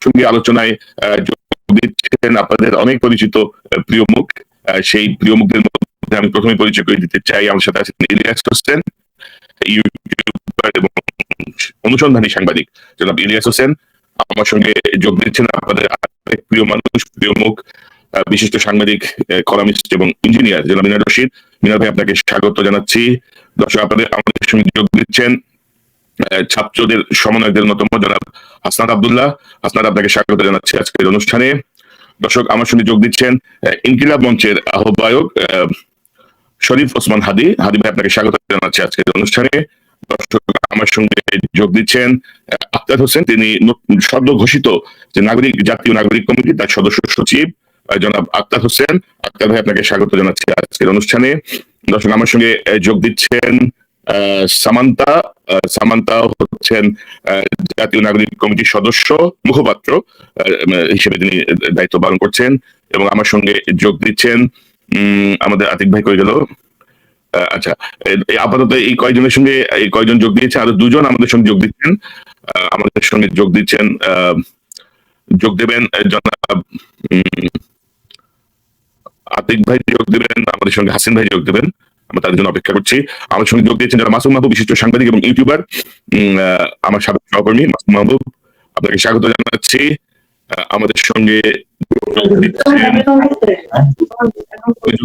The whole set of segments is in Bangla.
সঙ্গে আলোচনায় যোগ দিচ্ছেন আপনাদের অনেক পরিচিত প্রিয় মুখ। সেই প্রিয় মুখদের মধ্যে আমি প্রথমে পরিচয় করে দিতে চাই। আমার সাথে আছেন ইলিয়াস হোসেন, ইউটিউবার এবং অনুসন্ধানী সাংবাদিক জনাব ইলিয়াস হোসেন। আমার সঙ্গে যোগ দিচ্ছেন আপনাদের আরেক প্রিয় মানুষ, প্রিয় মুখ, বিশিষ্ট সাংবাদিক, কলামিস্ট এবং ইঞ্জিনিয়ার জনাব মিনার রশিদ। মিনার ভাই, আপনাকে স্বাগত জানাচ্ছি। দর্শক, আমাদের সঙ্গে যোগ দিচ্ছেন ছাত্রদের সমন্বয়কদের অন্যতম জনাব হাসনাত আব্দুল্লাহ। হাসনাত, আপনাকে স্বাগত জানাচ্ছি আজকের অনুষ্ঠানে। দর্শক, আমার সঙ্গে যোগ দিচ্ছেন ইনকিলাব মঞ্চের আহ্বায়ক শরীফ ওসমান হাদি। হাদি ভাই, আপনাকে স্বাগত জানাচ্ছি আজকের অনুষ্ঠানে। দর্শক, আমার সঙ্গে যোগ দিচ্ছেন আক্তার হোসেন, তিনি সদ্য ঘোষিত যে জাতীয় নাগরিক কমিটি তার সদস্য সচিব জনাব আক্তার হোসেন। আক্তার ভাই, আপনাকে স্বাগত জানাচ্ছি আজকের অনুষ্ঠানে। দর্শক, আমার সঙ্গে যোগ দিচ্ছেন সামান্তা। সামান্তা হচ্ছেন জাতীয় নাগরিক কমিটির সদস্য, মুখপাত্র হিসেবে তিনি দায়িত্ব পালন করছেন। এবং আমার সঙ্গে যোগ দিচ্ছেন আমাদের আতিক ভাই। কই গেল? আচ্ছা, আপাতত এই কয়জন যোগ দিয়েছে। আরো দুজন আমাদের সঙ্গে যোগ দিচ্ছেন। আমাদের সঙ্গে যোগ দেবেন জনাব আতিক ভাই যোগ দেবেন, আমাদের সঙ্গে হাসিন ভাই যোগ দেবেন। আমরা তাদের জন্য অপেক্ষা করছি। আমার সঙ্গে যোগ দিয়েছেন যারা মাসুম মাহবুব, বিশিষ্ট সাংবাদিক এবং ইউটিউবার, আমার সাবেক সহকর্মী মাসুম মাহবুব, আপনাকে স্বাগত জানাচ্ছি। আমাদের সঙ্গে যোগ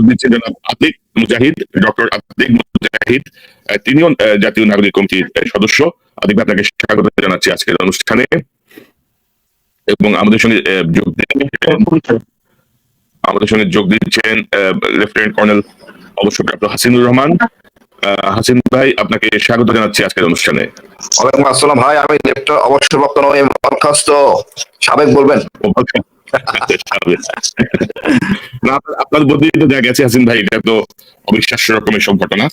দিচ্ছেন জনাব আতিক মুজাহিদ, ডক্টর আতিক মুজাহিদ, তিনিও জাতীয় নাগরিক কমিটির সদস্য। আতিক ভাই, আপনাকে স্বাগত জানাচ্ছি আজকের অনুষ্ঠানে। এবং আমাদের সঙ্গে যোগ দিচ্ছেন লেফটেন্যান্ট কর্নেল অবসরপ্রাপ্ত হাসিনুর রহমান। হাসিন ভাই, আপনাকে স্বাগত জানাচ্ছি আজকের অনুষ্ঠানে। ওয়ালাইকুম আসসালাম ভাই, আমি অবসরপ্রাপ্ত নয়, বরখাস্ত সাবেক বলবেন। আপনার বদলিতে দেখা গেছে হাসিন ভাই, এটা তো অবিশ্বাস্য রকমের সব ঘটনা।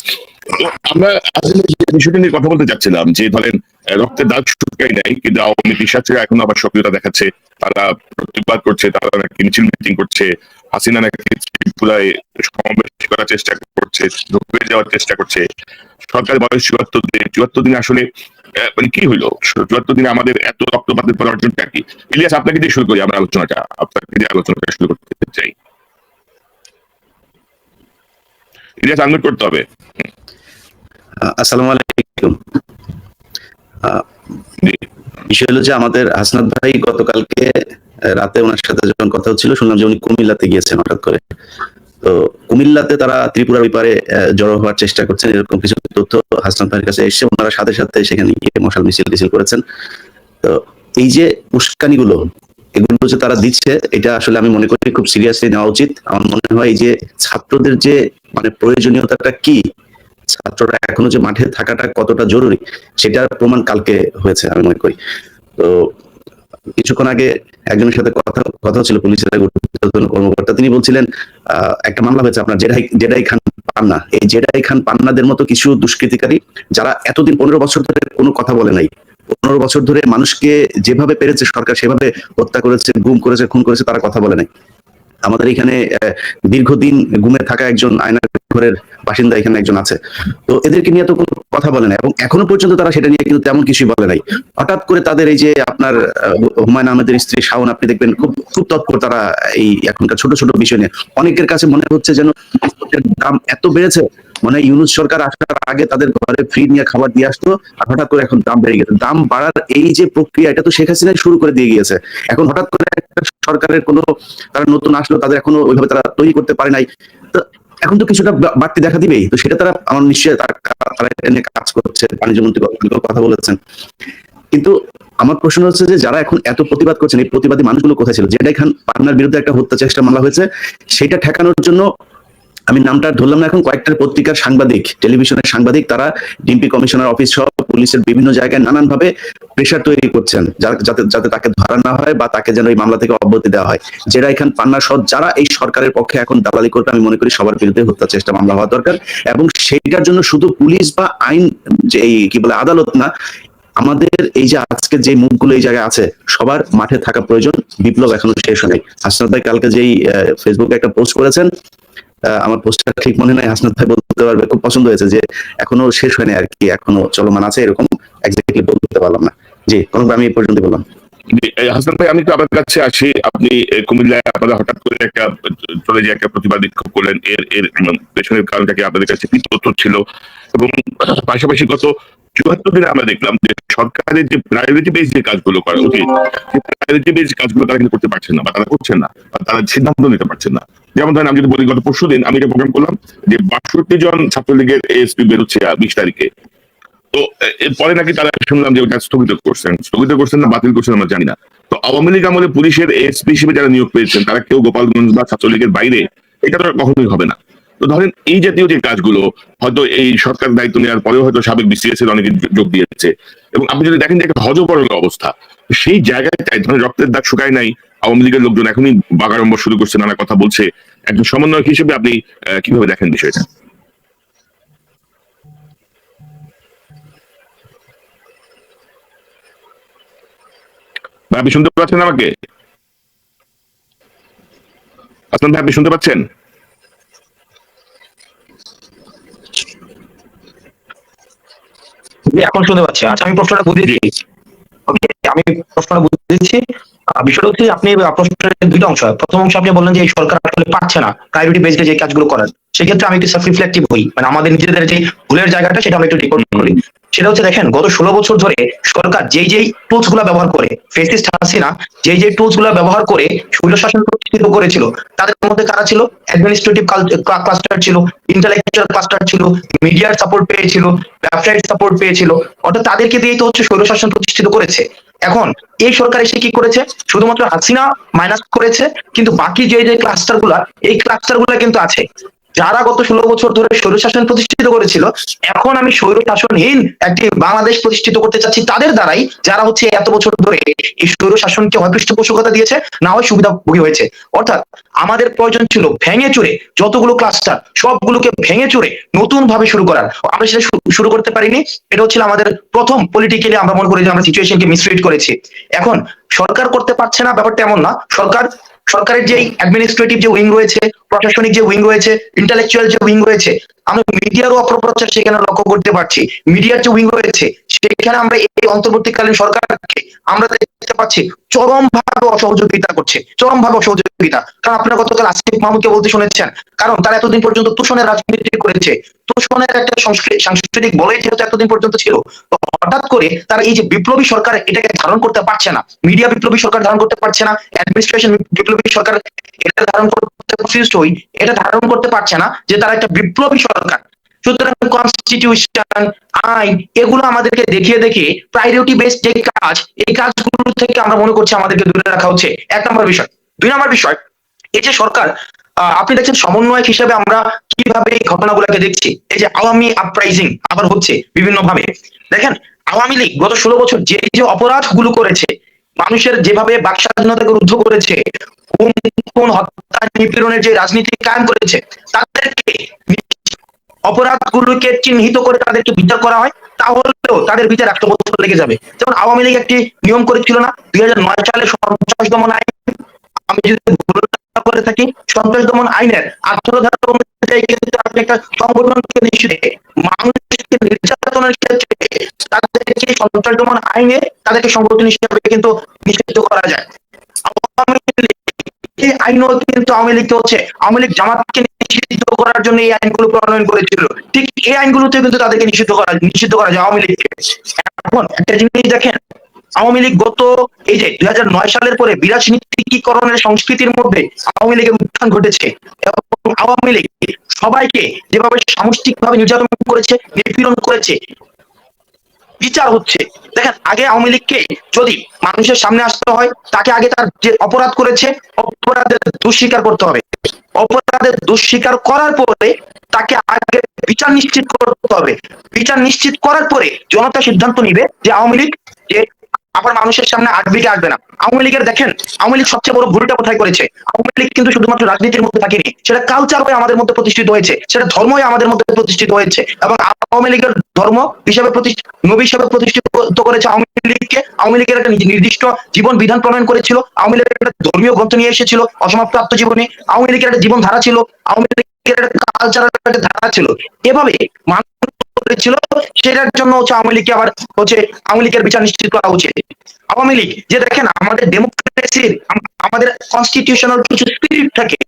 আমরা আসলে বিষয়টা নিয়ে কথা বলতে চাচ্ছিলাম যে ধরেন রক্তের দাগ শুকাই নাই, কিন্তু আওয়ামী বিশ্বাসীরা এখন আবার সক্রিয়তা দেখাচ্ছে। তারা প্রতিবাদ করছে, তারা নাকি মিছিল মিটিং করছে, হাসিনা নাকি ত্রিপুরায় সমাবেশ করার চেষ্টা করছে, ঢুকে যাওয়ার চেষ্টা করছে। সরকার বয়স 74 দিনে আসলে মানে কি হইলো? 74 দিনে আমাদের এত রক্তপাতের পর অর্জনটা কি? ইলিয়াস, আপনাকে দিয়ে শুরু করি আমরা আলোচনাটা। আপনাকে দিয়ে আলোচনাটা শুরু করতে চাই। ইলিয়াস, আনমিউট করতে হবে। আসসালামু আলাইকুম। বিষয় হলো যে আমাদের হাসনাত ভাই গতকালকে রাতে ওনার সাথে যখন কথা হচ্ছিল, শুনলাম যে উনি কুমিল্লাতে গিয়েছেন হঠাৎ করে। তো কুমিল্লাতে তারা ত্রিপুরার ব্যাপারে জড়ো হওয়ার চেষ্টা করছেন, এরকম কিছু তথ্য হাসনাত ভাইয়ের কাছে এসে ওনারা সাথে সাথে সেখানে গিয়ে মশাল মিছিল করেছেন। তো এই যে উস্কানিগুলো, এগুলো যে তারা দিচ্ছে, এটা আসলে আমি মনে করি খুব সিরিয়াসলি নেওয়া উচিত। আমার মনে হয় এই যে ছাত্রদের যে মানে প্রয়োজনীয়তাটা কি, ছাত্ররা এখনো যে মাঠে থাকাটা কতটা জরুরি, সেটার প্রমাণ কালকে হয়েছে আমি মনে করি। তো কিছুক্ষণ আগে একজনের সাথে কথা হচ্ছিল, পুলিশের কর্মকর্তা, তিনি বলছিলেন একটা মামলা হয়েছে আপনার জেডাই খান পান্না। এই জেডাই খান পান্নাদের মতো কিছু দুষ্কৃতিকারী যারা এতদিন 15 বছর ধরে কোনো কথা বলে নাই, 15 বছর ধরে মানুষকে যেভাবে পেরেছে সরকার সেভাবে হত্যা করেছে, গুম করেছে, খুন করেছে, তারা কথা বলে নাই। আমাদের এখানে দীর্ঘদিন গুমে থাকা একজন আয়নার ঘরের বাসিন্দা এখানে একজন আছে। তো এদেরকে নিয়ে তো কোনো কথা বলে না, এবং এখনো পর্যন্ত তারা সেটা নিয়ে কিন্তু তেমন কিছুই বলে নাই। হঠাৎ করে তাদের এই যে আপনার হুমায়ুন আহমেদের স্ত্রী শাওন, আপনি দেখবেন খুব তৎপর তারা এই এখনকার ছোট ছোট বিষয় নিয়ে। অনেকের কাছে মনে হচ্ছে যেন দাম এত বেড়েছে, মানে ইউনূস সরকার আসার আগে তাদের ঘরে ফ্রি নিয়ে খাবার দিয়ে আসতো, আর হঠাৎ করে এখন দাম বেড়ে গেছে। দাম বাড়ার এই যে প্রক্রিয়া, এটা তো শেখ হাসিনাই শুরু করে দিয়ে গিয়েছে। এখন হঠাৎ করে একটা সরকারের কোনো তারা নতুন আসলো, তাদের এখনো ওইভাবে তারা তৈরি করতে পারে নাই। তো এখন তো কিছুটা বাড়তি দেখা দিবেই। তো সেটা তারা আমার নিশ্চয়ই তারা এনে কাজ করছে, বাণিজ্য মন্ত্রী কথা বলেছেন। কিন্তু আমার প্রশ্ন হচ্ছে যে যারা এখন এত প্রতিবাদ করছেন, এই প্রতিবাদী মানুষগুলো কোথায় ছিল? জেডাই খান পান্নার বিরুদ্ধে একটা হত্যা চেষ্টা মামলা হয়েছে, সেটা ঠেকানোর জন্য আমি নামটা ধরলাম না, এখন কয়েকটা পত্রিকার সাংবাদিক, টেলিভিশনের সাংবাদিক, তারা ডিএমপি কমিশনার অফিস সহ পুলিশের বিভিন্ন জায়গায় নানান ভাবে প্রেশার তৈরি করছেন, যাতে তাকে ধরা না হয় বা তাকে যেন এই মামলা থেকে অব্যাহতি দেওয়া হয়। জেডাই খান পান্না সহ যারা এই সরকারের পক্ষে এখন দালালি করবে, আমি মনে করি সবার বিরুদ্ধে হত্যা চেষ্টা মামলা হওয়া দরকার। এবং সেইটার জন্য শুধু পুলিশ বা আইন যে এই কি বলে আদালত না, আমাদের এই যে আজকে যে মুখগুলো এই জায়গায় আছে, সবার মাঠে থাকা প্রয়োজন। বিপ্লব এখনো শেষ হয়নি। হাসনাত ভাই কালকে যেই ফেসবুকে একটা পোস্ট করেছেন, আমার পোস্টটা ঠিক মনে নাই, হাসনাত ভাই বলতে পারবে, খুব পছন্দ হয়েছে যে এখনো শেষ হয়নি আর কি, এখনো চলমান আছে, এরকম এক্স্যাক্টলি বলতে পারলাম না। জি, আমি এই পর্যন্ত বললাম। হাসান ভাই, আমি তো আপনার কাছে আসি। আপনি কুমিল্লায় আপনারা হঠাৎ করে একটা চলে যে একটা প্রতিবাদ বিক্ষোভ করলেন, এর এর পেছনের কারণটা কি আপনাদের কাছে কি তথ্য ছিল? এবং পাশাপাশি গত ৭৪ দিনে আমরা দেখলাম যে সরকারের যে প্রায়োরিটি বেস যে কাজগুলো করা উচিত, সেই প্রায়োরিটি বেস কাজগুলো তারা কিন্তু করতে পারছেন না, বা তারা করছেন না, বা তারা সিদ্ধান্ত নিতে পারছেন না। যেমন ধরেন আমি যদি বলি, গত পরশুদিন আমি একটা প্রোগ্রাম করলাম যে ৬২ জন ছাত্রলীগের এএসপি বেরোচ্ছে ২০ তারিখে। তো এরপরে নাকি তারা শুনলাম যে ওটা স্থগিত করছেন না বাতিল করছেন আমরা জানি না। তো আওয়ামী লীগ আমলে পুলিশের এসপি হিসেবে যারা নিয়োগ পেয়েছেন তারা কেউ গোপালগঞ্জ বা ছাত্রলীগের বাইরে, এটা তো কখনোই হবে না। তো ধরেন এই জাতীয় যে কাজগুলো হয়তো এই সরকার দায়িত্ব নেওয়ার পরেও হয়তো সাবেক বিসিএস এর অনেকে যোগ দিয়েছে, এবং আপনি যদি দেখেন যে একটা হজবরল অবস্থা, সেই জায়গাটায় ধরেন রক্তের দাগ শুকায় নাই, আওয়ামী লীগের লোকজন এখনই বাগাড়ম্ব শুরু করছে, নানা কথা বলছে। একজন সমন্বয়ক হিসেবে আপনি কিভাবে দেখেন বিষয়টা? ভাই, আপনি শুনতে পাচ্ছেন আমাকে? হাসান ভাই, আপনি শুনতে পাচ্ছেন? এখন শুনতে পাচ্ছি। আচ্ছা, আমি প্রশ্নটা বুঝেছি। ওকে, আমি প্রশ্নটা বুঝেছি। বিষয়টা হচ্ছে, আপনি প্রশ্নের দুইটা অংশ। প্রথম অংশ আপনি বললেন যে এই সরকার আসলে পারছে না প্রায়োরিটি বেসডে যে কাজগুলো করার। সেক্ষেত্রে আমি একটু সেলফ রিফ্লেক্টিভ হই, মানে আমাদের নিজেদের যে ভুলের জায়গাটা সেটা আমরা একটু রিপোর্ট করি। সেটা হচ্ছে, দেখেন, গত 16 বছর ধরে সরকার যেই টুলস গুলা ব্যবহার করে, ফেসিস্ট হাসিনা যেই টুলস গুলা ব্যবহার করে স্বৈরশাসন প্রতিষ্ঠিত করেছিল, তাদের মধ্যে কারা ছিল? অ্যাডমিনিস্ট্রেটিভ ক্লাস্টার ছিল, ইন্টেলেকচুয়াল ক্লাস্টার ছিল, মিডিয়ার সাপোর্ট পেয়েছিল, ব্যবসায়িক সাপোর্ট পেয়েছিল। অর্থাৎ তাদেরকে দিয়েই তো হচ্ছে স্বৈরশাসন প্রতিষ্ঠিত করেছে। এখন এই সরকার এসে কি করেছে? শুধুমাত্র হাসিনা মাইনাস করেছে, কিন্তু বাকি যে ক্লাস্টার গুলা, এই ক্লাস্টার গুলা কিন্তু আছে। যারা গত 16 বছর ধরে স্বৈরশাসন প্রতিষ্ঠিত করেছিল, এখন আমি স্বৈরশাসনহীন একটি বাংলাদেশ প্রতিষ্ঠিত করতে চাচ্ছি তাদের দ্বারাই, যারা হচ্ছে এত বছর ধরে এই স্বৈরশাসনকে হয় পৃষ্ঠপোষকতা দিয়েছে, না হয় সুবিধাভোগী হয়েছে। অর্থাৎ আমাদের প্রয়োজন ছিল ভেঙে চুরে যতগুলো ক্লাস্টার, সবগুলোকে ভেঙে চুরে নতুন ভাবে শুরু করার। আমরা সেটা শুরু করতে পারিনি। এটা হচ্ছিল আমাদের প্রথম পলিটিক্যালি, আমরা মনে করি যে আমরা সিচুয়েশনকে মিসরিড করেছি। এখন সরকার করতে পারছে না, ব্যাপারটা এমন না। সরকারের যে অ্যাডমিনিস্ট্রেটিভ যে উইং রয়েছে, প্রশাসনিক যে উইং রয়েছে, ইন্টেলেকচুয়াল যে উইং রয়েছে, আমরা মিডিয়ারও অপপ্রচার সেখানে লক্ষ্য করতে পারছি। মিডিয়ার যে উইং রয়েছে সেখানে আমরা এই অন্তর্বর্তীকালীন সরকারকে আমরা দেখতে পাচ্ছি চরমভাবে অসহযোগিতা করছে, চরমভাবে অসহযোগিতা। কারণ আপনারা গতকাল আসিফ মাহমুদকে বলতে শুনেছেন, কারণ তারা এতদিন পর্যন্ত তোষণের রাজনীতি করেছে, তোষণের একটা সাংস্কৃতিক বলয় যেহেতু এতদিন পর্যন্ত ছিল। তো হঠাৎ করে তারা এই যে বিপ্লবী সরকার, এটাকে ধারণ করতে পারছে না। মিডিয়া বিপ্লবী সরকার ধারণ করতে পারছে না, অ্যাডমিনিস্ট্রেশন বিপ্লবী সরকার এটা ধারণ করতে এটা ধারণ করতে পারছে না যে তারা একটা বিপ্লবী সরকার। সুতরাং কনস্টিটিউশন, আইন, এগুলো আমাদেরকে দেখিয়ে দেখিয়ে প্রায়োরিটি বেসড যে কাজ, এই কাজগুলো থেকে আমরা মনে করছি আমাদেরকে দূরে রাখা হচ্ছে। ১ নম্বর বিষয়। ২ নম্বর বিষয়, এই যে সরকার, আপনি দেখছেন সমন্বয়ক হিসেবে আমরা কিভাবে এই ঘটনাগুলোকে দেখছি। এই যে আওয়ামী আপরাইজিং আবার হচ্ছে বিভিন্ন ভাবে। দেখেন, আওয়ামী লীগ গত 16 বছর যে অপরাধগুলো করেছে, মানুষের যেভাবে বাক স্বাধীনতাকে রুদ্ধ করেছে, কোন হত্যা নিপীড়নের যে রাজনীতি কায়েম করেছে, তাদেরকে অপরাধগুলোকে চিহ্নিত করে তাদেরকে বিচার করা হয়, তাহলেও তাদের বিচার ১০০ বছর লেগে যাবে। যেমন আওয়ামী লীগ একটি নিয়ম করেছিল না ২০০৯ সালে সন্ত্রাস দমন আইন, আমি যদি ভুল না করে থাকি, সন্ত্রাস দমন আইনের ১৮ ধারা অনুযায়ী কিন্তু আপনি একটা সংগঠনকে নিষিদ্ধ, মানুষকে নির্যাতনের ক্ষেত্রে তাদেরকে সন্ত্রাস দমন আইনে তাদেরকে সংগঠন হিসেবে কিন্তু নিষিদ্ধ করা যায়। আওয়ামী লীগ এই আইনও কিন্তু আওয়ামী লীগকে হচ্ছে আওয়ামী লীগ জামাতকে নিষিদ্ধ করার জন্য এই আইনগুলো প্রণয়ন করেছিল। ঠিক এই আইনগুলোতে কিন্তু তাদেরকে নিষিদ্ধ করা যায় আওয়ামী লীগকে। এখন একটা জিনিস দেখেন, আওয়ামী লীগ গত এই যে ২০০৯ সালের পরে বিরাজনীতিকরণের সংস্কৃতির মধ্যে আওয়ামী লীগের উত্থান ঘটেছে, এবং আওয়ামী লীগ সবাইকে যেভাবে সামষ্টিকভাবে নির্যাতন করেছে, নিপীড়ন করেছে, বিচার হচ্ছে। দেখেন, আগে আওয়ামী লীগকে যদি মানুষের সামনে আসতে হয়, তাকে আগে তার যে অপরাধ করেছে অপরাধের দোষ স্বীকার করতে হবে। অপরাধের দোষ স্বীকার করার পরে তাকে আগে বিচার নিশ্চিত করতে হবে। বিচার নিশ্চিত করার পরে জনতা সিদ্ধান্ত নিবে যে আওয়ামী লীগ যে আবার মানুষের সামনে আসবে আসবে না। আওয়ামী লীগের দেখেন, আওয়ামী লীগ সবচেয়ে বড় ভুলটা কোথায় করেছে? আওয়ামী লীগ কিন্তু শুধুমাত্র রাজনীতির মধ্যে থাকেনি, সেটা কালচার হয়ে আমাদের মধ্যে প্রতিষ্ঠিত হয়েছে, সেটা ধর্ম হয়ে আমাদের মধ্যে প্রতিষ্ঠিত হয়েছে। এবং আওয়ামী লীগের ধর্ম হিসেবে নবী হিসেবে প্রতিষ্ঠিত করেছে আওয়ামী লীগকে। আওয়ামী লীগের একটা নির্দিষ্ট জীবন বিধান প্রণয়ন করেছিল। আওয়ামী লীগের একটা ধর্মীয় গ্রন্থ নিয়ে এসেছিল অসমাপ্ত আত্মজীবনী। আওয়ামী লীগের একটা জীবন ধারা ছিল, আওয়ামী লীগের একটা কালচারাল একটা ধারা ছিল। এভাবে মানুষ ছিল, সেটার জন্য হচ্ছে আওয়ামী লীগকে আবার হচ্ছে আওয়ামী লীগের বিচার নিশ্চিত করা উচিত। আওয়ামী লীগ যে দেখেন আমাদের ডেমোক্রেসির আমাদের কনস্টিটিউশনাল কিছু স্পিরিট থাকে,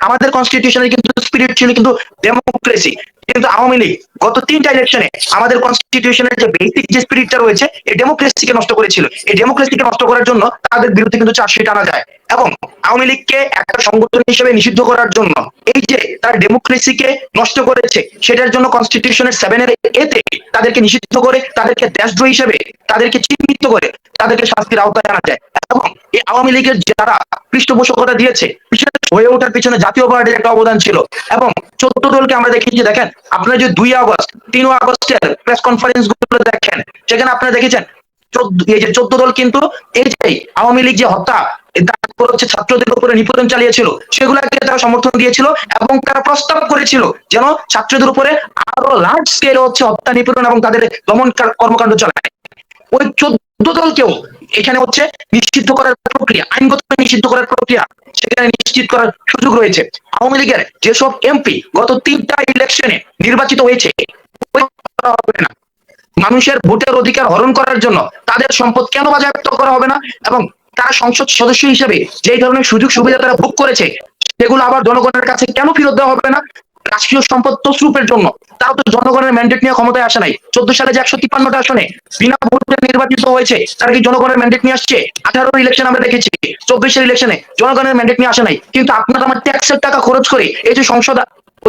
আমাদের কনস্টিটিউশনের কিন্তু স্পিরিট ছিল কিন্তু ডেমোক্রেসি, কিন্তু আওয়ামী লীগ গত 3টা ইলেকশনে আমাদের কনস্টিটিউশনের যে বেসিক যে স্পিরিটটা রয়েছে এই ডেমোক্রেসিকে নষ্ট করেছিল। এই ডেমোক্রেসিকে নষ্ট করার জন্য তাদের বিরুদ্ধে কিন্তু চার্জশিট আনা যায় এবং আওয়ামী লীগকে একটা সংগঠন হিসেবে নিষিদ্ধ করার জন্য এই যে তারা ডেমোক্রেসিকে নষ্ট করেছে সেটার জন্য কনস্টিটিউশনের 7 এর এতে তাদেরকে নিষিদ্ধ করে তাদেরকে দেশদ্রোহী হিসেবে তাদেরকে চিহ্নিত করে তাদেরকে শাস্তির আওতায় আনা যায়। এবং এই আওয়ামী লীগের যারা পৃষ্ঠপোষকতা দিয়েছে বিশেষ হয়ে ওঠার পিছনে জাতীয় পার্টির একটা অবদান ছিল এবং 14 দলকে আমরা দেখেছি। দেখেন আপনারা যে 2 আগস্ট 3 আগস্টের প্রেস কনফারেন্স গুলো দেখেন সেখানে আপনারা দেখেছেন এই যে 14 দল কিন্তু এই যে আওয়ামী লীগ যে হত্যা তারপর হচ্ছে ছাত্রদের উপরে নিপীড়ন চালিয়েছিল সেগুলোকে তারা সমর্থন দিয়েছিল এবং তারা প্রস্তাব করেছিল যেন ছাত্রদের উপরে আরো লার্জ স্কেলে হচ্ছে হত্যা নিপীড়ন এবং তাদের দমন কর্মকাণ্ড চালায়। ওই 14 দলকেও এখানে হচ্ছে নিষিদ্ধ করার প্রক্রিয়া, আইনগত নিষিদ্ধ করার প্রক্রিয়া সেখানে নিশ্চিত করার সুযোগ রয়েছে। আওয়ামী লীগের যেসব এমপি গত 3টা ইলেকশনে নির্বাচিত হয়েছে না, মানুষের ভোটের অধিকার হরণ করার জন্য তাদের সম্পদ কেন বাজেয়াপ্ত করা হবে না এবং তারা সংসদ সদস্য হিসেবে যে ধরনের সুযোগ সুবিধা তারা ভোগ করেছে সেগুলো আবার জনগণের কাছে কেন ফেরত দেওয়া হবে না? রাষ্ট্রীয় সম্পদ তসরুপের জন্য তারা তো জনগণের ম্যান্ডেট নিয়ে ক্ষমতায় আসে নাই। 14 সালে যে 153টা আসনে বিনা ভোটে নির্বাচিত হয়েছে তারা কি জনগণের ম্যান্ডেট নিয়ে আসছে? 18 ইলেকশন আমরা দেখেছি, 24 ইলেকশনে জনগণের ম্যান্ডেট নিয়ে আসে নাই, কিন্তু আপনারা আমার ট্যাক্সের টাকা খরচ করে এই যে সংসদ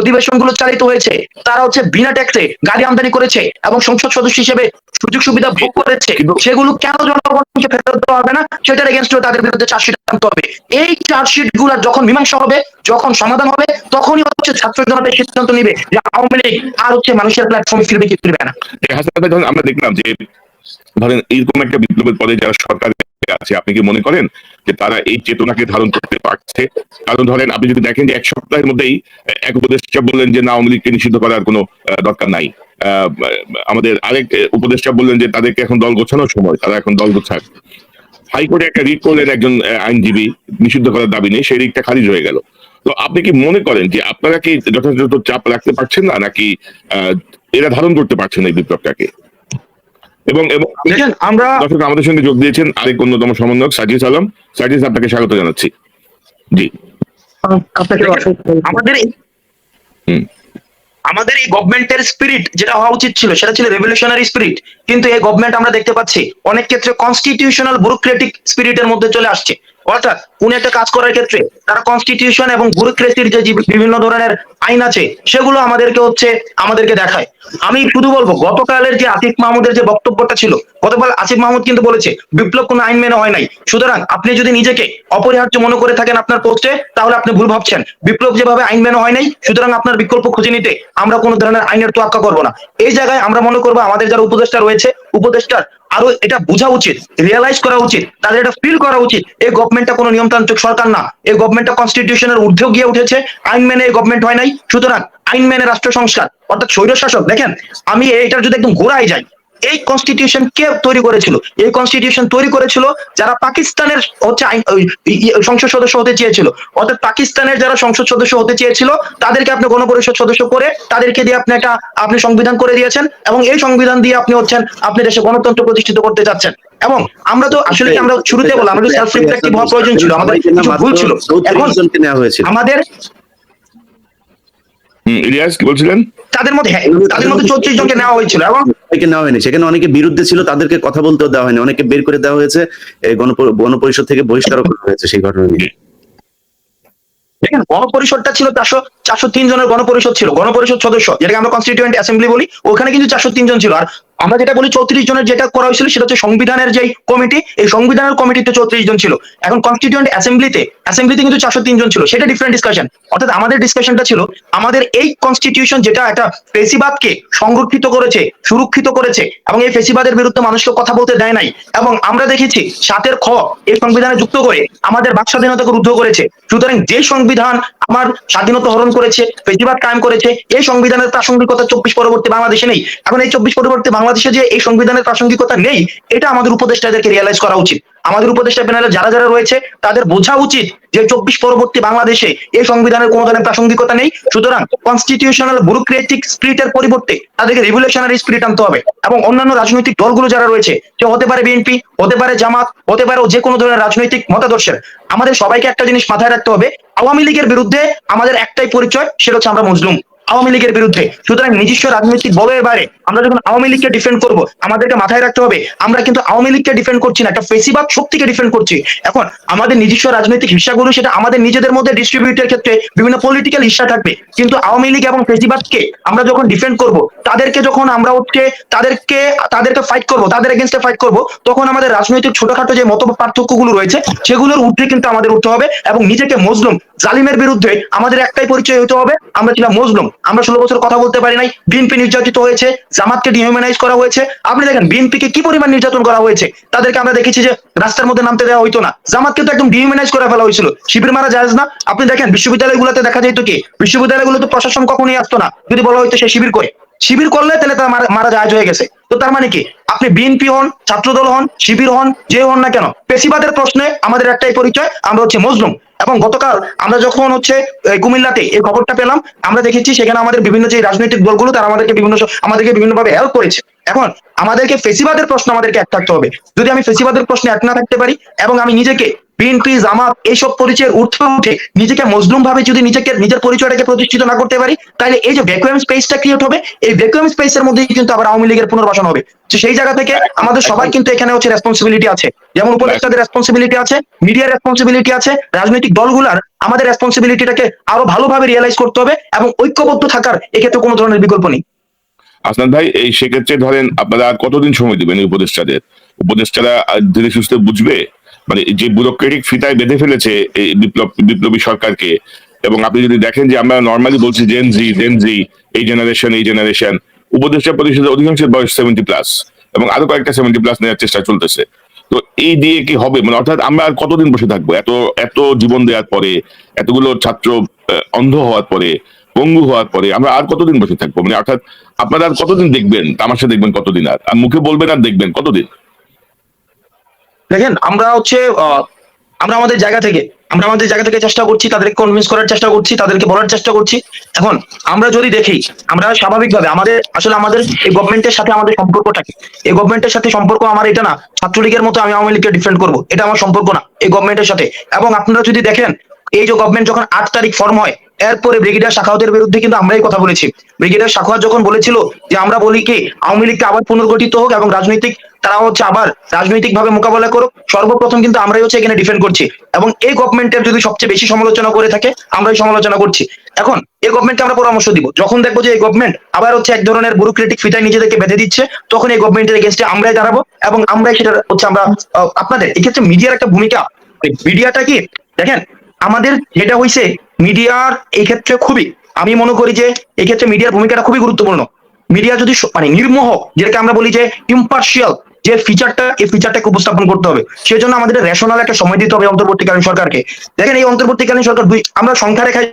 অধিবেশন গুলো চালিত হয়েছে তারা হচ্ছে বিনা ট্যাক্সে গাড়ি আমদানি করেছে এবং সংসদ সদস্য হিসেবে সুযোগ সুবিধা ভোগ করেছে, সেগুলো কেন জনগণকে ফেরত দেওয়া হবে না? সেটার এগেনস্টে তাদের বিরুদ্ধে চার্জশিট আনতে হবে। এই চার্জশিট গুলা যখন মীমাংসা হবে, যখন সমাধান হবে, তখনই হচ্ছে ছাত্র জনতা সিদ্ধান্ত নিবে যে আওয়ামী লীগ আর হচ্ছে মানুষের প্ল্যাটফর্মে ফিরবে কি ফিরবে না। আমরা দেখলাম যে ধরেন এইরকম একটা বিপ্লবের পরে যারা সরকার আছে আপনি কি মনে করেন যে তারা এই চেতনাকে ধারণ করতে পারছে? কারণ ধরেন আপনি যদি দেখেন যে 1 সপ্তাহের মধ্যেই এক উপদেষ্টা বললেন যে না আওয়ামী লীগকে নিষিদ্ধ করার কোনো দরকার নাই, আমাদের আরেক উপদেষ্টা বললেন যে তাদেরকে এখন দল গোছানোর সময়, তারা এখন দল গোছাক। হাইকোর্টে একটা রিট করলেন একজন আইনজীবী নিষিদ্ধ করার দাবি নেই, সেই রিটটা খারিজ হয়ে গেল। তো আপনি কি মনে করেন যে আপনারা কি যথাযথ চাপ রাখতে পারছেন না, নাকি এরা ধারণ করতে পারছেন এই বিপ্লবটাকে? এবং আমরা দর্শক আমাদের সঙ্গে যোগ দিয়েছেন আরেক অন্যতম সমন্বয়ক সাজিদ আলম। সাজিদ, আপনাকে স্বাগত জানাচ্ছি। জি, আমাদের এই গভর্নমেন্টের স্পিরিট যেটা হওয়া উচিত ছিল সেটা ছিল রেভলিউশনারি স্পিরিট, কিন্তু এই গভর্নমেন্ট আমরা দেখতে পাচ্ছি অনেক ক্ষেত্রে কনস্টিটিউশনাল ব্যুরোক্রেটিক স্পিরিটের মধ্যে চলে আসছে। অর্থাৎ কোন একটা কাজ করার ক্ষেত্রে তারা কনস্টিটিউশন এবং ব্যুরোক্রেসির যে বিভিন্ন ধরনের আইন আছে সেগুলো আমাদেরকে দেখায়। আমি শুধু বলবো গতকালের যে আসিফ মাহমুদের যে বক্তব্যটা ছিল, গতকাল আসিফ মাহমুদ কিন্তু বলেছে বিপ্লব কোনো আইন মেনে হয় নাই। সুতরাং আপনি যদি নিজেকে অপরিহার্য মনে করে থাকেন আপনার পোস্টে, তাহলে আপনি ভুল ভাবছেন। বিপ্লব যেভাবে আইন মেনে হয় নাই, সুতরাং আপনার বিকল্প খুঁজে নিতে আমরা কোনো ধরনের আইনের তোয়াক্কা করবো না। এই জায়গায় আমরা মনে করবো আমাদের যারা উপদেষ্টা রয়েছে, উপদেষ্টার আরো এটা বোঝা উচিত, রিয়েলাইজ করা উচিত, তাদের এটা ফিল করা উচিত এই গভর্নমেন্টটা কোনো নিয়মতান্ত্রিক সরকার না। এই গভর্নমেন্টটা কনস্টিটিউশনের ঊর্ধ্বে গিয়ে উঠেছে, আইন মেনে এই গভর্নমেন্ট হয় নাই। সুতরাং আইন মেনে রাষ্ট্র সংস্কার অর্থাৎ স্বৈরশাসক। দেখেন আমি এটার যদি একদম ঘোরায় যাই, এই কনস্টিটিউশন কে তৈরি করেছিল? এই কনস্টিটিউশন তৈরি করেছিল যারা পাকিস্তানের হচ্ছে সংসদ সদস্য হতে চেয়েছিল। অর্থাৎ পাকিস্তানের যারা সংসদ সদস্য হতে চেয়েছিল তাদেরকে আপনি গণপরিষদ সদস্য করে তাদেরকে দিয়ে আপনি সংবিধান করে দিয়েছেন এবং এই সংবিধান দিয়ে আপনি দেশে গণতন্ত্র প্রতিষ্ঠিত করতে যাচ্ছেন। এবং আমরা তো আসলে আমরা শুরুতে বললাম আমাদের সেলফ রিফ্লেক্টিভ হওয়া প্রয়োজন ছিল, আমাদের কিছু ভুল ছিল। এখন আমাদের ইলিয়াস কি বলছিলেন? তাদের মধ্যে 34 জনকে নেওয়া হয়েছিল এবং নেওয়া হয়নি, সেখানে অনেকে বিরুদ্ধে ছিল, তাদেরকে কথা বলতেও দেওয়া হয়নি, অনেকে বের করে দেওয়া হয়েছে, গণপরিষদ থেকে বহিষ্কার করা হয়েছে সেই ঘটনা নিয়ে। দেখেন গণপরিষদটা ছিল 403 জনের গণপরিষদ ছিল, গণপরিষদ সদস্য যেটাকে আমরা কনস্টিটিউয়েন্ট অ্যাসেম্বলি বলি, ওখানে কিন্তু 403 জন ছিল। আর আমরা যেটা বলি 34 জনের যেটা করা হয়েছিল সেটা হচ্ছে সংবিধানের যে কমিটি, এই সংবিধানের কমিটিতে 34 জন ছিল। এখন কনস্টিটিউয়েন্ট অ্যাসেম্বলিতে কিন্তু 403 জন ছিল, সেটা ডিফারেন্ট ডিসকাশন। অর্থাৎ আমাদের ডিসকাশনটা ছিল আমাদের এই কনস্টিটিউশন যেটা একটা ফেসিবাদকে সংরক্ষিত করেছে, সুরক্ষিত করেছে এবং এই ফেসিবাদের বিরুদ্ধে মানুষকে কথা বলতে দেয় নাই। এবং আমরা দেখেছি 7 খ এই সংবিধানে যুক্ত করে আমাদের বাক স্বাধীনতাকে রুদ্ধ করেছে। সুতরাং যে সংবিধান আমার স্বাধীনতা হরণ করেছে, ফেসিবাদ কায়েম করেছে, এই সংবিধানের প্রাসঙ্গিকতা 24 পরবর্তী বাংলাদেশে নেই। এখন এই 24 পরবর্তী বাংলাদেশে যে এই সংবিধানের প্রাসঙ্গিকতা নেই, এটা আমাদের উপদেষ্টাদেরকে রিয়েলাইজ করা উচিত। আমাদের উপদেষ্টা প্যানেলে যারা যারা রয়েছে তাদের বোঝা উচিত যে 24 পরবর্তী বাংলাদেশে এই সংবিধানের কোনো ধরনের প্রাসঙ্গিকতা নেই। সুতরাং কনস্টিটিউশনাল ব্যুরোক্রেটিক স্পিরিটের পরিবর্তে তাদেরকে রিভলিউশনারি স্পিরিট আনতে হবে। এবং অন্যান্য রাজনৈতিক দলগুলো যারা রয়েছে, যে হতে পারে বিএনপি, হতে পারে জামাত, হতে পারে যে কোনো ধরনের রাজনৈতিক মতাদর্শের, আমাদের সবাইকে একটা জিনিস মাথায় রাখতে হবে, আওয়ামী লীগের বিরুদ্ধে আমাদের একটাই পরিচয়, সেটা হচ্ছে আমরা মুসলিম। আওয়ামী লীগের বিরুদ্ধে, সুতরাং নিজস্ব রাজনৈতিক বলের বাইরে আমরা যখন আওয়ামী লীগকে ডিফেন্ড করব, আমাদেরকে মাথায় রাখতে হবে আমরা কিন্তু আওয়ামী লীগকে ডিফেন্ড করছি না, একটা ফেসিবাদ শক্তিকে ডিফেন্ড করছি। এখন আমাদের নিজস্ব রাজনৈতিক হিসাগুলো সেটা আমাদের নিজেদের মধ্যে ডিস্ট্রিবিউটের ক্ষেত্রে বিভিন্ন পলিটিক্যাল হিসা থাকবে, কিন্তু আওয়ামী লীগ এবং ফেসিবাদকে আমরা যখন ডিফেন্ড করব, তাদেরকে যখন আমরা হচ্ছে তাদেরকে ফাইট করব, তাদের এগেনস্টে ফাইট করব, তখন আমাদের রাজনৈতিক ছোটখাটো যে মত পার্থক্যগুলো রয়েছে সেগুলোর ঊর্ধ্বে কিন্তু আমাদের উঠতে হবে এবং নিজেকে মজলুম জালিমের বিরুদ্ধে আমাদের একটাই পরিচয় হতে হবে, আমরা ছিলাম মজলুম। আমরা 16 বছর কথা বলতে পারি নাই, বিএনপি নির্যাতিত হয়েছে, জামাতকে ডিহিউম্যানাইজ করা হয়েছে। আপনি দেখেন বিএনপিকে কি পরিমাণ নির্যাতন করা হয়েছে, তাদেরকে আমরা দেখেছি যে রাস্তার মধ্যে নামতে দেওয়া হইতো না, জামাতকে তো একদম ডিহিউম্যানাইজ করে ফেলা হয়েছিল, শিবির মারা যায় না। আপনি দেখেন বিশ্ববিদ্যালয়গুলোতে দেখা যেত কি, বিশ্ববিদ্যালয়গুলোতে প্রশাসন কখনোই আসতো না যদি বলা হয়তো সে শিবির করে, শিবির করলে তাহলে তার মারা জায়েজ হয়ে গেছে। তো তার মানে কি, আপনি বিএনপি হন, ছাত্রদল হন, শিবির হন, যে হন না কেন, পেশিবাদের প্রশ্নে আমাদের একটাই পরিচয়, আমরা হচ্ছে মজলুম। এবং গতকাল আমরা যখন হচ্ছে কুমিল্লাতে এই খবরটা পেলাম, আমরা দেখেছি সেখানে আমাদের বিভিন্ন যে রাজনৈতিক দলগুলো তারা আমাদেরকে বিভিন্নভাবে হেল্প করেছে। এখন আমাদেরকে ফেসিবাদের প্রশ্ন আমাদেরকে এক থাকতে হবে। যদি আমি ফেসিবাদের প্রশ্নে এক না থাকতে পারি এবং আমি নিজেকে বিএনপি, জামাত এইসব পরিচয়ের ঊর্ধ্বে উঠে নিজেকে মজলুম ভাবে যদি নিজের পরিচয়টাকে প্রতিষ্ঠিত না করতে পারি, তাহলে এই যে ভ্যাকুয়াম স্পেসটা ক্রিয়েট হবে, এই ভ্যাকুয়াম স্পেসের মধ্যেই কিন্তু আবার আওয়ামী লীগের পুনর্বাসন হবে। তো সেই জায়গা থেকে আমাদের সবার কিন্তু এখানে হচ্ছে রেসপন্সিবিলিটি আছে, যেমন উপদেষ্টাদের রেসপন্সিবিলিটি আছে, মিডিয়ার রেসপন্সিবিলিটি আছে, রাজনৈতিক দলগুলার আমাদের রেসপন্সিবিলিটিটাকে আরো ভালোভাবে রিয়েলাইজ করতে হবে এবং ঐক্যবদ্ধ থাকার এক্ষেত্রে কোনো ধরনের বিকল্প নেই। হাসনাত ভাই, এই সেক্ষেত্রে ধরেন আপনারা কতদিন সময় দিবেন এই উপদেষ্টারা ধীরে সুস্থে বুঝবে, মানে যে ব্যুরোক্রেটিক ফিতায় বেঁধে ফেলেছে এই বিপ্লবী সরকারকে। এবং আপনি যদি দেখেন যে আমরা নর্মালি বলছি জেন জি এই জেনারেশন, উপদেষ্টা পরিষদের অধিকাংশের বয়স 70+ এবং আরো কয়েকটা 70+ নেওয়ার চেষ্টা চলতেছে। তো এই দিয়ে কি হবে, মানে অর্থাৎ আমরা আর কতদিন বসে থাকবো? এত জীবন দেওয়ার পরে, এতগুলো ছাত্র অন্ধ হওয়ার পরে, পঙ্গু হওয়ার পরে আমরা আর কতদিন বসে থাকবো? মানে অর্থাৎ আপনারা আর কতদিন দেখবেন, তামাশা দেখবেন কতদিন, আর মুখে বলবেন আর দেখবেন কতদিন? দেখেন, আমরা আমাদের জায়গা থেকে চেষ্টা করছি, তাদেরকে কনভিন্স করার চেষ্টা করছি, তাদেরকে বলার চেষ্টা করছি। এখন আমরা যদি দেখি, আমরা স্বাভাবিকভাবে আমাদের এই গভর্নমেন্টের সাথে আমাদের সম্পর্কটা কি, এই গভর্নমেন্টের সাথে সম্পর্ক আমার এটা না ছাত্রলীগের মতো আমি আওয়ামী লীগকে ডিফেন্ড করবো, এটা আমার সম্পর্ক না এই গভর্নমেন্টের সাথে। এবং আপনারা যদি দেখেন, এই যে গভর্নমেন্ট যখন 8 তারিখ ফর্ম হয়, এরপরে ব্রিগেডিয়ার সাখাওয়াতের বিরুদ্ধে কিন্তু আমরাই কথা বলেছি। ব্রিগেডিয়ার সাখাওয়াত যখন বলেছিল যে আমরা বলি কি আওয়ামী লীগকে আবার পুনর্গঠিত হোক এবং তারা হচ্ছে আবার রাজনৈতিক ভাবে মোকাবেলা করুক, সর্বপ্রথম কিন্তু আমরাই হচ্ছে এখানে ডিফেন্ড করছি। এবং এই গভর্নমেন্টের যদি সবচেয়ে বেশি সমালোচনা করে থাকে, আমরাই সমালোচনা করছি। এখন এই গভর্নমেন্টকে আমরা পরামর্শ দিব, যখন দেখবো যে এই গভর্নমেন্ট আবার হচ্ছে এক ধরনের ব্যুরোক্রেটিক ফিতায় নিজেদেরকে বেঁধে দিচ্ছে, তখন এই গভর্নমেন্টের এগেইনস্টে আমরাই দাঁড়াবো এবং আমরাই সেটা হচ্ছে আমরা আপনাদের এক্ষেত্রে মিডিয়ার একটা ভূমিকা। মিডিয়াটা কি দেখেন, আমাদের যেটা হয়েছে মিডিয়ার এই ক্ষেত্রে খুবই, আমি মনে করি যে এই ক্ষেত্রে মিডিয়ার ভূমিকাটা খুবই গুরুত্বপূর্ণ। মিডিয়া যদি মানে নির্মোহ, যেটাকে আমরা বলি যে ইম্পার্শিয়াল যে ফিচারটা, এই ফিচারটাকে উপস্থাপন করতে হবে। সেই জন্য আমাদের রেশনাল একটা সময় দিতে হবে অন্তর্বর্তীকালীন সরকারকে। দেখেন, এই অন্তর্বর্তীকালীন সরকার আমরা সংখ্যা রেখায়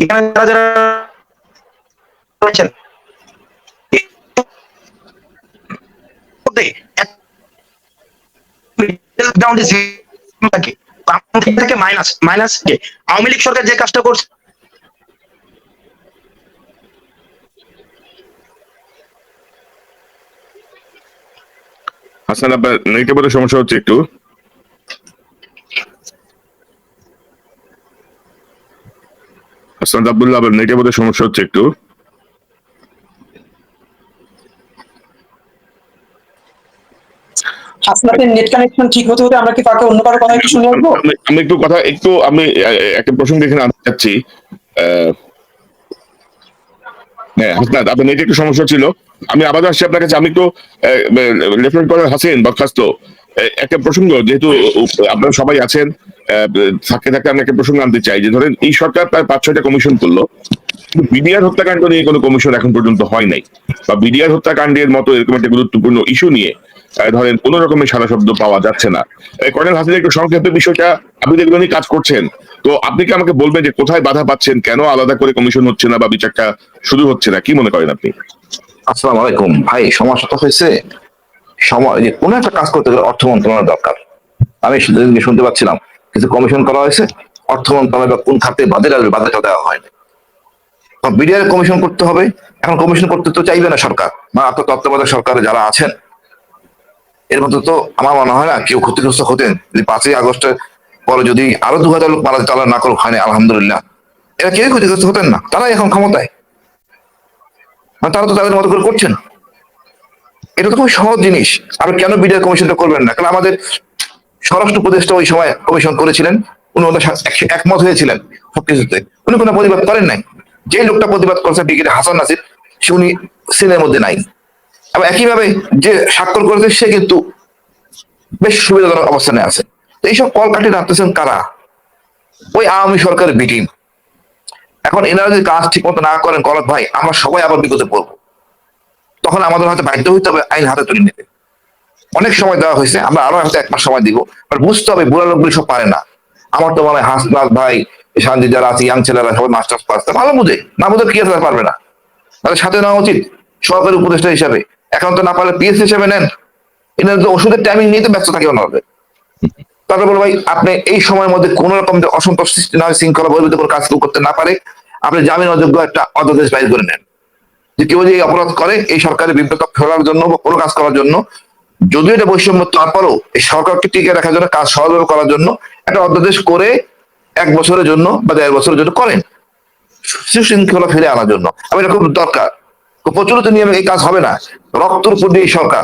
এখানে যারা যারা রয়েছেন মাইনাস আওয়ামী লীগ সরকার যে কাজটা করছে, হাসনাত আপনার নেটওয়ার্কের সমস্যা হচ্ছে একটু। হাসনাত আব্দুল্লাহ, আপনার নেটওয়ার্কের সমস্যা হচ্ছে একটু। আপনাদের নেট কানেকশন ঠিক হতে হতে আমরা কি তাকে অন্য কারো কথা একটু শুনে আসবো? আমি একটা প্রসঙ্গ এখানে আনতে চাচ্ছি। হ্যাঁ হাসনাত, আপনার নেটে একটু সমস্যা ছিল, আমি আবার আসছি আপনার কাছে। আমি একটু লেফটেন্যান্ট কর্নেল হাসিন বরখাস্ত, একটা প্রসঙ্গ যেহেতু আপনারা সবাই আছেন, থাকতে আমি একটা প্রসঙ্গ আনতে চাই যে ধরেন এই সরকার প্রায় 5-6টা কমিশন করলো, কিন্তু বিডিআর হত্যাকাণ্ড নিয়ে কোনো কমিশন এখন পর্যন্ত হয় নাই, বা বিডিআর হত্যাকাণ্ডের মতো এরকম একটা গুরুত্বপূর্ণ ইস্যু নিয়ে ধরেন কোন রকমের সারা শব্দ পাওয়া যাচ্ছে না। কর্নেল হাসিন, একটু সংক্ষেপে বিষয়টা, আপনি এগুলো নিয়ে কাজ করছেন, তো আপনি কি আমাকে বলবেন যে কোথায় বাধা পাচ্ছেন, কেন আলাদা করে কমিশন হচ্ছে না বা বিচারটা শুরু হচ্ছে না, কি মনে করেন আপনি? আসসালামু আলাইকুম ভাই, সমস্যাটা হয়েছে সময় যে কোনো একটা কাজ করতে গেলে অর্থ মন্ত্রণালয় দরকার। আমি শুনতে পাচ্ছিলাম কিছু কমিশন করা হয়েছে, অর্থ মন্ত্রণালয় বা কোন খাতে বাজেট আসবে বাজেটটা দেওয়া হয়নি। বিডিআর কমিশন করতে হবে, এখন কমিশন করতে তো চাইবে না সরকার বা তত্ত্বাবধায়ক সরকারে যারা আছেন। এর মধ্যে তো আমার মনে হয় না কেউ ক্ষতিগ্রস্ত হতেন যদি 5ই আগস্টের পরে যদি আরো 2000 লোক মারা চালান না করুক, হয়নি আলহামদুলিল্লাহ, এরা কেউ ক্ষতিগ্রস্ত হতেন না। তারাই এখন ক্ষমতায়, তারা তো তাদের মতো করে করছেন। এটা তো খুব সহজ জিনিস। আপনি কেন বিডিআর কমিশনটা করবেন না? কারণ আমাদের স্বরাষ্ট্র উপদেষ্টা ওই সময় কমিশন করেছিলেন, উনি ওদের সাথে একমত হয়েছিলেন সবকিছুতে, উনি কোনো প্রতিবাদ করেন নাই। যে লোকটা প্রতিবাদ করেছে ব্রিগেডিয়ার হাসান নাসির, সে উনি সিনের মধ্যে নাই। আবার একইভাবে যে স্বাক্ষর করেছে সে কিন্তু বেশ সুবিধাজনক অবস্থানে আছে। তো এইসব কলকাঠি রাখতেছেন কারা? ওই আওয়ামী সরকারের বি টিম। এখন এনারা যদি কাজ ঠিক মতো না করেন করাত ভাই, আমরা সবাই আবার বিপদে পড়বো। তখন আমাদের হয়তো বাধ্য হইতে হবে আইন হাতে তুলে নিতে। অনেক সময় দেওয়া হয়েছে, আমরা আরো হয়তো 1 মাস সময় দিব, বাট বুঝতে হবে বুড়া লোকগুলি সব পারে না। আমার তো মনে হয় হাসনাত ভাই, শান্তি যারা আছে, ইয়াং ছেলেরা সবাই মাস্টার্স পাস, ভালো বুঝে, না বুঝে কি আছে পারবে না, তাদের সাথে নেওয়া উচিত সরকারি উপদেষ্টা হিসাবে। এখন তো না পারলে পিএস হিসাবে নেন, এনার তো ওষুধের টাইমিং নিয়ে তো ব্যস্ত থাকে ওনাদের। তারপরে বলো ভাই, আপনি এই সময়ের মধ্যে কোন রকম যে অসন্তোষ সৃষ্টি না হয়, শৃঙ্খলা বহির্ভূত কোনো কাজ করতে না পারে, আপনি জামিন অযোগ্য একটা অধ্যাদেশ বাইর করে নেন যে কেউ যে এই অপরাধ করে এই সরকারের বিব্রত ফেরার জন্য বা কোনো কাজ করার জন্য, যদিও এটা বৈষম্য, তারপরও এই সরকারকে টিকে রাখার জন্য, কাজ সহজভাবে করার জন্য একটা অধ্যাদেশ করে 1 বছরের জন্য বা 1.5 বছরের জন্য করেন, সুশৃঙ্খলা ফিরে আনার জন্য। আমি এটা খুব দরকার। প্রচলিত নিয়মে এই কাজ হবে না, রক্তর উপর দিয়ে সরকার,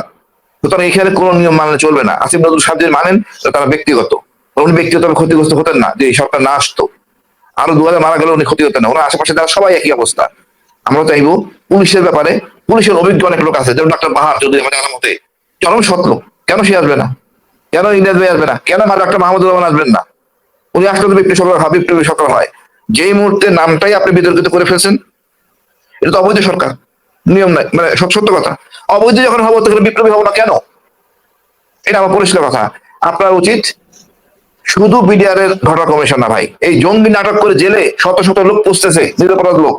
সুতরাং এখানে কোনো নিয়ম মানলে চলবে না। আসিফ নজরুল সাহেব যদি মানেন তারা ব্যক্তিগত, উনি ব্যক্তিগত ক্ষতিগ্রস্ত হতেন না যে এই সরকার না আসতো, আরো 2000 মারা গেলে উনি ক্ষতি হতেন না। ওনার আশেপাশে যারা সবাই একই অবস্থা। আমরা চাইবো পুলিশের ব্যাপারে, পুলিশের অভিজ্ঞ অনেক লোক আছে, যেমন ডক্টর বাহার চৌধুরী আমার জানার মতে চরম সৎ লোক, কেন সে আসবে না? কেন ইন্ডিয়াস ভাই আসবে না? কেন ডক্টর মাহমুদুর রহমান আসবেন না? উনি আসলে তো বিপ্লবী সরকার, বিপ্লবী সরকার হয়। যেই মুহূর্তে নামটাই আপনি বিতর্কিত করে ফেলছেন, এটা তো অবৈধ সরকার, নিয়ম নাই, মানে সত্য কথা। অবৈধ যখন হবো তখন বিপ্লবী হবো না কেন? এটা আমার পরিষ্কার কথা। আপনার উচিত শুধু বিডিআর এর ঘটনা কমিশন না ভাই, এই জঙ্গি নাটক করে জেলে শত শত লোক পুষতেছে, নিরপরাধ লোক,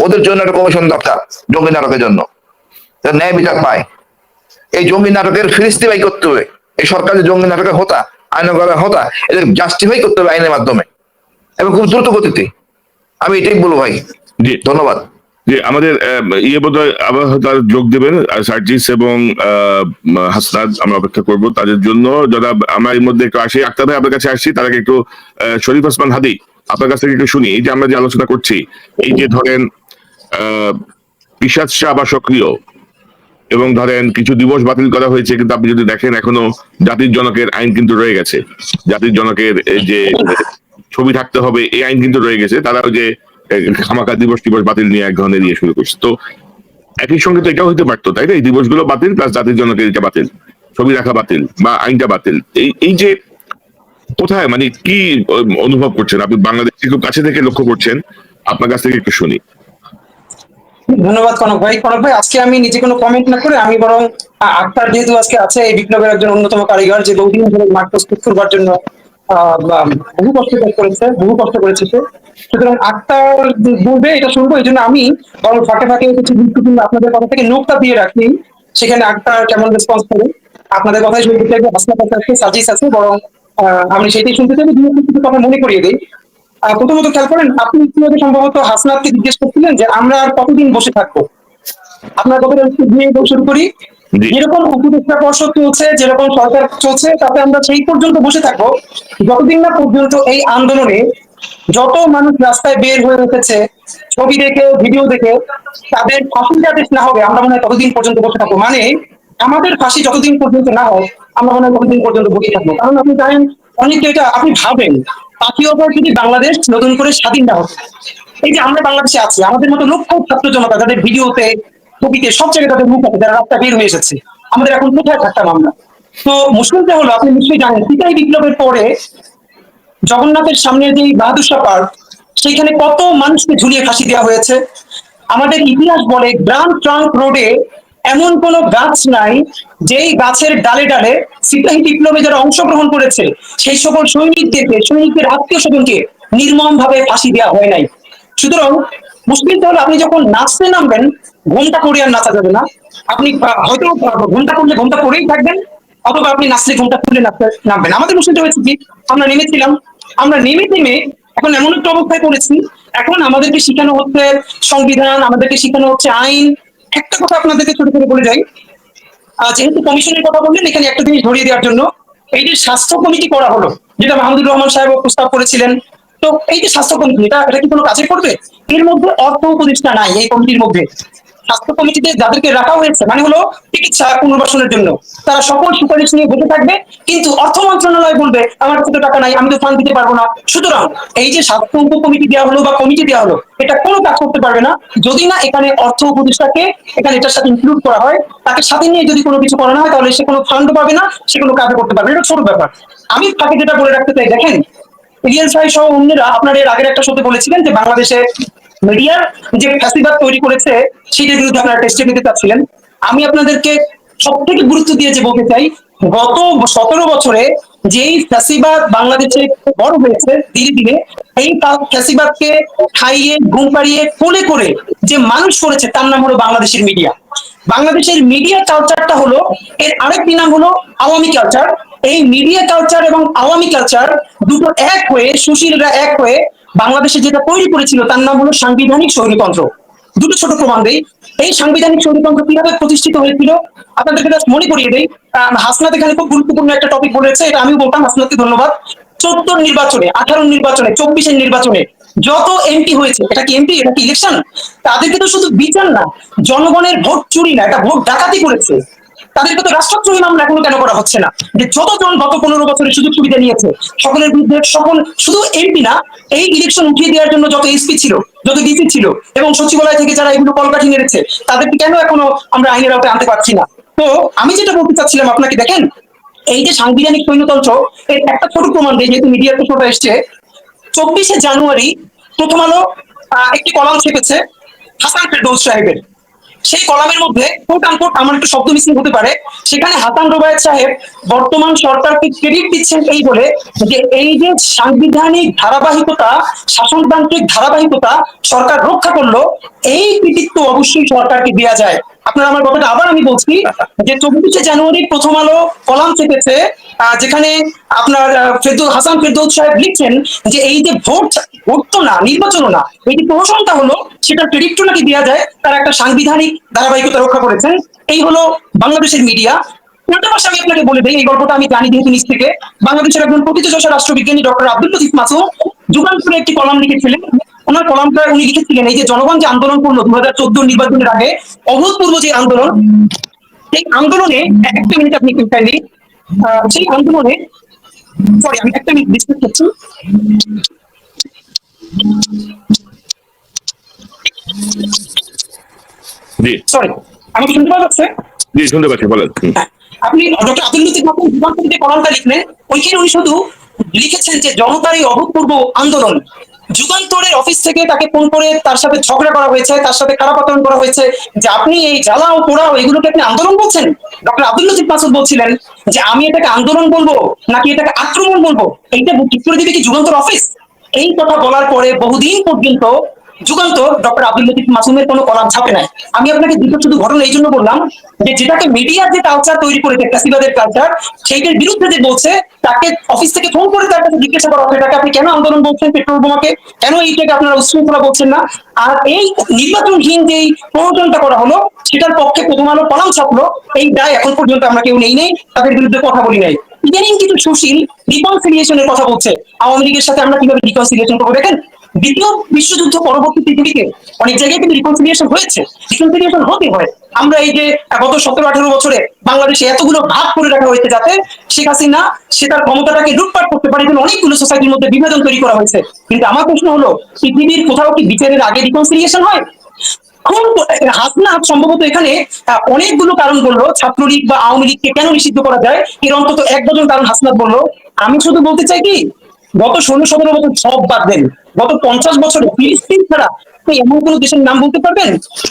ওদের জন্য একটা কমিশন দরকার, জঙ্গি নাটকের জন্য, ন্যায় বিচার পায়। এই জঙ্গি নাটকের ফিরিস্তিবাই করতে হবে। এই সরকার যে জঙ্গি নাটকের হতা, আইন হতা, এদের জাস্টিফাই করতে হবে আইনের মাধ্যমে এবং খুব দ্রুত গতিতে। আমি এটাই বলবো ভাই। জি ধন্যবাদ। যে আমাদের বোধহয় আবার হয়তো আর যোগ দেবেন সার্জিস এবং হাসনাত, আমরা অপেক্ষা করব তাদের জন্য। যারা আমরা এর মধ্যে একটু আসি, আক্তার ভাই আপনার কাছে আসছি, তার আগে একটু শরীফ ওসমান হাদি আপনার কাছ থেকে একটু শুনি। এই যে আমরা যে আলোচনা করছি, এই যে ধরেন পিশাচ শাহ আবার সক্রিয়, এবং ধরেন কিছু দিবস বাতিল করা হয়েছে, কিন্তু আপনি যদি দেখেন এখনো জাতির জনকের আইন কিন্তু রয়ে গেছে, জাতির জনকের যে ছবি থাকতে হবে এই আইন কিন্তু রয়ে গেছে। তারা ওই যে খামাখা দিবস বাতিল নিয়ে এক ধরনের ইয়ে শুরু করছে। তো একই সঙ্গে তো এটাও হইতে পারতো, তাই না? এই দিবসগুলো বাতিল প্লাস জাতির জনকের এটা বাতিল, ছবি রাখা বাতিল বা আইনটা বাতিল। এই যে কোথায়, মানে কি অনুভব করছেন আপনি? বাংলাদেশকে খুব কাছে থেকে লক্ষ্য করছেন, আপনার কাছ থেকে একটু শুনি। ধন্যবাদ কনক ভাই। কনক ভাই, আজকে আমি নিজে কোনো কমেন্ট না করে আমি বরং আক্তার যেহেতু আজকে আছে, এই বিপ্লবের একজন অন্যতম কারিগর, যে বহুদিন ধরে মাঠ প্রস্তুত করবার জন্য বহু কষ্ট করেছে, বহু কষ্ট করেছে সে। সুতরাং আক্তার বলবে এটা শুনবো, এই জন্য আমি বরং ফাঁকে ফাঁকে কিছু গুরুত্বপূর্ণ আপনাদের কথা থেকে নোকটা দিয়ে রাখি, সেখানে আক্তার কেমন রেসপন্স করে। আপনাদের কথাই শুনতে চাইবো, হাসনাত আছে, সাজিস আছে, বরং আমি সেটাই শুনতে চাইবো। কিছু কথা মনে করিয়ে দিই। প্রথমত খেয়াল করেন, আপনি একটু আগে সম্ভবত হাসনাতকে জিজ্ঞেস করছিলেন যে আমরা আর কতদিন বসে থাকবো। আপনার কথাটা একটু দিয়ে শুরু করি। যেরকম উপদেষ্টা পর্ষদ চলছে, যেরকম সরকার চলছে, তাতে আমরা সেই পর্যন্ত বসে থাকবো যতদিন না পর্যন্ত এই আন্দোলনে যত মানুষ রাস্তায় বের হয়ে উঠেছে, ছবি দেখে, ভিডিও দেখে, তাদের ফাঁসির আদেশ না হবে, আমরা মনে হয় ততদিন পর্যন্ত বসে থাকবো। মানে আমাদের ফাঁসি যতদিন পর্যন্ত না হয়, আমরা মনে হয় ততদিন পর্যন্ত বসে থাকবো। কারণ আপনি জানেন, অনেকে এটা আপনি ভাবেন, পাখিও যদি বাংলাদেশ নতুন করে স্বাধীন না হতো, এই যে আমরা বাংলাদেশে আছি, আমাদের মতো লক্ষ ছাত্র জনতা যাদের ভিডিওতে, ছবিতে, সব জায়গায় তাদের মুখ আছে, যারা রাস্তা বের হয়ে এসেছে, আমাদের এখন কোথায় থাকতাম আমরা? তো মুশকিলটা হলো, আপনি নিশ্চয়ই জানেন, সিপাহী বিপ্লবের পরে জগন্নাথের সামনে যে বাহাদুর শাহ পার্ক, সেখানে কত মানুষকে ঝুলিয়ে ফাঁসি দেওয়া হয়েছে। আমাদের ইতিহাস বলে গ্রান্ড ট্রাঙ্ক রোডে এমন কোন গাছ নাই যেই গাছের ডালে ডালে সিপাহী বিপ্লবে যারা অংশগ্রহণ করেছে সেই সকল সৈনিকদেরকে, সৈনিকদের আত্মীয় স্বজনকে নির্মম ভাবে ফাঁসি দেওয়া হয় নাই। সুতরাং মুশকিলটা হলো, আপনি যখন নাচতে নামবেন, ঘোমটা করে আর নাচা যাবে না। আপনি হয়তো ঘোমটা করলে ঘোমটা পরেই থাকবেন, অথবা আপনি নাচলে ঘোমটা খুলে নামবেন। আমাদের মুসলিমটা হয়েছে কি, আমরা নেমেছিলাম, আমরা নেমে এখন এমন একটা অবস্থায় পড়েছি, এখন আমাদেরকে শিখানো হচ্ছে সংবিধান, আমাদেরকে শিখানো হচ্ছে আইন। একটা কথা আপনাদেরকে ছোট করে বলে যাই, যেহেতু কমিশনের কথা বললেন, এখানে একটা জিনিস ধরিয়ে দেওয়ার জন্য, এই যে স্বাস্থ্য কমিটি করা হলো, যেটা মাহমুদুর রহমান সাহেব প্রস্তাব করেছিলেন, তো এই যে স্বাস্থ্য কমিটি, এটা কি কোনো কাজে করবে? এর মধ্যে অর্থ উপদেষ্টা নাই এই কমিটির মধ্যে। স্বাস্থ্য কমিটিতে যাদেরকে রাখা হয়েছে মানে হলো চিকিৎসা পুনর্বাসনের জন্য, তারা সকল সুপারিশ নিয়ে বসে থাকবে, কিন্তু অর্থ মন্ত্রণালয় বলবে আমার কাছে তো টাকা নাই, আমি তো ফান্ড দিতে পারবো না। সুতরাং এই যে স্বাস্থ্য উপ কমিটি দেওয়া হলো বা কমিটি দেওয়া হলো, এটা কোনো কাজ করতে পারবে না যদি না এখানে অর্থ উপদেষ্টাকে এখানে এটার সাথে ইনক্লুড করা হয়। তাকে সাথে নিয়ে যদি কোনো কিছু করানো হয়, তাহলে সে কোনো ফান্ড পাবে না, সে কোনো কাজ করতে পারবে না। এটা ছোট ব্যাপার। আমি তাকে যেটা বলে রাখতে চাই, দেখেন ইলিয়াস ভাই সহ অন্যরা আপনার এর আগের একটা শোতে বলেছিলেন যে বাংলাদেশে মিডিয়ার যে ফ্যাসিবাদ তৈরি করেছে সেটার বিরুদ্ধে আপনারা টেস্টে নিতে চাচ্ছিলেন। আমি আপনাদেরকে সব থেকে গুরুত্ব দিয়ে যে বলতে চাই, গত 17 বছরে যেই ফ্যাসিবাদ বাংলাদেশে বড় হয়েছে ধীরে ধীরে, এই ফ্যাসিবাদকে খাইয়ে ঘুম পাড়িয়ে কোলে করে যে মানুষ করেছে, তার নাম হলো বাংলাদেশের মিডিয়া। বাংলাদেশের মিডিয়া কালচারটা হলো, এর আরেকটি নাম হলো আওয়ামী কালচার। এই মিডিয়া কালচার এবং আওয়ামী কালচার দুটো এক হয়ে, সুশীলরা এক হয়ে বাংলাদেশে যেটা তৈরি করেছিল তার নাম হলো সাংবিধানিক স্বৈরতন্ত্র। দুটো ছোট প্রমাণ দেই, এই সাংবিধানিক স্বৈরতন্ত্র কিভাবে প্রতিষ্ঠিত হয়েছিল আপনাদেরকে জাস্ট মনে করিয়ে দেই। হাসনাত এখানে খুব গুরুত্বপূর্ণ একটা টপিক বলেছে, এটা আমি বলতাম, হাসনাতকে ধন্যবাদ। 14 নির্বাচনে, 18 নির্বাচনে, 24 নির্বাচনে যত এমপি হয়েছে, এটা কি এমপি, এটা কি ইলেকশন? তাদেরকে তো শুধু বিচার না, জনগণের ভোট চুরি না, এটা ভোট ডাকাতি করেছে। তাদেরকে তো রাষ্ট্রদ্রোহী মামলা এখনো কেন করা হচ্ছে না? যে যতজন গত 15 বছরের সুযোগ সুবিধা নিয়েছে, সকলের বিরুদ্ধে, সকল শুধু এমপি না, এই ইলেকশন উঠিয়ে দেওয়ার জন্য যত এসপি ছিল, যত ডিসি ছিল, এবং সচিবালয় থেকে যারা এগুলো কলকাঠি নেড়েছে, তাদেরকে কেন এখনো আমরা আইনের আওতায় আনতে পারছি না? তো আমি যেটা বলতে চাচ্ছিলাম আপনাকে, দেখেন এই যে সাংবিধানিক স্বৈরতন্ত্র, এর একটা ছোট প্রমাণ দেয়, যেহেতু মিডিয়ার প্রশ্নটা এসছে। 24শে জানুয়ারি প্রথম আলো একটি কলাম ছেপেছে হাসান ফেরদৌস সাহেবের। সেই কলামের মধ্যে কোট আনকোট, আমার একটু শব্দ মিসিং হতে পারে, সেখানে হাসান রোবায়েত সাহেব বর্তমান সরকারকে ক্রেডিট দিচ্ছেন এই বলে যে এই যে সাংবিধানিক ধারাবাহিকতা, শাসনতান্ত্রিক ধারাবাহিকতা সরকার রক্ষা করলো, এই কৃতিত্ব অবশ্যই সরকারকে দেওয়া যায়। আপনারা আমার কথাটা আবার আমি বলছি, যে 24শে জানুয়ারি প্রথম আলো কলাম চেপেছে, যেখানে আপনার হাসান ফেরদৌস সাহেব লিখছেন যে এই যে ভোট, ভোট তো না, নির্বাচনও না, এই যে প্রহসনটা হলো, সেটা ক্রেডিটটা নাকি দেওয়া যায়, তার একটা সাংবিধানিক ধারাবাহিকতা রক্ষা করেছেন। এই হলো বাংলাদেশের মিডিয়া। উল্টো পাশে আমি আপনাকে বলে দিই, এই গল্পটা আমি জানি যেহেতু নিজ থেকে, বাংলাদেশের একজন প্রকৃতচর্চা রাষ্ট্রবিজ্ঞানী ডক্টর আব্দুল লতিফ মাসুম যুগান্তরে একটি কলাম লিখেছিলেন। ওনার কলামটা উনি লিখেছিলেন, এই যে জনগণ যে আন্দোলন করলো 2014 নির্বাচনের আগে, অভূতপূর্ব যে আন্দোলন, সেই আন্দোলনে, একটা মিনিট আপনি চাইলে, সেই আন্দোলনে, সরি আমি একটা মিনিট ডিসকাস করছি, জি সরি, আমাকে শুনতে পাওয়া যাচ্ছে? জি, শুনতে পাচ্ছি, বলেন। আপনি ডক্টর আব্দুল লতিফ মাসুদ যুগান্তরে যে কলামটা লিখলেন, ওইখানে উনি শুধু লিখেছেন যে জনতার এই অভূতপূর্ব আন্দোলন, যুগান্তরের অফিস থেকে তাকে ফোন করে তার সাথে ঝগড়া করা হয়েছে, তার সাথে খারাপ আচরণ করা হয়েছে, যে আপনি এই জ্বালাও পোড়াও এগুলোকে আপনি আন্দোলন বলছেন। ডক্টর আব্দুল লতিফ মাসুদ বলছিলেন যে আমি এটাকে আন্দোলন বলবো নাকি এটাকে আক্রমণ বলবো, এইটা ঠিক করে দিবে কি যুগান্তর অফিস? এই কথা বলার পরে বহুদিন পর্যন্ত যুগান্তর ডক্টর আব্দুল লতিফ মাসুমের কোনো কলাম ছাপে নাই। আমি আপনাকে দুটো শুধু ঘটনা এই জন্য বললাম, যে যেটাকে মিডিয়ার যে কালচার তৈরি করেছে, ফ্যাসিবাদের কালচার, সেইটার বিরুদ্ধে যে বলছে, তাকে অফিস থেকে ফোন করে তার কাছে জিজ্ঞাসা করা হচ্ছে, এটাকে আপনি কেন আন্দোলন বলছেন, পেট্রোল বোমাকে কেন এইটাকে আপনারা উচ্ছৃঙ্খলা বলছেন না? আর এই নির্বাচনহীন যেই প্রয়োজনটা করা হলো, সেটার পক্ষে প্রথম আলো কলাম ছাপলো, এই দায় এখন পর্যন্ত আমরা কেউ নেই, তাদের বিরুদ্ধে কথা বলি নাই। ইদানিং কিন্তু সুশীল রিকনসিলিয়েশনের কথা বলছে, আওয়ামী লীগের সাথে আমরা কিভাবে রিকনসিলিয়েশন করবো। দেখেন দ্বিতীয় বিশ্বযুদ্ধ পরবর্তী পৃথিবীতে অনেক জায়গায় কিন্তু রিকনসিলিয়েশন হয়েছে, রিকনসিলিয়েশন হতে হয়। আমরা এই যে গত 17-18 বছরে বাংলাদেশে এতগুলো ভাগ করে রাখা হয়েছে, যাতে শেখ হাসিনা সে তার ক্ষমতাটাকে লুটপাট করতে পারে, এবং অনেকগুলো সোসাইটির মধ্যে বিভাজন তৈরি করা হয়েছে। কিন্তু আমার প্রশ্ন হলো, পৃথিবীর কোথাও কি বিচারের আগে রিকনসিলিয়েশন হয়? হাসনাত সম্ভবত এখানে অনেকগুলো কারণ বললো, ছাত্রলীগ বা আওয়ামী লীগকে কেন নিষিদ্ধ করা যায়, এর অন্তত 1 ডজন কারণ হাসনাত বললো। আমি শুধু বলতে চাই কি, গত 16-17 বছর সব বাদ দেন, গত 50 বছরে ফিলিস্তিন ছাড়া আপনি এমন কোন দেশের নাম বলতে পারবেন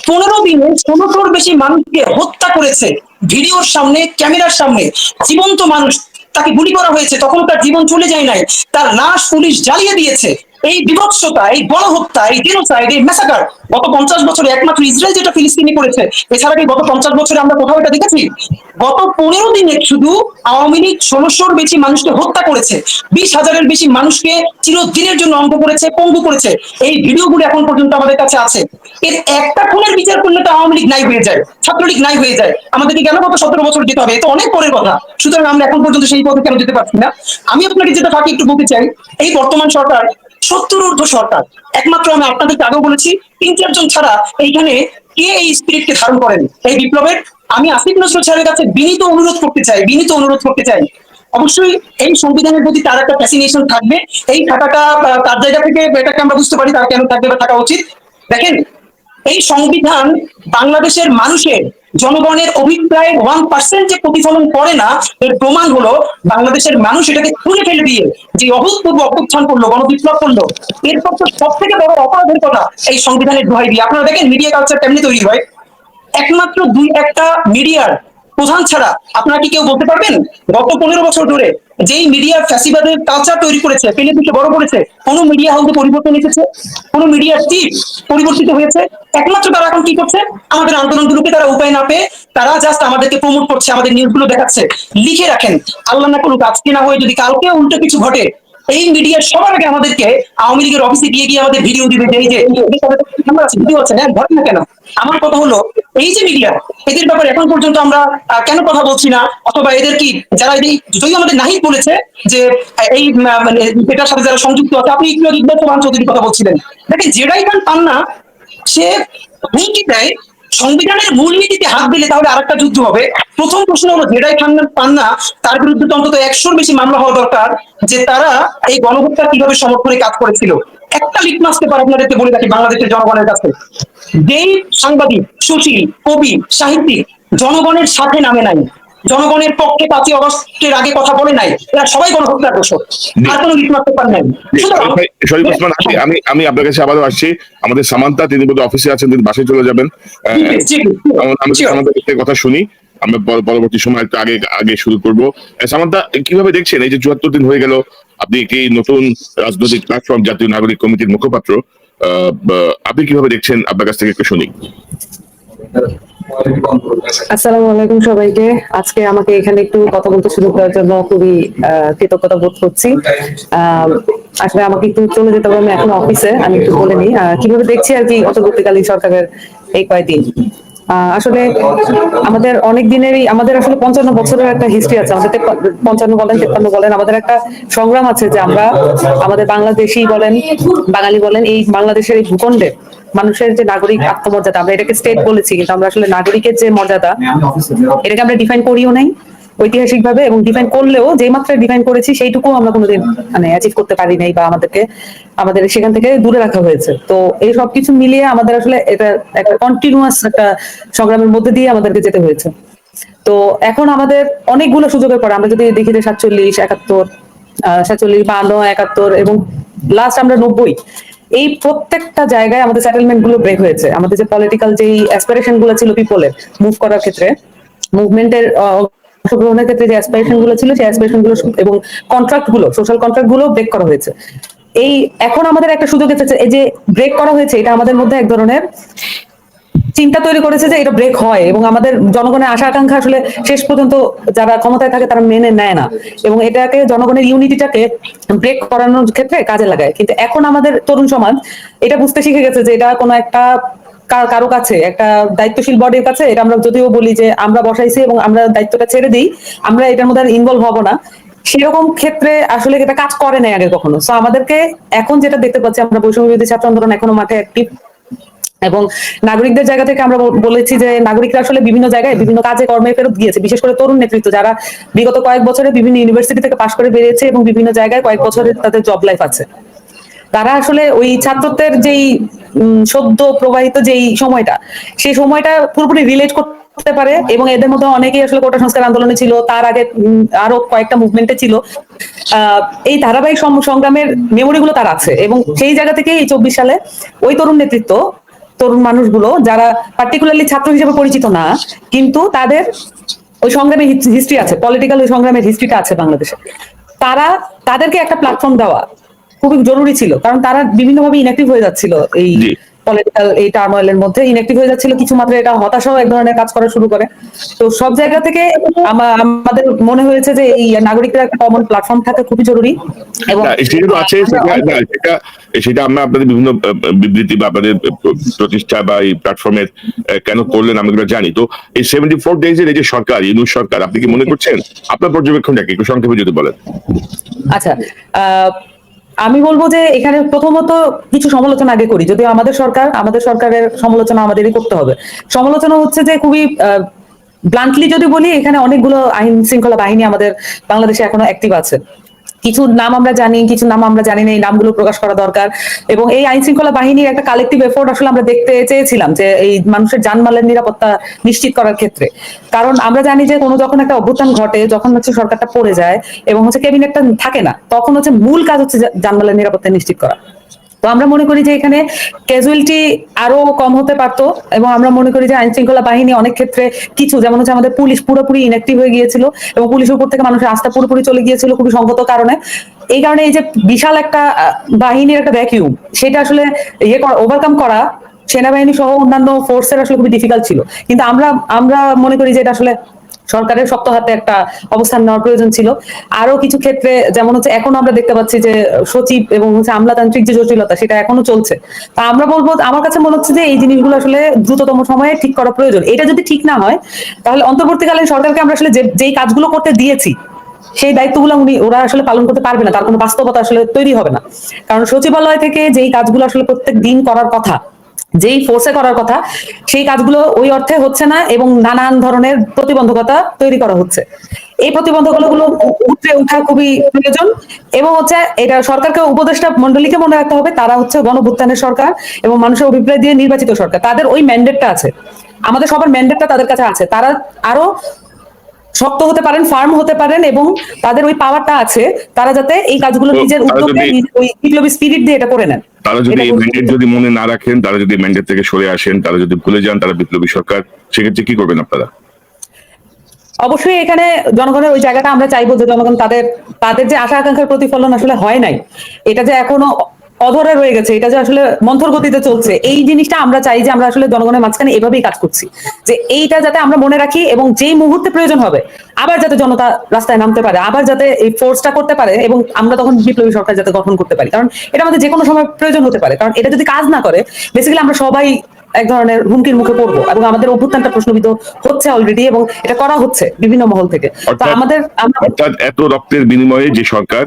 15 দিনে 1600-র বেশি মানুষকে হত্যা করেছে, ভিডিওর সামনে, ক্যামেরার সামনে, জীবন্ত মানুষ, তাকে গুলি করা হয়েছে, তখন তার জীবন চলে যায় নাই, তার লাশ পুলিশ জ্বালিয়ে দিয়েছে, এই বিভৎসতা, এই গণহত্যা, এই জেনোসাইড, এই ম্যাসাকার গত 50 বছরে একমাত্র ইসরায়েল যেটা ফিলিস্তিনি করেছে, এছাড়া কি গত 50 বছরে আমরা কোথাও এটা দেখেছি? গত 15 দিনে শুধু আওয়ামী লীগ 1600-র বেশি মানুষকে হত্যা করেছে, 20,000-এর বেশি মানুষকে চিরদিনের জন্য অঙ্গ করেছে, পঙ্গু করেছে। এই ভিডিওগুলো এখন পর্যন্ত আমাদের কাছে আছে। এর একটা খুনের বিচার করলে তো আওয়ামী লীগ নাই হয়ে যায়, ছাত্রলীগ নাই হয়ে যায়। আমাদেরকে কেন গত 17 বছর যেতে হবে? এটা অনেক পরের কথা। সুতরাং আমরা এখন পর্যন্ত সেই পথে কেন যেতে পারছি না? আমি আপনাকে যেটা ফাঁকি একটু বলতে চাই, এই বর্তমান সরকার 70 ঊর্ধ্ব সরকার। একমাত্র আমি আপনাদেরকে আগেও বলেছি, 3-4 জন ছাড়া এইখানে কে এই স্পিরিটকে ধারণ করেন এই বিপ্লবের? আমি আসিফ নজরুল সাহেবের কাছে বিনীত অনুরোধ করতে চাই, অবশ্যই এই সংবিধানের প্রতি তার একটা ফ্যাসিনেশন থাকবে। এই থাকাটা তার জায়গা থেকে এটাকে আমরা বুঝতে পারি তার কেন থাকবে বা থাকা উচিত। দেখেন, এই সংবিধান বাংলাদেশের মানুষের, জনগণের অভিপ্রায় 1% যে প্রতিফলন করে না, এর প্রমাণ হলো বাংলাদেশের মানুষ এটাকে খুলে ফেলে দিয়ে যে অভূতপূর্ব অভ্যুত্থান করলো, গণবিপ্লব করলো। এরপর তো সব থেকে বড় অপরাধের কথা এই সংবিধানের দোহাই দিয়ে। আপনারা দেখেন মিডিয়া কালচার কেমনি তৈরি হয়। একমাত্র 2-1টা মিডিয়ার প্রধান ছাড়া আপনারা কি কেউ বলতে পারবেন গত 15 বছর ধরে যেই মিডিয়ার ফ্যাসিবাদের কালচার তৈরি করেছে, পেলে থেকে বড় করেছে, কোন মিডিয়া হাউসে পরিবর্তন এসেছে? কোন মিডিয়ার চিফ পরিবর্তিত হয়েছে? একমাত্র তারা এখন কি করছে? আমাদের আন্দোলনগুলোকে তারা উপায় না পেয়ে তারা জাস্ট আমাদেরকে প্রমোট করছে, আমাদের নিউজগুলো দেখাচ্ছে। লিখে রাখেন, আল্লাহ না করুক আজকে না হয়ে যদি কালকে উল্টো কিছু ঘটে, এই মিডিয়ার সবার আগে আমাদেরকে আওয়ামী লীগের অফিসে গিয়ে গিয়ে আমাদের ভিডিও দিবে যে এই যে ভিডিও আছে, হ্যাঁ ঘটে না কেন? আমার কথা হলো, এই যে মিডিয়া, এদের ব্যাপারে এখন পর্যন্ত আমরা কেন কথা বলছি না? অথবা এদের কি, যারা এই যদি আমাদের নাহিদ বলেছে যে এই মানে এটার সাথে যারা সংযুক্ত আছে, আপনি একটু আগে ইকবাল সোবহান চৌধুরীর কথা বলছিলেন, দেখেন জেডাই খান পান্না সে হুমকি দেয় সংবিধানের মূলনীতিতে হাত দিলে তাহলে আরেকটা যুদ্ধ হবে। প্রথম প্রশ্ন হলো, জেডাই খান পান্না তার বিরুদ্ধে তো অন্তত 100-র বেশি মামলা হওয়া দরকার যে তারা এই গণহত্যা কিভাবে সমর্থনে কাজ করেছিল। একটা লিটমাস পেপার আপনাদেরকে বলে রাখি বাংলাদেশের জনগণের কাছে, যেই সাংবাদিক, সুশীল, কবি, সাহিত্যিক জনগণের সাথে নামে নাই, জনগণের পক্ষে 5ই আগস্টের আগে কথা বলে নাই, এরা সবাই গণহত্যার দোষর। আর কোনো লিটমাস পেপার নেই। সুতরাং শরীফ ওসমান, আমি আপনার কাছে আবারও আসছি। আমাদের সামান্তা, তিনি বোধহয় অফিসে আছেন, তিনি বাসায় চলে যাবেন। আমি সামান্তার কাছ থেকে কথা শুনি, আমরা পরবর্তী সময় একটু আগে আগে শুরু করব। সামান্তা, কিভাবে দেখছেন এই যে 74 দিন হয়ে গেল, আপনি একটি নতুন রাজনৈতিক প্ল্যাটফর্ম জাতীয় নাগরিক কমিটির মুখপাত্র, আপনি কিভাবে দেখছেন? আপনার কাছ থেকে একটু শুনি। আসসালামু আলাইকুম সবাইকে। আজকে আমাকে এখানে একটু কথা বলতে শুরু করার জন্য খুবই কৃতজ্ঞতা বোধ করছি। আসলে আমাকে একটু চলে যেতে হবে, আমি এখন অফিসে। আমি একটু বলে নিই কিভাবে দেখছি আর কি অন্তর্বর্তীকালীন সরকারের এই কয়েকদিন। আসলে আমাদের অনেক দিনেরই, আমাদের আসলে 55 বছরের একটা হিস্ট্রি আছে। আমাদের 55 বলেন, 53 বলেন, আমাদের একটা সংগ্রাম আছে যে আমরা আমাদের বাংলাদেশি বলেন, বাঙালি বলেন, এই বাংলাদেশের এই ভূখণ্ডে মানুষের যে নাগরিক আত্মমর্যাদা, আমরা এটাকে স্টেট বলেছি, কিন্তু আমরা আসলে নাগরিকের যে মর্যাদা, এটাকে আমরা ডিফাইন করিও নাই ঐতিহাসিক ভাবে, এবং ডিফাইন করলেও যে মাত্রায় ডিফাইন করেছি সেইটুকু আমরা কোনোদিন মানে অ্যাচিভ করতে পারি নাই, বা আমাদের সেখান থেকে দূরে রাখা হয়েছে। তো এই সবকিছু মিলিয়ে আমাদের আসলে এটা একটা কন্টিনিউয়াস একটা সংগ্রামের মধ্যে দিয়ে আমাদেরকে যেতে হয়েছে। তো এখন আমাদের অনেকগুলো সুযোগের পরে আমরা যদি দেখি যে 47, 71, 47, 52, 71 এবং লাস্ট আমরা 90, এই প্রত্যেকটা জায়গায় আমাদের সেটেলমেন্ট গুলো ব্রেক হয়েছে। আমাদের যে পলিটিক্যাল যে অ্যাসপিরেশন গুলো ছিল পিপলের মুভ করার ক্ষেত্রে, মুভমেন্টের অংশগ্রহণের ক্ষেত্রে যে অ্যাসপিরেশন গুলো ছিল, সেই অ্যাসপিরেশন গুলো এবং কন্ট্রাক্ট গুলো, সোশ্যাল কন্ট্রাক্ট গুলো ব্রেক করা হয়েছে। এই এখন আমাদের একটা সুযোগ এসেছে, এই যে ব্রেক করা হয়েছে, এটা আমাদের মধ্যে এক ধরনের চিন্তা তৈরি করেছে যে এটা ব্রেক হয়, এবং আমাদের জনগণের আশা আকাঙ্ক্ষা আসলে শেষ পর্যন্ত যারা ক্ষমতায় থাকে তারা মেনে নেয় না, এবং এটাকে জনগণের ইউনিটিটাকে ব্রেক করানোর ক্ষেত্রে কাজে লাগায়। কিন্তু এখন আমাদের তরুণ সমাজ এটা বুঝতে শিখে গেছে যে এটা কোনো একটা কারো কাছে, একটা দায়িত্বশীল বডির কাছে এটা আমরা যদিও বলি যে আমরা বসাইছি এবং আমরা দায়িত্বটা ছেড়ে দিই, আমরা এটার মধ্যে ইনভলভ হবো না, সেরকম ক্ষেত্রে আসলে এটা কাজ করে নাই আগে কখনো। সো আমাদেরকে এখন যেটা দেখতে পাচ্ছি, আমরা বৈষম্য বিরোধী ছাত্র আন্দোলন এখনো মাঠে অ্যাক্টিভ, এবং নাগরিকদের জায়গা থেকে আমরা বলেছি যে নাগরিকরা আসলে বিভিন্ন জায়গায় বিভিন্ন কাজে কর্মে ফেরত গিয়েছে, বিশেষ করে তরুণ নেতৃত্ব যারা বিগত কয়েক বছরে বিভিন্ন ইউনিভার্সিটি থেকে পাশ করে বেরিয়েছে এবং বিভিন্ন জায়গায় কয়েক বছরের তাদের জব লাইফ আছে। তারা আসলে ওই ছাত্রত্বের যেই সদ্য প্রবাহিত যেই সময়টা, সেই সময়টা পুরোপুরি রিলেট করতে পারে, এবং এদের মধ্যে অনেকেই আসলে কোটা সংস্কার আন্দোলনে ছিল, তার আগে আরো কয়েকটা মুভমেন্টে ছিল। এই ধারাবাহিক সংগ্রামের মেমোরি গুলো তার আছে, এবং সেই জায়গা থেকে এই 24 সালে ওই তরুণ নেতৃত্ব, তরুণ মানুষগুলো যারা পার্টিকুলারলি ছাত্র হিসেবে পরিচিত না, কিন্তু তাদের ওই সংগ্রামের হিস্ট্রি আছে, পলিটিক্যাল ওই সংগ্রামের হিস্ট্রিটা আছে বাংলাদেশে, তাদেরকে একটা প্ল্যাটফর্ম দেওয়া খুবই জরুরি ছিল, কারণ তারা বিভিন্নভাবে ইনঅ্যাক্টিভ হয়ে যাচ্ছিল এই জি। পলিটিক্যাল এই টার্মোয়েলের মধ্যে ইনঅ্যাক্টিভ হয়ে যাচ্ছিল। কিছু মাত্র এটা হতাশাও এক ধরনের কাজ করা শুরু করে। তো সব জায়গা থেকে আমাদের মনে হয়েছে যে এই নাগরিকরা একটা কমন প্ল্যাটফর্ম থাকা খুবই জরুরি। এবং না, সেটা তো আছে, সেটা আমরা আপনাদের বিভিন্ন বিবৃতি বা আপনাদের প্রতিষ্ঠা বা এই প্ল্যাটফর্মের কেন করলেন আমরা এগুলো জানি। তো এই 74 ডেজ এর এই যে সরকার, ইউনূস সরকার, আপনি কি মনে করছেন, আপনার পর্যবেক্ষণটা কি একটু সংক্ষেপে যদি বলেন? আচ্ছা, আমি বলবো যে এখানে প্রথমত কিছু সমালোচনা আগে করি। যদিও আমাদের সরকারের সমালোচনা আমাদেরই করতে হবে। সমালোচনা হচ্ছে যে খুবই ব্লান্টলি যদি বলি, এখানে অনেকগুলো আইন শৃঙ্খলা বাহিনী আমাদের বাংলাদেশে এখনো অ্যাক্টিভ আছে। কিছু নাম আমরা জানি, কিছু নাম আমরা জানি না, এই নামগুলো প্রকাশ করা দরকার। এবং এই আইন শৃঙ্খলা বাহিনীর একটা কালেক্টিভ এফোর্ট আসলে আমরা দেখতে চেয়েছিলাম, যে এই মানুষের জানমালের নিরাপত্তা নিশ্চিত করার ক্ষেত্রে। কারণ আমরা জানি যে যখন একটা অভ্যুত্থান ঘটে, যখন হচ্ছে সরকারটা পড়ে যায় এবং হচ্ছে ক্যাবিনেটটা থাকে না, তখন হচ্ছে মূল কাজ হচ্ছে জানমালের নিরাপত্তা নিশ্চিত করা। তো আমরা মনে করি যে এখানে ক্যাজুয়ালিটি আরো কম হতে পারতো, এবং আমরা মনে করি যে আইন শৃঙ্খলা বাহিনী অনেক ক্ষেত্রে কিছু, যেমন হচ্ছে আমাদের পুলিশ পুরোপুরি ইনঅ্যাক্টিভ হয়ে গিয়েছিল এবং পুলিশের উপর থেকে মানুষের আস্থা পুরোপুরি চলে গিয়েছিল খুবই সংগত কারণে। এই কারণে এই যে বিশাল একটা বাহিনীর একটা ভ্যাকিউম, সেটা আসলে ওভারকাম করা সেনাবাহিনী সহ অন্যান্য ফোর্সের আসলে খুবই ডিফিকাল্ট ছিল। কিন্তু আমরা মনে করি যে এটা আসলে সরকারের শক্ত হাতে একটা অবস্থান নেওয়ার প্রয়োজন ছিল। আরো কিছু ক্ষেত্রে যেমন হচ্ছে এখনো আমরা দেখতে পাচ্ছি যে সচিব এবং হচ্ছে আমলাতান্ত্রিক যে জটিলতা, সেটা এখনো চলছে। তা আমরা বলবো, আমার কাছে মনে হচ্ছে যে এই জিনিসগুলো আসলে দ্রুততম সময়ে ঠিক করা প্রয়োজন। এটা যদি ঠিক না হয়, তাহলে অন্তর্বর্তীকালীন সরকারকে আমরা আসলে যেই কাজগুলো করতে দিয়েছি, সেই দায়িত্বগুলো ওরা আসলে পালন করতে পারবে না, তার কোনো বাস্তবতা আসলে তৈরি হবে না। কারণ সচিবালয় থেকে যেই কাজগুলো আসলে প্রত্যেক দিন করার কথা, যেই ফোর্সে করার কথা, সেই কাজগুলো ওই অর্থে হচ্ছে না এবং নানান ধরনের প্রতিবন্ধকতা তৈরি করা হচ্ছে। এই প্রতিবন্ধকতাগুলো উঠে ওঠা খুবই প্রয়োজন। এবং হচ্ছে এটা সরকারকে, উপদেষ্টা মন্ডলীকে মনে রাখতে হবে, তারা হচ্ছে গণভুত্থানের সরকার এবং মানুষের অভিপ্রায় দিয়ে নির্বাচিত সরকার। তাদের ওই ম্যান্ডেটটা আছে, আমাদের সবার ম্যান্ডেটটা তাদের কাছে আছে। তারা আরো শক্ত হতে পারেন, ফার্ম হতে পারেন, এবং তাদের ওই পাওয়ারটা আছে, তারা যাতে এই কাজগুলো নিজের উদ্যোগে, ওই বিপ্লবী স্পিরিট দিয়ে এটা করে নেন। তারা যদি এই ম্যান্ডেট যদি মনে না রাখেন, তারা যদি ম্যান্ডেট থেকে সরে আসেন, তারা যদি ভুলে যান তারা বিপ্লবী সরকার, সেক্ষেত্রে কি করবেন আপনারা? অবশ্যই এখানে জনগণের ওই জায়গাটা আমরা চাইবো যে জনগণ তাদের যে আশা আকাঙ্ক্ষার প্রতিফলন আসলে হয় নাই, এটা যে এখনো অধরে রয়ে গেছে, এটা যে আসলে মন্থর গতিতে চলছে, এই জিনিসটা আমরা চাই যে আমরা আসলে জনগণের মাঝখানে এভাবেই কাজ করছি, যে এইটা যাতে আমরা মনে রাখি এবং যেই মুহূর্তে প্রয়োজন হবে আবার যাতে জনতা রাস্তায় নামতে পারে, আবার যাতে এই ফোর্সটা করতে পারে, এবং আমরা তখন বিপ্লবী সরকার যাতে গঠন করতে পারি। কারণ এটা আমাদের যে কোনো সময় প্রয়োজন হতে পারে। কারণ এটা যদি কাজ না করে, বেসিক্যালি আমরা সবাই এক ধরনের হুমকির মুখে পড়বো, এবং আমাদের অভ্যুত্থানটা প্রশ্নবিদ্ধ হচ্ছে অলরেডি, এবং এটা করা হচ্ছে বিভিন্ন মহল থেকে। তো অর্থাৎ এত রক্তের বিনিময়ে যে সরকার,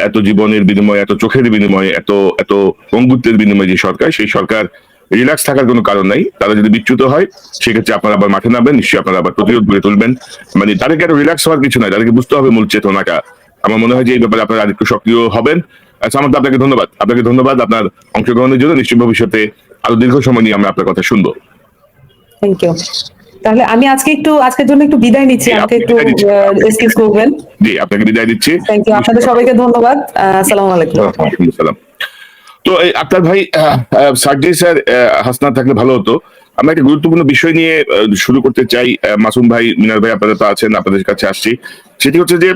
এত জীবনের বিনিময়ে, এত চোখের বিনিময়ে, এত পঙ্গুত্বের বিনিময়ে যে সরকার, সেই সরকার রিল্যাক্স থাকার কোনো কারণ নাই। তারা যদি বিচ্যুত হয়, সেক্ষেত্রে আপনারা আবার মাঠে নামবেন, নিশ্চয়ই আপনারা আবার প্রতিরোধ গড়ে তুলবেন। মানে তাদেরকে এত রিল্যাক্স হওয়ার কিছু নাই, তাদেরকে বুঝতে হবে মূল চেতনাটা। আমার মনে হয় যে এই ব্যাপারে আপনারা আরেকটু সক্রিয় হবেন। আচ্ছা, আমার আপনাকে ধন্যবাদ আপনার অংশগ্রহণের জন্য। নিশ্চয়ই ভবিষ্যতে আরো দীর্ঘ সময় নিয়ে আমরা আপনার কথা শুনবো। Thank you. তাহলে আমি আজকের জন্য একটু বিদায় নিচ্ছি, আমাকে একটু এক্সকিউজ করবেন। জি, আপনাকে বিদায় দিচ্ছি। থ্যাংক ইউ, আপনাদের সবাইকে ধন্যবাদ। আসসালামু আলাইকুম। সালাম। তো এই আক্তার ভাই, সার্জি স্যার, হাসনাত থাকলে ভালো হতো। আমরা একটা গুরুত্বপূর্ণ বিষয় নিয়ে শুরু করতে চাই। মাসুম ভাই, মিনার ভাই, আপনারা তো আছেন, আপনাদের কাছে আসছি। সেটি হচ্ছে যে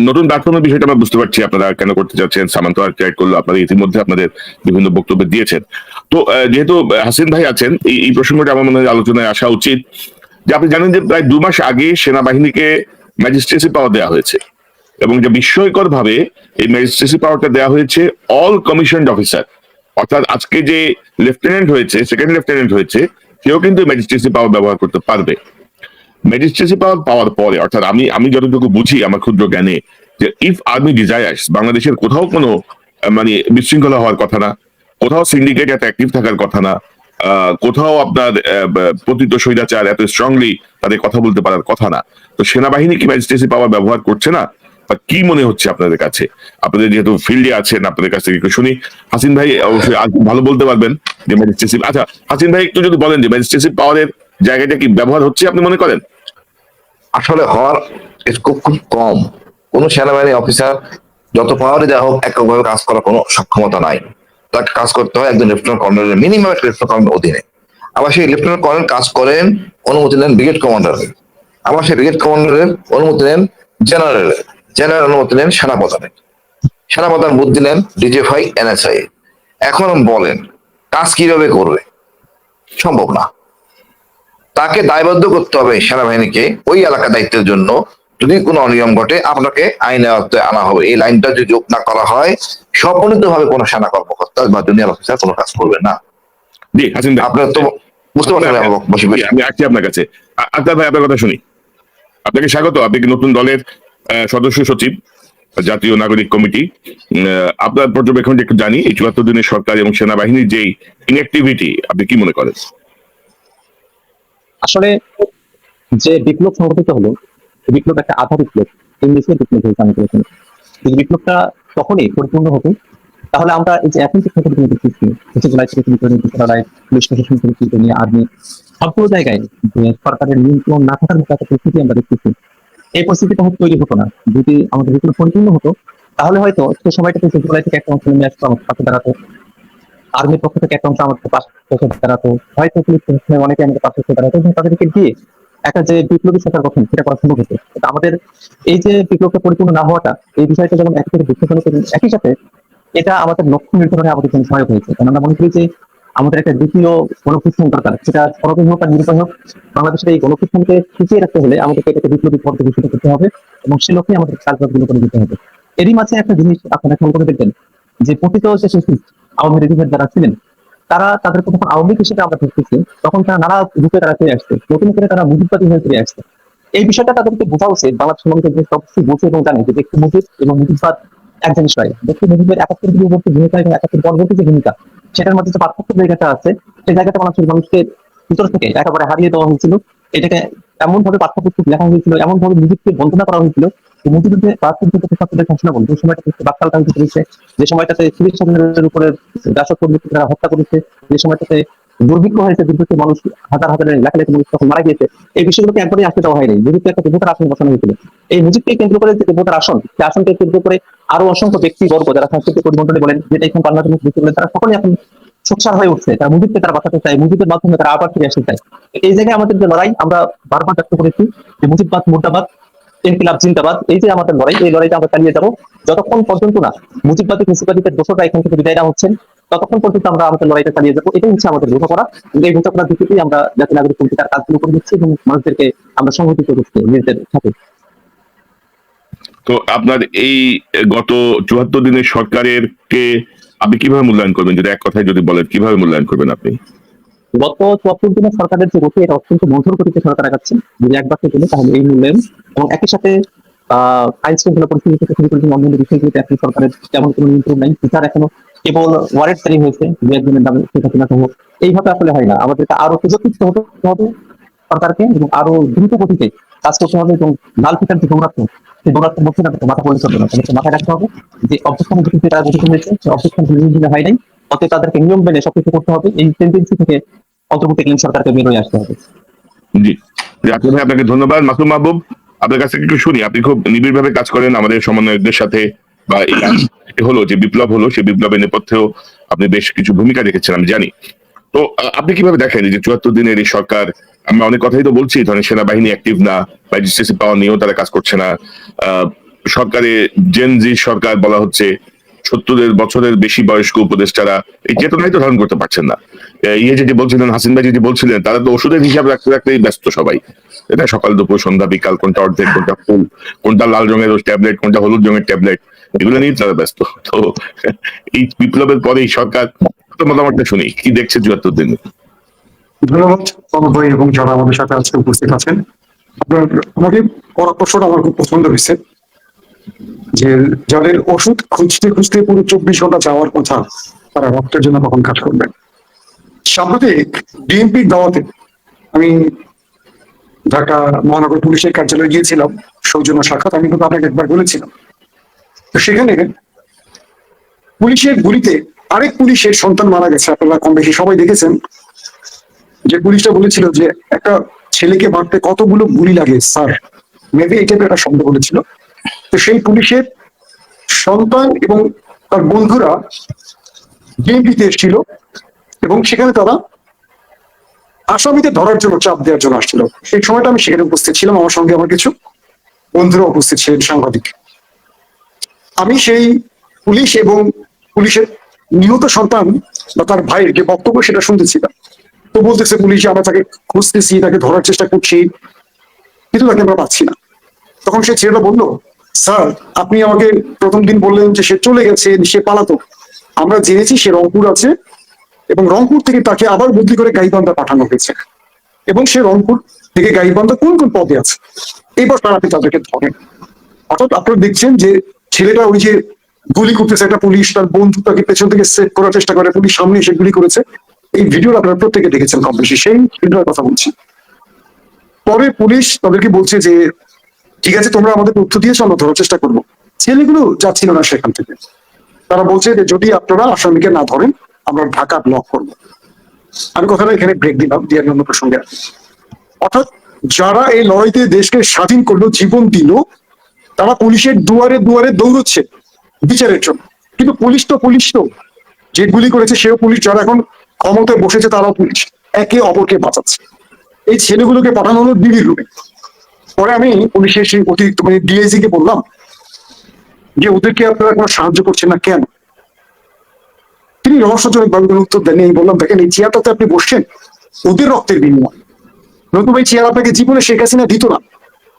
নতুন প্ল্যাটফর্মের বিষয়টা আমরা বুঝতে পারছি আপনারা কেন করতে যাচ্ছেন। সামান্ত ক্রিয়েট করলো, আপনারা ইতিমধ্যে আপনাদের বিভিন্ন বক্তব্য দিয়েছেন। তো যেহেতু হাসিন ভাই আছেন, এই প্রসঙ্গটা আমার মনে হয় আলোচনায় আসা উচিত। যে আপনি জানেন যে প্রায় 2 মাস আগে সেনাবাহিনীকে ম্যাজিস্ট্রেসি পাওয়ার দেওয়া হয়েছে, এবং যে বিস্ময়কর ভাবে এই ম্যাজিস্ট্রেসি পাওয়ারটা দেওয়া হয়েছে অল কমিশনড অফিসার। অর্থাৎ আজকে যে লেফটেন্যান্ট হয়েছে, সেকেন্ড লেফটেন্যান্ট হয়েছে, সেও কিন্তু ম্যাজিস্ট্রেসি পাওয়ার ব্যবহার করতে পারবে। ম্যাজিস্ট্রেসি পাওয়ার পাওয়ার পরে, অর্থাৎ আমি যতটুকু বুঝি আমার ক্ষুদ্র জ্ঞানে, যে ইফ আর্মি ডিজায়ার্স, বাংলাদেশের কোথাও কোনো মানে বিশৃঙ্খলা হওয়ার কথা না, কোথাও সিন্ডিকেট এত অ্যাক্টিভ থাকার কথা না, কোথাও আপনার পতিত স্বৈরাচার এত স্ট্রংলি তাদের কথা বলতে পারার কথা না। তো সেনাবাহিনী কি ম্যাজিস্ট্রেসি পাওয়ার ব্যবহার করছে না? বা কি মনে হচ্ছে আপনাদের কাছে? আপনাদের যেহেতু ফিল্ডে আছেন, আপনাদের কাছ থেকে একটু শুনি। হাসিন ভাই অবশ্যই ভালো বলতে পারবেন যে ম্যাজিস্ট্রেসি। আচ্ছা হাসিন ভাই, একটু যদি বলেন যে ম্যাজিস্ট্রেসি পাওয়ারের জায়গাটা কি ব্যবহার হচ্ছে আপনি মনে করেন? আসলে হওয়ার খুব কম। কোন সেনাবাহিনী অফিসার যত পাওয়ারে দেওয়া হোক, এককভাবে কাজ করার কোনো সক্ষমতা নাই। তাকে কাজ করতে হয় একজন লেফটেন্যান্ট কর্নেলের, মিনিমাম একটা লেফটেন্যান্ট কর্নেলের অধীনে। আবার সেই লেফটেন্যান্ট কর্নেল কাজ করেন, অনুমতি নেন ব্রিগেড কমান্ডারের। আবার সেই ব্রিগেড কমান্ডারের অনুমতি নেন জেনারেলের, জেনারেল অনুমতি নেন সেনাপ্রধানের। সেনাপ্রধান বুদ্ধি দিলেন ডিজিএফআই এনএসআই। এখন বলেন কাজ কিভাবে করবে? সম্ভব না। তাকে দায়বদ্ধ করতে হবে সেনাবাহিনীকে ওই এলাকা দায়িত্বের জন্য। যদি কোনো অনিয়ম ঘটে আপনাকে আইনের আওতায় আনা হবে। এই লাইনটা যদি যোগ না করা হয় সম্মিলিত ভাবে কোনো সেনা কর্মকর্তা বা জুনিয়র অফিসার কোনো কাজ করবে না। জি হাসিন ভাই, আপনার তো বুঝতে পারছেন জি, আমি আসছি আপনার কাছে। আক্তার ভাই, আপনার কথা শুনি। আপনাকে স্বাগত। আপনি কি নতুন দলের সদস্য সচিব, জাতীয় নাগরিক কমিটি। আপনার পর্যবেক্ষণ একটু জানি, এই ৭৪ দিনের সরকার এবং সেনাবাহিনীর যে ইনঅ্যাক্টিভিটি আপনি কি মনে করেন? আসলে যে বিপ্লব সংগঠিত হলো, এই বিপ্লব একটা আধা বিপ্লব, ইংলিশে বিপ্লব হয়েছে আমি বলেছি। যদি বিপ্লবটা তখনই পরিপূর্ণ হতো তাহলে আমরা এই যে এখন যে সংগঠন দেখতেছি, জেলায় থেকে শুরু করে রায়, পুলিশ প্রশাসন থেকে শুরু করে আর্মি, সবগুলো জায়গায় যে সরকারের নিয়ন্ত্রণ না থাকার মতো একটা পরিস্থিতি আমরা দেখতেছি। এই পরিস্থিতিটা হয়তো তৈরি হতো না যদি আমাদের বিপ্লব পরিপূর্ণ হতো। তাহলে হয়তো সে সময়টাতে জেলায় থেকে একটা অংশ নেমে আসতো, আমার পাশে দাঁড়াতো, আর্মির পক্ষ থেকে একটা অংশ আমাদের পাশে দাঁড়াতো, হয়তো পুলিশ প্রশাসনের অনেকে আমাদের পাশে দাঁড়াতো এবং তাদেরকে দিয়ে একটা যে বিপ্লবী সরকার গঠন সেটা করা সম্ভব হতো। কিন্তু আমাদের এই যে বিপ্লবটা পরিপূর্ণ না হওয়াটা, এই বিষয়টা যেমন একই সাথে দুঃখজনক এবং একই সাথে এটা আমাদের লক্ষ্য নির্ধারণে আমাদের জন্য সহায়ক হয়েছে। কারণ আমরা মনে করি যে আমাদের একটা দ্বিতীয় গণপ্রস্থান দরকার, সেটা সরকারি হোক আর নির্বাহী হোক, বাংলাদেশের এই গণপ্রস্থানকে টিকিয়ে রাখতে হলে আমাদেরকে এটাকে বিপ্লবী পর্যায়ে ঘোষিত করতে হবে এবং সে লক্ষ্যে আমাদের কাজগুলো করে দিতে হবে। এরই মাঝে একটা জিনিস আপনারা খেয়াল করে দেখবেন যে পতিত যে শিশু আওয়ামী লীগের যারা ছিলেন, তারা তাদেরকে যখন আওয়ামী লীগ হিসেবে আমরা দেখতেছি তখন তারা নানা রূপে তারা ফিরে আসছে, নতুন করে তারা মুজিববাদী হয়ে ফিরে আসছে। এই বিষয়টা তাদেরকে বোঝা উচিত। বাংলাদেশের মানুষের যে সবকিছু বোঝে এবং জানে যে ব্যক্তি মুজিব এবং মুজিববাদ এক জিনিস নয়। ব্যক্তি মুজিবের ৭১ পূর্ববর্তী ভূমিকা এবং ৭১ পরবর্তী যে ভূমিকা, সেটার মধ্যে যে পার্থক্য জায়গাটা আছে, সেই জায়গাটা বাংলাদেশের মানুষকে ভিতর থেকে একেবারে হারিয়ে দেওয়া হয়েছিল। এটাকে এমন ভাবে পাঠ্যপুস্তক লেখা হয়েছিল, এমন ভাবে মুজিবকে বন্দনা করা হয়েছিল যে মুজিবের যে ছাত্রদের ঘোষণা বল, যে সময়টাতে বাকশাল কাহিনী করেছে, যে সময়টাতে সিভিল সার্জনের উপরে রাষ্ট্রকর্মীরা হত্যা করেছে, যে সময়টাতে দুর্ভিক্ষ হয়েছে, দুর্ভিক্ষে মানুষ হাজার হাজার লাখ লাখ মানুষ তখন মারা গিয়েছে, এই বিষয়গুলোকে একবারই আসতে দেওয়া হয়নি। মুজিবকে একটা দেবতার আসন বসানো হয়েছিল। এই মুজিবকে কেন্দ্র করে যে দেবতার আসন, সেই আসনকে কেন্দ্র করে আরো অসংখ্য ব্যক্তিবর্গ যারা সাংস্কৃতিক পরিমণ্ডলে বলেন, যেটা এখন বাংলাদেশ বলেন, তারা সকলে এখন সোচ্চার হয়ে উঠছে। তারা মুজিবকে তারা বাঁচাতে চায়, মুজিবের মাধ্যমে তারা আবার ফিরে আসতে চায়। এই জায়গায় আমাদের যে লড়াই, আমরা বারবার ব্যক্ত করেছি যে মুজিববাদ মুর্দাবাদ, ইনকিলাব জিন্দাবাদ, এই যে আমাদের লড়াই, এই লড়াইটা আমরা চালিয়ে যাবো যতক্ষণ পর্যন্ত না মুজিববাদী ফেসিবাদীদের দোষরা এখান থেকে বিদায় না হচ্ছেন, ততক্ষণ পর্যন্ত আমরা আমাদের লড়াইটা চালিয়ে যাবো। এটাই হচ্ছে আমাদের বোঝাপড়া। এই বোঝাপড়ার ভিত্তিতেই আমরা জাতীয় নাগরিক কমিটি তার কাজগুলো করে দিচ্ছি এবং মানুষদেরকে আমরা সংগঠিত করছি নিজেদের সাথে। তো আপনার এই গত ৭৪ দিনের সরকারের কে আপনি কিভাবে মূল্যায়ন করবেন? যদি এক কথায় যদি বলেন, কিভাবে মূল্যায়ন করবেন আপনি? গত ৭৪ দিনের সরকারের যে গতি, এটা অত্যন্ত মন্থর গতিতে সরকার আগাচ্ছে। যদি এক বাক্যে বলি তাহলে এই মূল্যায়ন, এবং একই সাথে আইন শৃঙ্খলা পরিস্থিতি থেকে শুরু করে অন্যান্য বিষয়গুলিতে এখন সরকারের তেমন কোনো নিয়ন্ত্রণ নাই। বিচার এখনো কেবল ওয়ারেন্ট জারি হয়েছে দু একজনের নামে, সেটা কিনা সহ এইভাবে আসলে হয় না। আমাদেরকে আরো সুযোগযুক্ত হতে হবে সরকারকে, এবং আরো দ্রুত গতিতে কাজ করতে হবে, এবং লাল ফিটার যে দৌড়াত্ম, সেই দৌড়াত্মের মধ্যে তাদেরকে মাথা পড়ে চলবে না। তাদেরকে মাথায় রাখতে হবে যে অবস্থান ভিত্তিতে তারা গঠিত হয়েছে, সেই অবস্থান দিনে হয় নাই, অতএব তাদেরকে নিয়ম মেনে সবকিছু করতে হবে। এই টেন্ডেন্সি থেকে অন্তর্বর্তীকালীন সরকারকে বের হয়ে আসতে হবে। জি, আকিব ভাই, আপনাকে ধন্যবাদ। মাসুম মাহবুব, আপনার কাছে একটু শুনি। আপনি খুব নিবিড় ভাবে কাজ করেন আমাদের সমন্বয়কদের সাথে, বা এই হলো যে বিপ্লব হলো, সেই বিপ্লবের নেপথ্যেও আপনি বেশ কিছু ভূমিকা রেখেছেন আমি জানি। তো আপনি কিভাবে দেখেন এই যে ৭৪ দিনের এই সরকার? আমরা অনেক কথাই তো বলছি, ধরেন সেনাবাহিনী অ্যাক্টিভ না, ম্যাজিস্ট্রেসি পাওয়ার নিয়েও তারা কাজ করছে না। সরকারে জেনজি সরকার বলা হচ্ছে, ৭০ বছরের বেশি বয়স্ক উপদেষ্টারা এই চেতনাই তো ধারণ করতে পারছেন না। ইয়ে যেটি বলছিলেন, হাসিন ভাই যেটি বলছিলেন, তারা তো ওষুধের হিসাব রাখতে রাখতেই ব্যস্ত সবাই। এটা সকাল দুপুর সন্ধ্যা বিকাল, কোনটা অর্ধেক, কোনটা ফুল, কোনটা লাল রঙের ট্যাবলেট, কোনটা হলুদ রঙের ট্যাবলেট, এগুলো নিয়ে তারা ব্যস্ত। তো এই বিপ্লবের পরে এই সরকার মতামতটা শুনি, কি দেখছে ৭৪ দিনে? ধন্যবাদ কনক ভাই এবং যারা আমাদের সাথে আজকে উপস্থিত আছেন। আপনার আমাকে পড়া প্রশ্নটা আমার খুব পছন্দ হয়েছে, যে যাদের ওষুধ খুঁজতে খুঁজতে পুরো ২৪ ঘন্টা যাওয়ার কথা, তারা রক্তের জন্য কখন কাজ করবেন। সাম্প্রতিক ডিএমপির দাওয়াতে আমি ঢাকা মহানগর পুলিশের কার্যালয়ে গিয়েছিলাম, সৌজন্য সাক্ষাৎ। আমি কিন্তু আপনাকে একবার বলেছিলাম, তো সেখানে পুলিশের গুলিতে আরেক পুলিশের সন্তান মারা গেছে। আপনারা কম বেশি সবাই দেখেছেন যে পুলিশটা বলেছিল যে একটা ছেলেকে মারতে কতগুলো গুলি লাগে স্যার, মেবি এই টাইপের একটা শব্দ বলেছিল। তো সেই পুলিশের সন্তান এবং তার বন্ধুরা ডিএমপিতে এসেছিল, এবং সেখানে তারা আসামিদের ধরার জন্য চাপ দেওয়ার জন্য আসছিল। সেই সময়টা আমি সেখানে উপস্থিত ছিলাম, আমার সঙ্গে আমার কিছু বন্ধুরা উপস্থিত ছিলেন, সাংবাদিক। আমি সেই পুলিশ এবং পুলিশের নিহত সন্তান বা তার ভাইয়ের যে বক্তব্য সেটা শুনতেছিলাম। তো বলতেছে পুলিশ আমরা তাকে খুঁজতেছি, তাকে ধরার চেষ্টা করছি, কিন্তু তাকে আমরা পাচ্ছি না। তখন সে ছেলেটা বললো, স্যার আপনি আমাকে প্রথম দিন বললেন যে সে চলে গেছে, সে পালাতো। আমরা জেনেছি সে রংপুর আছে এবং রংপুর থেকে তাকে আবার বদলি করে গাইবান্ধা পাঠানো হয়েছে এবং সে রংপুর থেকে গাইবান্ধা কোন কোন পদে আছে এবার তারা আপনি তাদেরকে ধরেন। অর্থাৎ আপনারা দেখছেন যে ছেলেটা ওই যে গুলি করতেছে, একটা পুলিশ তার বন্ধু তাকে পেছন থেকে সেভ করার চেষ্টা করে, পুলিশ সামনে এসে গুলি করেছে। এই ভিডিও আপনারা প্রত্যেকে দেখেছেন কম বেশি, সেই ভিডিওর কথা বলছি। পরে পুলিশ তাদেরকে বলছে যে ঠিক আছে তোমরা আমাদের তথ্য দিয়েছো, আমরা ধরার চেষ্টা করবো। ছেলেগুলো যাচ্ছিল না সেখান থেকে। তারা বলছে যে যদি আপনারা আসামিকে না ধরেন আমরা ঢাকা ব্লক করবো। আমি কথাটা এখানে ব্রেক দিলাম, দিয়ে অন্য প্রসঙ্গে। অর্থাৎ যারা এই লড়াইতে দেশকে স্বাধীন করলো, জীবন দিল, তারা পুলিশের দুয়ারে দুয়ারে দৌড়চ্ছে বিচারের জন্য। কিন্তু পুলিশ তো যে গুলি করেছে সেও পুলিশ, যারা এখন ক্ষমতায় বসেছে তারাও পুলিশ, একে অপরকে বাঁচাচ্ছে। এই ছেলেগুলোকে পাঠানো হলো ডিবির রুমে। পরে আমি পুলিশের সেই অতিরিক্ত মানে ডিআইজি কে বললাম যে ওদেরকে আপনারা কোনো সাহায্য করছেন না কেন? তিনি রহস্যজনক ভাবে কোনো উত্তর দেননি। আমি বললাম দেখেন এই চেয়ারটাতে আপনি বসছেন ওদের রক্তের বিনিময়, নতুন এই চেয়ার আপনাকে জীবনে শেখ হাসিনা দিত না।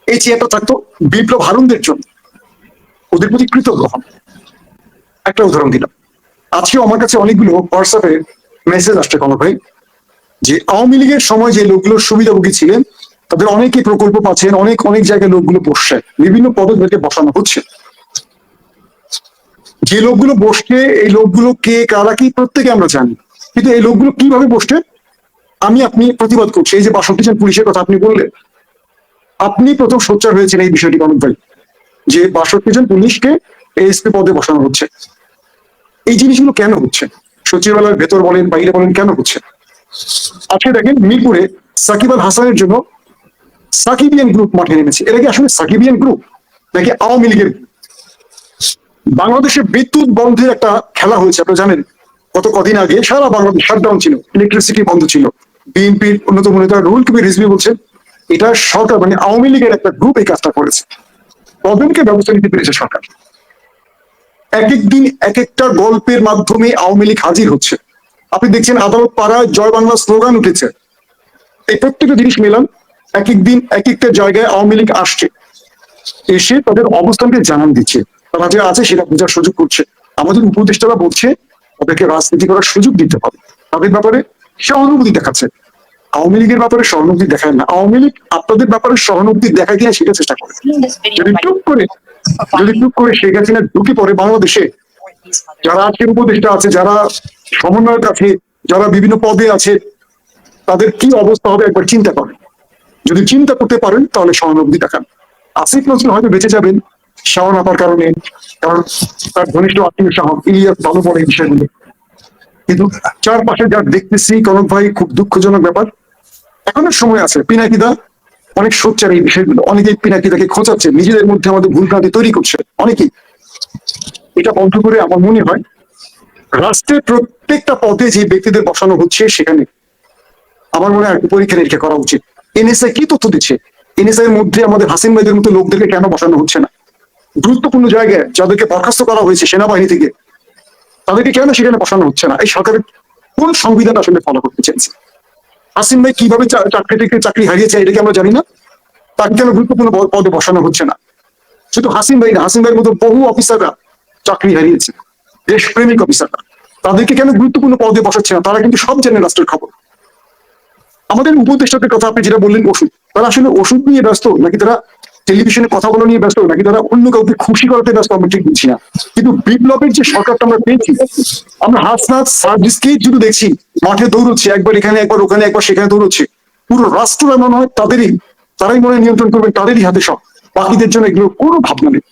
এই চেয়ারটা থাকতো বিপ্লব হারুনদের জন্য, ওদের প্রতি কৃতজ্ঞ হন। একটা উদাহরণ দিলাম, আজকেও আমার কাছে অনেকগুলো হোয়াটসঅ্যাপে মেসেজ আসছে কোনো ভাই যে আওয়ামী লীগের সময় যে লোকগুলো সুবিধাভোগী ছিলেন তাদের অনেকে প্রকল্প পাচ্ছেন, অনেক অনেক জায়গায় লোকগুলো বসছে, বিভিন্ন পদে বসানো হচ্ছে। যে লোকগুলো বসছে এই লোকগুলো কে কারা কি প্রত্যেকে আমরা জানি, কিন্তু এই লোকগুলো কিভাবে বসছে আপনি প্রতিবাদ করছি। এই যে ৬২ জন পুলিশের কথা আপনি বললেন, আপনি প্রথম সোচ্চার হয়েছেন এই বিষয়টি অনেক ভাই, যে ৬২ জন পুলিশকে এএসপি পদে বসানো হচ্ছে। এই জিনিসগুলো কেন হচ্ছে? সচিবালয়ের ভেতর বলেন বাইরে বলেন, কেন হচ্ছে? আজকে দেখেন মিরপুরে সাকিব আল হাসানের জন্য সাকিবিয়ান গ্রুপ মাঠে নেমেছে। এরা কি আসলে সাকিবিয়ান গ্রুপ নাকি আওয়ামী লীগের? বাংলাদেশে বিদ্যুৎ বন্ধের একটা খেলা হয়েছে, আপনারা জানেন। কদিন আগে সারা বাংলাদেশ শাটডাউন ছিল, ইলেকট্রিসিটি বন্ধ ছিল। বিএনপির অন্যতম নেতা রুহুল কবির রিজভী বলছেন এটা সরকার মানে আওয়ামী লীগের একটা গ্রুপ এই কাজটা করেছে। তদন্তকে ব্যবস্থা নিতে পেরেছে সরকার। এক এক দিন এক একটা গল্পের মাধ্যমে আওয়ামী লীগ হাজির হচ্ছে। আপনি দেখছেন আদালত পাড়ায় জয় বাংলা স্লোগান উঠেছে। এই প্রত্যেকটা জিনিস মিলান, এক এক দিন এক একটা জায়গায় আওয়ামী লীগ আসছে, এসে তাদের অবস্থানকে জানান দিচ্ছে, তারা যে আছে সেটা বোঝার সুযোগ করছে। আমাদের উপদেষ্টারা বলছে তাদেরকে রাজনীতি করার সুযোগ দিতে হবে, তাদের ব্যাপারে সহানুভূতি দেখাচ্ছে। আওয়ামী লীগের ব্যাপারে সহানুভূতি দেখায় না, আওয়ামী লীগ আপনাদের ব্যাপারে সহানুভূতি দেখা কিনা সেটা চেষ্টা করে। যদি চুপ করে শেখ হাসিনা ঢুকে পড়ে বাংলাদেশে, যারা আজকের উপদেষ্টা আছে, যারা সমন্বয়ক আছে, যারা বিভিন্ন পদে আছে, তাদের কি অবস্থা হবে একবার চিন্তা করেন। যদি চিন্তা করতে পারেন তাহলে সহানুভূতি দেখান। আসিফ নজরুল হয়তো বেঁচে যাবেন শাওন আপার কারণে, কারণ তার ঘনিষ্ঠ আত্মীয় শাওন ইলিয়াস ভালো পড়ে এই বিষয়গুলো। কিন্তু চারপাশে যা দেখতেছি কনক ভাই, খুব দুঃখজনক ব্যাপার। এখনো সময় আছে। পিনাকিদা অনেক সোচ্চার এই বিষয়গুলো, অনেকেই পিনাকিদাকে খোঁচাচ্ছে, নিজেদের মধ্যে আমাদের ভুল ভ্রান্তি তৈরি করছে অনেকেই। এটা বন্ধ করে আমার মনে হয় রাষ্ট্রের প্রত্যেকটা পদে যে ব্যক্তিদের বসানো হচ্ছে সেখানে আমার মনে হয় পরীক্ষা নিরীক্ষা করা উচিত। এনএসআই কি তথ্য দিচ্ছে? এনএসআই এর মধ্যে আমাদের হাসিন ভাইদের মতো লোকদেরকে কেন বসানো হচ্ছে না? গুরুত্বপূর্ণ জায়গায় যাদেরকে বরখাস্ত করা হয়েছে সেনাবাহিনী থেকে, তাদেরকে কেন সেখানে বসানো হচ্ছে না? এই সরকারের কোন সংবিধান আসলে ফলো করতে চাইছে? হাসিন ভাই কিভাবে চাকরি থেকে চাকরি হারিয়েছে এটা কি আমরা জানি না? তাকে কেন গুরুত্বপূর্ণ পদে বসানো হচ্ছে না? শুধু হাসিন ভাই না, হাসিন ভাইয়ের মতো বহু অফিসাররা চাকরি হারিয়েছে, দেশপ্রেমিক অফিসাররা, তাদেরকে কেন গুরুত্বপূর্ণ পদে বসাচ্ছে না? তারা কিন্তু সব জানে রাষ্ট্রের খবর। আমাদের উপদেষ্টাদের কথা আপনি যেটা বললেন ওষুধ, তারা আসলে ওষুধ নিয়ে ব্যস্ত নাকি তারা টেলিভিশনে কথা বলা নিয়ে ব্যস্ত নাকি তারা অন্য কাউকে খুশি করাতে ব্যস্ত আমরা ঠিক বুঝছি না। কিন্তু বিপ্লবের যে সরকারটা আমরা পেয়েছি, আমরা হাসনাত সার্ভিসকে যদি দেখছি মাঠে দৌড়চ্ছে, একবার এখানে একবার ওখানে একবার সেখানে দৌড়চ্ছে, পুরো রাষ্ট্র এমন হয় তারাই মনে নিয়ন্ত্রণ করবেন, তাদেরই হাতে সব, বাকিদের জন্য এগুলো কোনো ভাবনা নেই।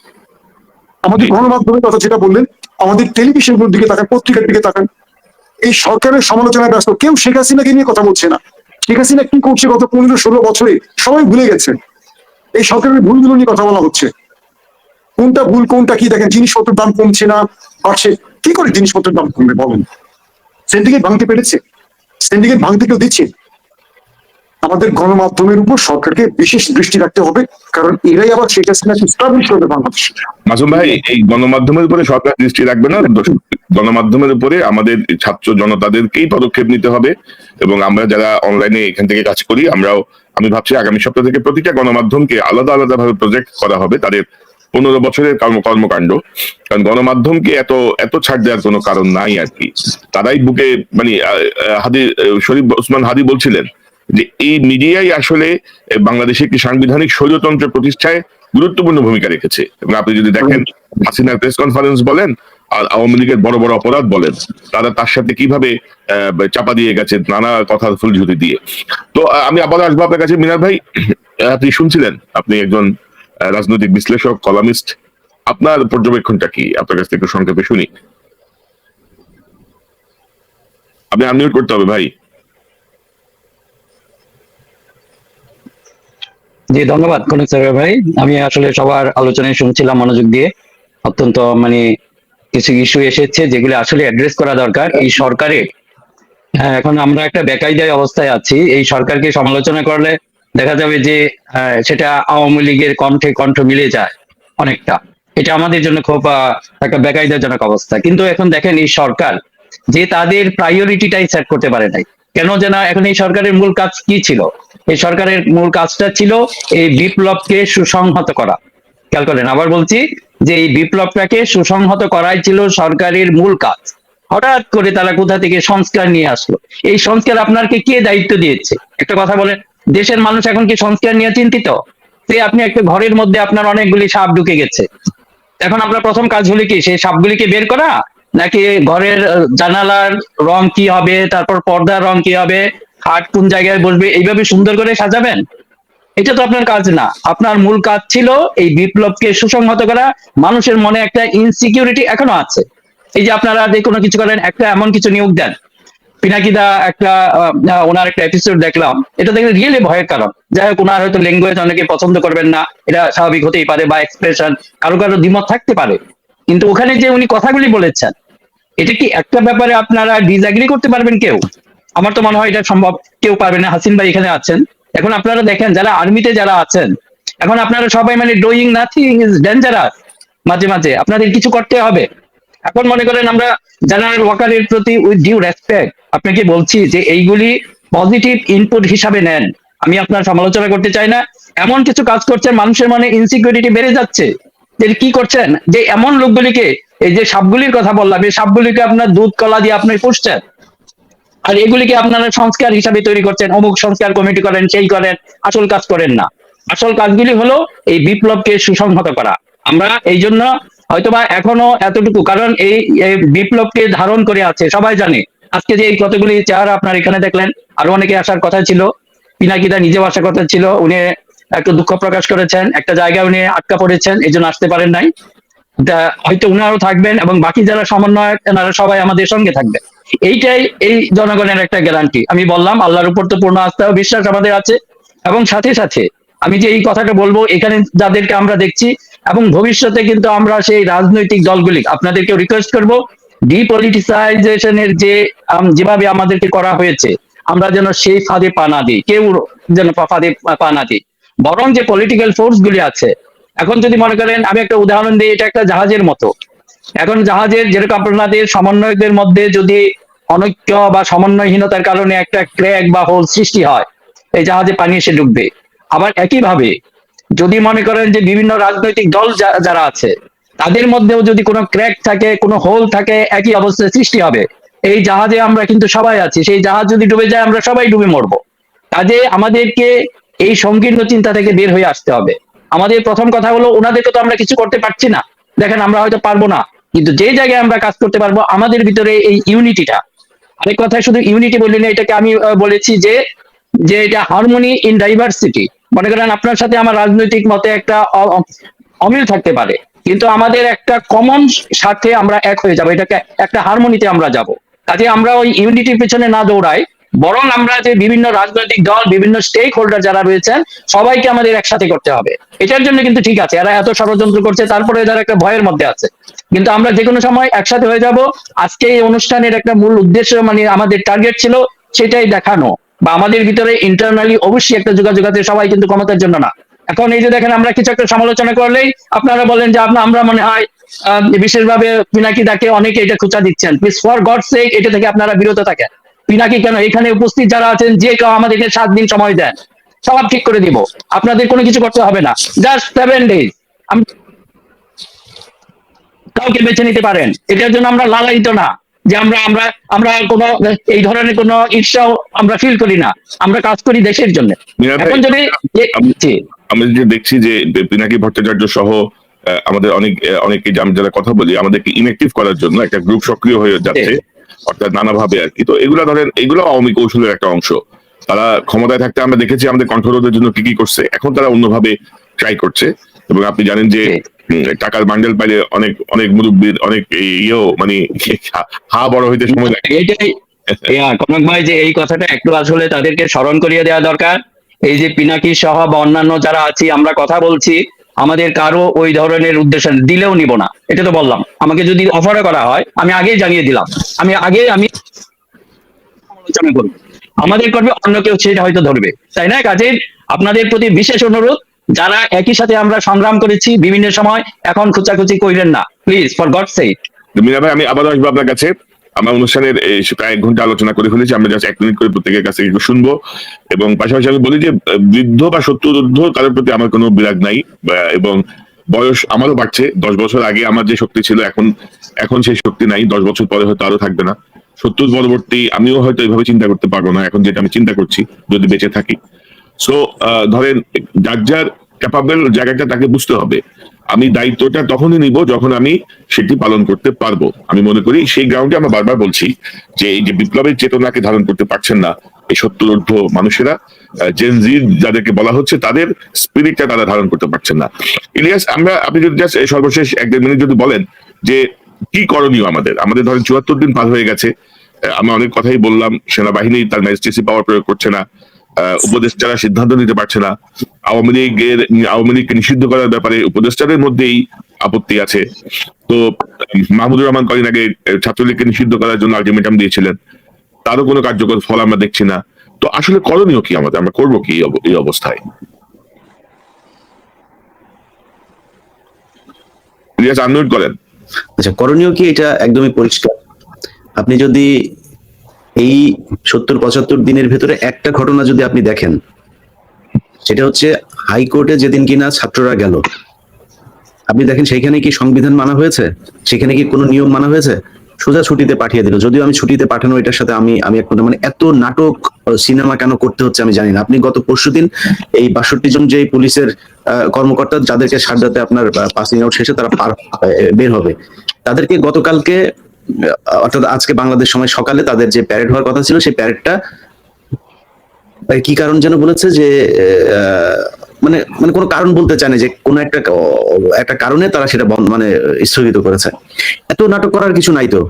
আমাদের গণমাধ্যমের কথা যেটা বললেন, আমাদের টেলিভিশনগুলোর দিকে তাকান, পত্রিকার দিকে তাকান, এই সরকারের সমালোচনায় ব্যস্ত। কেউ শেখ হাসিনাকে নিয়ে কথা বলছে না। শেখ হাসিনা কি করছে গত 15-16 বছরে সবাই ভুলে গেছে। এই সরকারের ভুলগুলো নিয়ে কথা বলা হচ্ছে, কোনটা ভুল কোনটা কি। দেখেন জিনিসপত্রের দাম কমছে না বাড়ছে, কি করে জিনিসপত্রের দাম কমবে বলেন? সিন্ডিকেট ভাঙতে পেরেছে? সিন্ডিকেট ভাঙতে কেউ দিচ্ছে? আমাদের গণমাধ্যমের উপর সরকারকে বিশেষ দৃষ্টি রাখতে হবে, কারণ এরাই আবার শেখ হাসিনাকে স্টাবলিশ করবে বাংলাদেশে। মাসুম ভাই, এই গণমাধ্যমের উপরে সরকার দৃষ্টি রাখবে না, গণমাধ্যমের উপরে আমাদের ছাত্র জনতাদেরকেই পদক্ষেপ নিতে হবে। এবং আমরা যারা অনলাইনে এখান থেকে কাজ করি, আমি ভাবছি আগামী সপ্তাহ থেকে প্রতিটা গণমাধ্যমকে আলাদা আলাদা ভাবে প্রজেক্ট করা হবে তাদের 15 বছরের কর্মকাণ্ড। কারণ গণমাধ্যমকে এত ছাড় দেওয়ার কোনো কারণ নাই আর কি। তারাই বুকে মানে শরীফ ওসমান হাদি বলছিলেন যে এই মিডিয়াই আসলে বাংলাদেশে একটি সাংবিধানিক স্বৈরতন্ত্র প্রতিষ্ঠায় গুরুত্বপূর্ণ ভূমিকা রেখেছে। এবং আপনি যদি দেখেন হাসিনার প্রেস কনফারেন্স বলেন আর আওয়ামী লীগের বড় বড় অপরাধ বলেন, তারা তার সাথে কিভাবে চাপা দিয়ে গেছে নানা কথার ফুলঝুরি দিয়ে। তো আমি আবার আসবো আপনার কাছে মিনার ভাই। আপনি শুনছিলেন, আপনি একজন রাজনৈতিক বিশ্লেষক, কলামিস্ট, আপনার পর্যবেক্ষণটা কি? আপনার কাছ থেকে একটু সংক্ষেপে শুনি। আপনি আনমিউট করতে হবে ভাই। জি ধন্যবাদ কনক স্যার ভাই। আমি আসলে সবার আলোচনায় শুনছিলাম মনোযোগ দিয়ে। অত্যন্ত মানে কিছু ইস্যু এসেছে যেগুলো আসলে অ্যাড্রেস করা দরকার এই সরকারের। এখন আমরা একটা বেকায়দায় অবস্থায় আছি। এই সরকারকে সমালোচনা করলে দেখা যাবে যে সেটা আওয়ামী লীগের কণ্ঠে কণ্ঠ মিলে যায় অনেকটা। এটা আমাদের জন্য খুব একটা বেকায়দাজনক অবস্থা। কিন্তু এখন দেখেন এই সরকার যে তাদের প্রায়োরিটিটাই সেট করতে পারে নাই কেন যেন। এখন এই সরকারের মূল কাজ কি ছিল? এই সরকারের মূল কাজটা ছিল এই বিপ্লবকে সুসংহত করা। খেয়াল করেন, আবার বলছি যে এই বিপ্লবটাকে সুসংহত করাই ছিল সরকারের মূল কাজ। হঠাৎ করে তারা কোথা থেকে সংস্কার নিয়ে আসলো? এই সংস্কার আপনাকে কে দায়িত্ব দিয়েছে? একটা কথা বলেন, দেশের মানুষ এখন কি সংস্কার নিয়ে চিন্তিত? যে আপনি একটা ঘরের মধ্যে আপনার অনেকগুলি সাপ ঢুকে গেছে, এখন আপনার প্রথম কাজ হলো কি সেই সাপগুলিকে বের করা, নাকি ঘরের জানালার রং কি হবে, তারপর পর্দার রং কি হবে, খাট কোন জায়গায় বসবে, এইভাবে সুন্দর করে সাজাবেন? এটা তো আপনার কাজ না। আপনার মূল কাজ ছিল এই বিপ্লবকে সুসংহত করা। মানুষের মনে একটা ইনসিকিউরিটি এখনো আছে। এই যে আপনারা যে কোনো কিছু করেন, একটা এমন কিছু নিয়োগ দেন, পিনাকিদা একটা ওনার একটা এপিসোড দেখলাম, এটা দেখলে রিয়েলি ভয়ের কারণ। যাই হোক, ওনার হয়তো ল্যাঙ্গুয়েজ অনেকে পছন্দ করবেন না, এটা স্বাভাবিক হতেই পারে, বা এক্সপ্রেশন কারো কারো দ্বিমত থাকতে পারে। কিন্তু ওখানে যে উনি কথাগুলি বলেছেন, এটা কি একটা ব্যাপারে আপনারা ডিসএগ্রি করতে পারবেন কেউ? আমার তো মনে হয় এটা সম্ভব কেউ পারবে না। হাসিন ভাই এখানে আছেন, এখন আপনারা দেখেন যারা আর্মিতে যারা আছেন, এখন আপনারা সবাই মানে ডুইং নাথিং ইজ ডেঞ্জারাস। মাঝে মাঝে আপনাদের কিছু করতে হবে। এখন মনে করেন আমরা জেনারেল ওয়াকারের প্রতি উইথ ডিউ রেসপেক্ট আপনাকে বলছি যে এইগুলি পজিটিভ ইনপুট হিসাবে নেন। আমি আপনার সমালোচনা করতে চাই না। এমন কিছু কাজ করছেন, মানুষের মনে ইনসিকিউরিটি বেড়ে যাচ্ছে। যে কি করছেন, যে এমন লোকগুলিকে, এই যে সাপগুলির কথা বললাম, এই সাপগুলিকে আপনার দুধ কলা দিয়ে আপনি পুষছেন, আর এগুলিকে আপনারা সংস্কার হিসাবে তৈরি করছেন। অমুক সংস্কার কমিটি করেন, সেই করেন, আসল কাজ করেন না। আসল কাজগুলি হলো এই বিপ্লবকে সুসংহত করা। আমরা এই জন্য হয়তোবা এখনো এতটুকু, কারণ এই বিপ্লবকে ধারণ করে আছে সবাই জানে। আজকে যে এই কতগুলি চেহারা আপনার এখানে দেখলেন, আরো অনেকে আসার কথা ছিল, পিনাকিদা নিজেও আসার কথা ছিল, উনি একটু দুঃখ প্রকাশ করেছেন, একটা জায়গায় উনি আটকা পড়েছেন, এই জন্য আসতে পারেন নাই। হয়তো উনারও থাকবেন এবং বাকি যারা সমন্বয়ক এনারা সবাই আমাদের সঙ্গে থাকবেন। এইটাই এই জনগণের একটা গ্যারান্টি। আমি বললাম আল্লাহর উপর তো পূর্ণ আস্থা ও বিশ্বাস আমাদের আছে, এবং সাথে সাথে আমি যে এই কথাটা বলবো, এখানে যাদেরকে আমরা দেখছি এবং ভবিষ্যতে কিন্তু আমরা সেই রাজনৈতিক দলগুলি আপনাদেরকে রিকোয়েস্ট করব, ডিপলিটিসাইজেশনের যেভাবে আমাদেরকে করা হয়েছে, আমরা যেন সেই ফাঁদে পা না দিই, কেউ যেন ফাঁদে পা না দিই। বরং যে পলিটিক্যাল ফোর্স গুলি আছে, এখন যদি মনে করেন, আমি একটা উদাহরণ দিই, এটা একটা জাহাজের মতো। এখন জাহাজের যেরকম আপনাদের সমন্বয়কদের মধ্যে যদি অনৈক্য বা সমন্বয়হীনতার কারণে একটা ক্র্যাক বা হোল সৃষ্টি হয়, এই জাহাজে পানি এসে ডুববে। আবার একইভাবে যদি মনে করেন যে বিভিন্ন রাজনৈতিক দল যারা আছে, তাদের মধ্যেও যদি কোনো ক্র্যাক থাকে, কোনো হোল থাকে, একই অবস্থায় সৃষ্টি হবে। এই জাহাজে আমরা কিন্তু সবাই আছি, সেই জাহাজ যদি ডুবে যায় আমরা সবাই ডুবে মরবো। কাজে আমাদেরকে এই সংকীর্ণ চিন্তা থেকে বের হয়ে আসতে হবে। আমাদের প্রথম কথা হলো, ওনাদেরকে তো আমরা কিছু করতে পারছি না, দেখেন আমরা হয়তো পারবো না, কিন্তু যে জায়গায় আমরা কাজ করতে পারবো, আমাদের ভিতরে এই ইউনিটিটা। আরেক কথায় শুধু ইউনিটি বলি না, এটাকে আমি বলেছি যে এটা হারমোনি ইন ডাইভার্সিটি। মনে করেন আপনার সাথে আমার রাজনৈতিক মতে একটা অমিল থাকতে পারে, কিন্তু আমাদের একটা কমন সাথে আমরা এক হয়ে যাবো, এটাকে একটা হারমোনিতে আমরা যাব। কাজে আমরা ওই ইউনিটির পেছনে না দৌড়াই, বরং আমরা যে বিভিন্ন রাজনৈতিক দল, বিভিন্ন স্টেক হোল্ডার যারা রয়েছেন, সবাইকে আমাদের একসাথে করতে হবে। এটার জন্য কিন্তু ঠিক আছে, এরা এত ষড়যন্ত্র করছে, তারপরে এরা একটা ভয়ের মধ্যে আছে, কিন্তু আমরা যে কোনো সময় একসাথে হয়ে যাব। আজকে এই অনুষ্ঠানের একটা মূল উদ্দেশ্য, মানে আমাদের টার্গেট ছিল সেটাই দেখানো, বা আমাদের ভিতরে ইন্টারনালি অবশ্যই একটা যোগাযোগ আছে, সবাই কিন্তু ক্ষমতার জন্য না। এখন এই যে দেখেন আমরা কিছু একটা সমালোচনা করলেই আপনারা বলেন যে আমরা মনে হয় বিশেষভাবে পিনাকি দাকে অনেকে এটা খোঁচা দিচ্ছেন। প্লিজ ফর গড সেক এটা থেকে আপনারা বিরত থাকেন। পিনাকি কেন, এখানে উপস্থিত যারা আছেন যে কেউ আমাদেরকে 7 দিন সময় দেন, সব ঠিক করে দিব, আপনাদের কোনো কিছু করতে হবে না, জাস্ট 7 ডেজ কাউকে বেছে নিতে পারেন। এটার জন্য আমরা লালায়িত না যে আমরা আমরা আমরা কোনো এই ধরনের কোনো ঈর্ষাও আমরা ফিল করি না, আমরা কাজ করি দেশের জন্য। মিয়া ভাই, এখন যদি আমি যে দেখছি যে পিনাকি ভট্টাচার্য সহ আমাদের অনেকে যারা কথা বলি আমাদেরকে ইনঅ্যাক্টিভ করার জন্য একটা গ্রুপ সক্রিয় হয়ে যাচ্ছে, অর্থাৎ নানাভাবে আর কি। তো এগুলা ধরেন এগুলো আওয়ামী কৌশলের একটা অংশ। তারা ক্ষমতায় থাকতে আমরা দেখেছি আমাদের কন্ট্রোলের জন্য কি কি করছে, এখন তারা অন্যভাবে ট্রাই করছে। এবং আপনি জানেন যে টাকার বান্ডেল পাইলে অনেক অনেক মুরব্বীর অনেক ইয়েও মানে হা বড় হইতে সময় লাগে। এটাই কনক ভাই, যে এই কথাটা একটু আসলে তাদেরকে স্মরণ করিয়ে দেওয়া দরকার। এই যে পিনাকি সহ বা অন্যান্য যারা আছি আমরা কথা বলছি, আমাদের কারো ওই ধরনের উদ্দেশ্য দিলেও নিব না, এটা তো বললাম। আমাকে যদি অফারও করা হয় আমি আগেই জানিয়ে দিলাম, আমি সমালোচনা করবো, আমাদের করবে অন্য কেউ সেটা হয়তো ধরবে, তাই না? কাজে আপনাদের প্রতি বিশেষ অনুরোধ, যারা একই সাথে আমরা সংগ্রাম করেছি বিভিন্ন সময়, এখন খুচাখুচি কইলেন না please, for God sake. Mina ভাই, আমি আবারও আসবো আপনার কাছে। আমার অনুষ্ঠানের প্রায় 1 ঘন্টা আলোচনা করে ফেলেছি, আমরা জাস্ট 1 মিনিট করে প্রত্যেকের কাছে একটু শুনবো। এবং পাশাপাশি আমি বলি যে বৃদ্ধ বা শত্রুদ্ধ কারোর প্রতি আমার কোনো বিরাগ নাই, এবং বয়স আমারও বাড়ছে। 10 বছর আগে আমার যে শক্তি ছিল এখন সেই শক্তি নাই, 10 বছর পরে হয়তো আরো থাকবে না। 70 পরবর্তী আমিও হয়তো এইভাবে চিন্তা করতে পারবো না এখন যেটা আমি চিন্তা করছি, যদি বেঁচে থাকি। সো ধরেন যার যার ক্যাপাবল জায়গাটা তাকে বুঝতে হবে। আমি দায়িত্বটা তখনই নিব যখন আমি সেটি পালন করতে পারবো। আমি মনে করি সেই গ্রাউন্ডে আমরা বারবার বলছি যে এই যে বিপ্লবের চেতনাকে ধারণ করতে পারছেন না এই 70 ঊর্ধ্ব মানুষেরা, জেনজি যাদেরকে বলা হচ্ছে, তাদের স্পিরিটটা তারা ধারণ করতে পারছেন না। ইলিয়াস, আপনি যদি জাস্ট সর্বশেষ 1-1.5 মিনিট যদি বলেন যে কি করণীয় আমাদের ধরেন 74 দিন পার হয়ে গেছে, আমরা অনেক কথাই বললাম, সেনাবাহিনী তার ম্যাজিস্ট্রেসি পাওয়ার প্রয়োগ করছে না, উপদেষ্টারা সিদ্ধান্ত নিতে পারছে না, আওয়ামী লীগকে নিষিদ্ধ করার ব্যাপারে উপদেষ্টাদের মধ্যেই আপত্তি আছে। তো মাহমুদুর রহমান কদিন আগে ছাত্রলীগকে নিষিদ্ধ করার জন্য আলটিমেটাম দিয়েছিলেন, তারও কোনো কার্যকর ফল আমরা দেখছি না। তো আসলে করণীয় কি আমরা করবো কি এই অবস্থায়? আনমিউট করেন। আচ্ছা, করণীয় কি এটা একদমই পরিষ্কার। আপনি যদি এই 70-75 দিনের ভেতরে একটা ঘটনা যদি আপনি দেখেন, সেটা হচ্ছে হাইকোর্টে যেদিন কিনা ছাত্ররা গেল, আপনি দেখেন সেখানে কি সংবিধান মানা হয়েছে, সেখানে কি কোনো নিয়ম মানা হয়েছে? সোজা ছুটিতে পাঠিয়ে দিল। যদিও আমি ছুটিতে পাঠানো এটার সাথে আমি একটা মানে এত নাটক সিনেমা কেন করতে হচ্ছে আমি জানি না। আপনি গত পরশুদিন এই 62 জন যে পুলিশের কর্মকর্তা যাদেরকে সারদাতে আপনার পাসিং আউট শেষে তারা বের হবে, তাদেরকে গতকালকে অর্থাৎ আজকে বাংলাদেশ সময় সকালে তাদের যে প্যারেড হওয়ার কথা ছিল, সেই প্যারেডটা কি কারণ যেন বলেছে যে মানে মানে কোনো কারণ বলতে চায় না, যে কোনো একটা কারণে তারা সেটা মানে স্থগিত করেছে। এত নাটক করার কিছু নাই তো।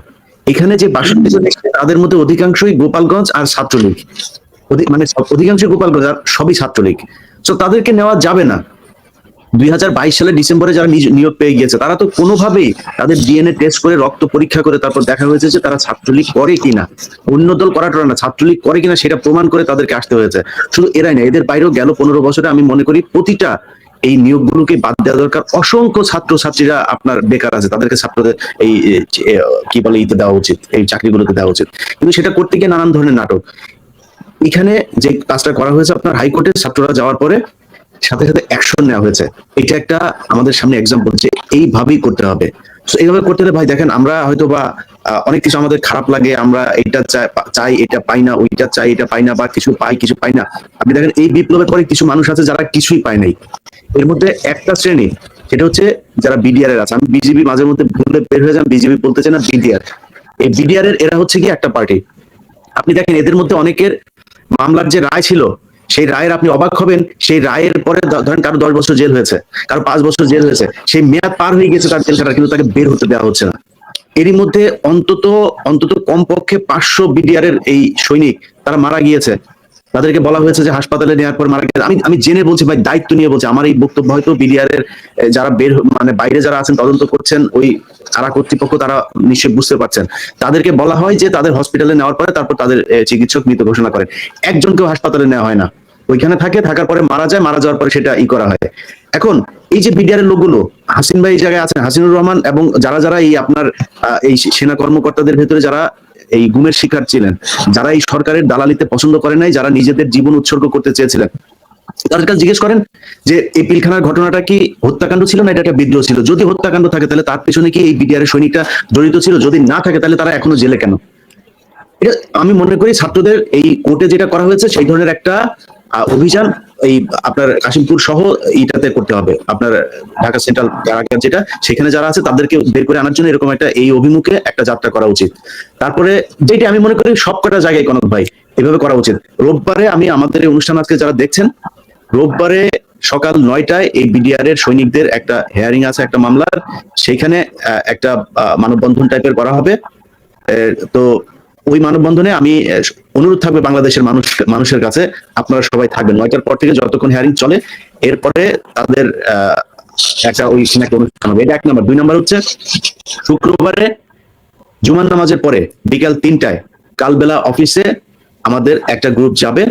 এখানে যে 62 জন তাদের মধ্যে অধিকাংশই গোপালগঞ্জ আর ছাত্রলীগ, মানে অধিকাংশই গোপালগঞ্জ আর সবই ছাত্রলীগ। তো তাদেরকে নেওয়া যাবে না। 2022 সালে ডিসেম্বরে যারা নিয়োগ পেয়ে গিয়েছে, তারা তো কোনোভাবেই তাদের ডিএনএ টেস্ট করে রক্ত পরীক্ষা করে তারপর দেখা হয়েছে যে তারা ছাত্রলীগ করে কিনা, অন্য দল করাটা না, ছাত্রলীগ করে কিনা সেটা প্রমাণ করে তাদেরকে আসতে হয়েছে। শুধু এরাই না, এদের বাইরেও গেল 15 বছরে আমি মনে করি প্রতিটা এই নিয়োগগুলোকে বাদ দেওয়া দরকার। অসংখ্য ছাত্রছাত্রীরা আপনার বেকার আছে, তাদেরকে ছাত্রদের এই কি বলে ইতে দেওয়া উচিত, এই চাকরিগুলোতে দেওয়া উচিত। কিন্তু সেটা করতে গিয়ে নানান ধরনের নাটক। এখানে যে কাজটা করা হয়েছে আপনার হাইকোর্টে ছাত্ররা যাওয়ার পরে সাথে সাথে অ্যাকশন নেওয়া হয়েছে, এটা একটা আমাদের সামনে এক্সাম্পল যে এইভাবেই করতে হবে। এইভাবে করতে হলে ভাই দেখেন, আমরা হয়তো বা অনেক কিছু আমাদের খারাপ লাগে, আমরা এটা চাই এটা পাই না, ওইটা চাই এটা পাই না, বা কিছু পাই না। আপনি দেখেন এই বিপ্লবের পরে কিছু মানুষ আছে যারা কিছুই পায় নাই। এর মধ্যে একটা শ্রেণী, সেটা হচ্ছে যারা বিডিআর এর আছে। আমি বিজেপি মাঝে মধ্যে ভুলে বের হয়ে যান, বিজেপি বলতে চাই না, বিডিআর। এই বিডিআর এর এরা হচ্ছে কি একটা পার্টি। আপনি দেখেন এদের মধ্যে অনেকের মামলার যে রায় ছিল, সেই রায়ের আপনি অবাক হবেন, সেই রায়ের পরে ধরেন কারো 10 বছর জেল হয়েছে, কারো 5 বছর জেল হয়েছে, সেই মেয়াদ পার হয়ে গেছে তার জেল খাটার, কিন্তু তাকে বের হতে দেওয়া হচ্ছে না। এরই মধ্যে অন্তত কমপক্ষে 500 বিডিআর এর এই সৈনিক তারা মারা গিয়েছে। তাদেরকে বলা হয়েছে যে হাসপাতালে নেওয়ার পর মারা গেছে। আমি আমি জেনে বলছি ভাই, দায়িত্ব নিয়ে বলছি, আমার এই বক্তব্য হয়তো বিডিআর এর যারা মানে বাইরে যারা আছেন তদন্ত করছেন, ওই কারা কর্তৃপক্ষ, তারা নিশ্চয়ই বুঝতে পারছেন। তাদেরকে বলা হয় যে তাদের হসপিটালে নেওয়ার পরে তারপর তাদের চিকিৎসক মৃত ঘোষণা করেন। একজনকেও হাসপাতালে নেওয়া হয় না, ওইখানে থাকার পরে মারা যায়, মারা যাওয়ার পরে সেটা করা হয়। এখন এই যে বিডিআর এর লোকগুলো, হাসিন ভাই এই জায়গায় আছেন, হাসিনুর রহমান এবং যারা যারা এই আপনার এই সেনা কর্মকর্তাদের ভেতরে যারা এই গুমের শিকার ছিলেন, যারা এই সরকারের দালালিতে পছন্দ করে নাই, যারা নিজেদের জীবন উৎসর্গ করতে চেয়েছিলেন, তাদের কাছে জিজ্ঞেস করেন যে এই পিলখানার ঘটনাটা কি হত্যাকাণ্ড ছিল না এটা একটা বিদ্রোহ ছিল? যদি হত্যাকাণ্ড থাকে তাহলে তার পেছনে কি এই বিডিআর এর সৈনিকটা জড়িত ছিল? যদি না থাকে তাহলে তারা এখনো জেলে কেন? এটা আমি মনে করি ছাত্রদের এই কোর্টে যেটা করা হয়েছে সেই ধরনের একটা অভিযান এই আপনার কাশিমপুর সহ এইটাতে করতে হবে। আপনার ঢাকা সেন্ট্রাল কারাগার যেটা, সেখানে যারা আছে তাদেরকে বের করে আনার জন্য এরকম একটা এই অভিমুখে একটা যাত্রা করা উচিত। তারপরে যেটা আমি মনে করি সবকটা জায়গায় কনক ভাই এভাবে করা উচিত। রোববারে আমি আমাদের এই অনুষ্ঠান আজকে যারা দেখছেন, রোববারে সকাল 9টায় এই বিডিআর এর সৈনিকদের একটা হেয়ারিং আছে একটা মামলার, সেখানে একটা মানববন্ধন টাইপের করা হবে। তো ওই মানববন্ধনে আমি অনুরোধ থাকবে বাংলাদেশের মানুষের কাছে, আপনারা সবাই থাকবেন 9টার পর থেকে যতক্ষণ হেয়ারিং চলে। এরপরে তাদের একটা ওই একটা অনুষ্ঠান হবে। এটা 1 নম্বর। 2 নম্বর হচ্ছে শুক্রবারে জুমার নামাজের পরে বিকাল 3টায় কালবেলা অফিসে আমাদের একটা গ্রুপ যাবে।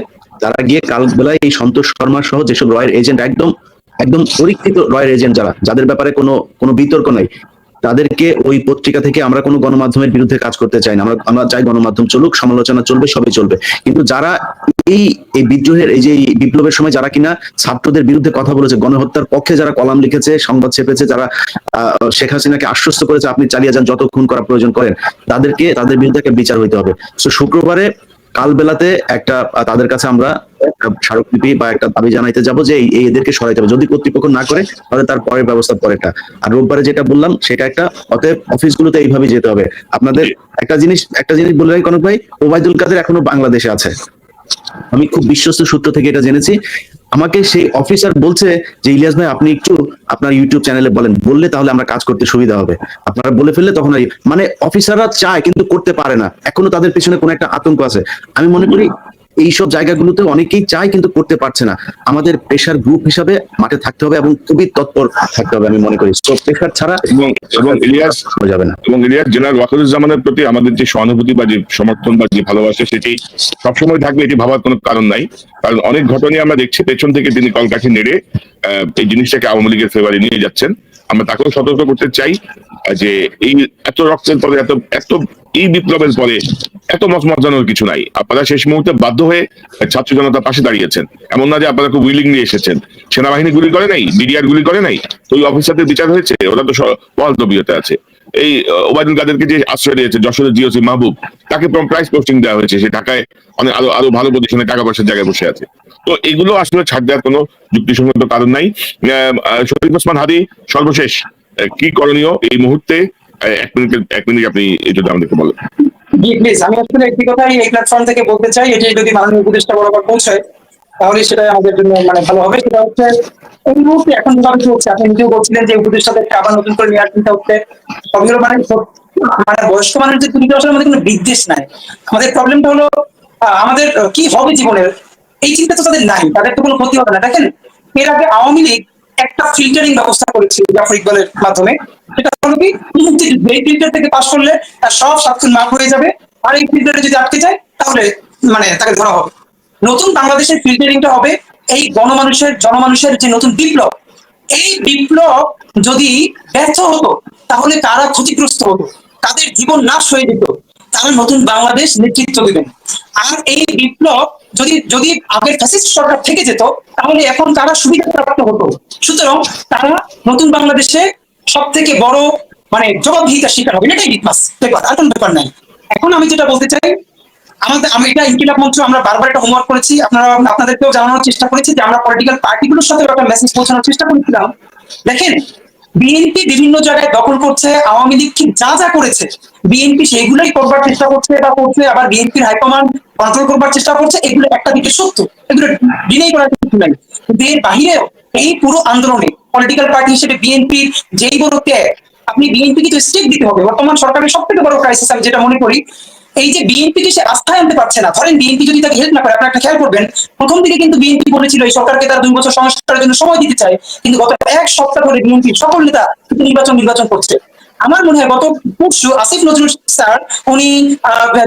তারা গিয়ে কালবেলায় এই সন্তোষ শর্মা সহ যেসব রয়ের এজেন্ট, একদম একদম পরীক্ষিত রয়ের এজেন্ট যাদের ব্যাপারে কোনো বিতর্ক নাই, তাদেরকে ওই পত্রিকা থেকে আমরা কোনো গণমাধ্যমের বিরুদ্ধে কাজ করতে চাই না। আমরা চাই গণমাধ্যম চলুক, সমালোচনা চলবে, সবই চলবে, কিন্তু যারা এই বিদ্রোহের এই যে বিপ্লবের সময় যারা কিনা ছাত্রদের বিরুদ্ধে কথা বলেছে, গণহত্যার পক্ষে যারা কলাম লিখেছে, সংবাদ ছেপেছে, যারা শেখ হাসিনাকে আশ্বস্ত করেছে আপনি চালিয়ে যান, যত খুন করা প্রয়োজন করেন, তাদের বিরুদ্ধে একটা বিচার হইতে হবে। তো শুক্রবারে কালবেলাতে একটা তাদের কাছে আমরা একটা স্মারকলিপি বা একটা দাবি জানাইতে যাব যে এদেরকে সরাইতে হবে। যদি কর্তৃপক্ষ না করে তাহলে তার পরের ব্যবস্থা পরেরটা। আর রোববারে যেটা বললাম সেটা একটা, অতএব অফিসগুলোতে এইভাবে যেতে হবে। আপনাদের একটা জিনিস বলে রাখি কনক ভাই, ওবায়দুল কাদের এখনো বাংলাদেশে আছে। আমি খুব বিশ্বস্ত সূত্র থেকে এটা জেনেছি। আমাকে সেই অফিসার বলছে যে ইলিয়াস ভাই আপনি একটু আপনার ইউটিউব চ্যানেলে বললে তাহলে আমরা কাজ করতে সুবিধা হবে। আপনারা বলে ফেললে তখন মানে অফিসাররা চায় কিন্তু করতে পারে না, এখনো তাদের পিছনে কোনো একটা আতঙ্ক আছে। আমি মনে করি এইসব জায়গাগুলোতে অনেকেই চায় কিন্তু করতে পারছে না। আমাদের প্রেশার গ্রুপ হিসাবে মাঠে থাকতে হবে এবং খুবই তৎপর থাকতে হবে। আমি মনে করি প্রেশার ছাড়া এবং ইলিয়াস হয়ে যাবে না। এবং ইলিয়াস জেনারেল ওয়াকারুজ্জামানের প্রতি আমাদের যে সহানুভূতি বা যে সমর্থন বা যে ভালোবাসা সেটি সবসময় থাকবে, এটি ভাবার কোনো কারণ নাই। কারণ অনেক ঘটনায় আমরা দেখছি পেছন থেকে তিনি কলকাঠি নেড়ে এই জিনিসটাকে আওয়ামী লীগের ফেভারে নিয়ে যাচ্ছেন। আমরা তাকেও সতর্ক করতে চাই যে এই এত রক্তের পরে এত এই বিপ্লবের পরে এত মজমাজানোর কিছু নাই। আপনারা শেষ মুহূর্তে বাধ্য হয়ে ছাত্র জনতার পাশে দাঁড়িয়েছেন, এমন না যে আপনারা খুব উইলিংলি এসেছেন। সেনাবাহিনী গুলি করে নাই, বিডিআর গুলি করে নাই, তো ওই অফিসারদের বিচার হয়েছে, ওরা তো বহাল তবিয়তে আছে। এই ওবায়দুল কাদেরকে যে আশ্রয় দিয়েছে যশোরের জিওসি মাহবুব, তাকে প্রাইস পোস্টিং দেওয়া হয়েছে, সে ঢাকায় অনেক আরো ভালো প্রতিষ্ঠানে টাকা পয়সার জায়গায় বসে আছে। তো এগুলো আসলে ছাড় দেওয়ার কোনো যুক্তিসঙ্গত কারণ নাই। শরীফ ওসমান হাদি, সর্বশেষ কি করণীয় এই মুহূর্তে? 1 মিনিট আপনি এই যদি আমাদেরকে বলেন। প্লিজ, আমি আসলে একটি কথাই এই প্ল্যাটফর্ম থেকে বলতে চাই, এটি যদি মাননীয় উপদেষ্টা বরাবর পৌঁছায় তাহলে সেটাই আমাদের জন্য মানে ভালো হবে। সেটা হচ্ছে এই মুহূর্তে এখন যেভাবে চলছে, আপনি নিজেও বলছিলেন যে উপদেষ্টাদেরকে আবার নতুন করে নেওয়ার চিন্তা হচ্ছে, সবগুলো মানে বয়স্ক মানুষ যে দুর্নীতি আসলে আমাদের কোনো বিদ্বেষ নাই। আমাদের প্রবলেমটা হলো আমাদের কি হবে জীবনের এই চিন্তা তো তাদের নাই, তাদের তো কোনো ক্ষতি হবে না। দেখেন, এর আগে আওয়ামী লীগ একটা ফিল্টারিং ব্যবস্থা করেছিল জাফর ইকবালের মাধ্যমে। সেটা হলো কি, এই ফিল্টার থেকে পাস করলে তার সব সাবস্ক্রিন মাফ হয়ে যাবে, আর এই ফিল্টারে যদি আটকে যায় তাহলে মানে তাকে ধরা হবে। নতুন বাংলাদেশের ফিল্টারিংটা হবে এই জনমানুষের যে নতুন বিপ্লব। এই বিপ্লব যদি ব্যর্থ হতো তাহলে কারা ক্ষতিগ্রস্ত হতো, তাদের জীবন নাশ হয়ে যেত, তারা নতুন বাংলাদেশ নেতৃত্ব দিবেন। আর এই বিপ্লব যদি আগের ফ্যাসিস্ট সরকার থেকে যেত তাহলে এখন তারা সুবিধা প্রাপ্ত হতো। সুতরাং তারা নতুন বাংলাদেশে সব থেকে বড় মানে জবাবদিহিতার শিকার হবে, এটাই ব্যাপার, আর কোনো ব্যাপার নাই। এখন আমি যেটা বলতে চাই, আমি এটা ইনকিলাব মঞ্চ আমরা বারবার একটা হোমওয়ার্ক করেছি, আপনাদেরকেও জানানোর চেষ্টা করেছি যে আমরা পলিটিক্যাল পার্টিগুলোর সাথে একটা মেসেজ পৌঁছানোর চেষ্টা করেছিলাম। দেখেন, বিএনপি বিভিন্ন জায়গায় দখল করছে, আওয়ামী লীগ কি যা যা করেছে বিএনপি সেগুলোই করবার চেষ্টা করছে, আবার বিএনপির হাইকমান্ড কন্ট্রোল করবার চেষ্টা করছে। এগুলো একটা দিকে সত্য, এগুলো ডিনাই করার কিছু নাই। এর বাহিরেও এই পুরো আন্দোলনে পলিটিক্যাল পার্টি হিসেবে বিএনপির যেই বড় ত্যাগ, আপনি বিএনপিকে তো স্টেক দিতে হবে। বর্তমান সরকারের সব থেকে বড় ক্রাইসিস আমি যেটা মনে করি, এই যে বিএনপিকে সে আস্থায় আনতে পারছে না, ধরেন বিএনপি যদি তাকে হেল্প না করে, আপনারা একটা খেয়াল করবেন, প্রথম দিকে কিন্তু বিএনপি বলেছিল এই সরকারকে তারা 2 বছর সংস্কারের জন্য সময় দিতে চায়, কিন্তু গত 1 সপ্তাহ ধরে বিএনপি সকল নেতা কিন্তু নির্বাচন করছে। আমার মনে হয় গত পরশু আসিফ নজরুল স্যার উনি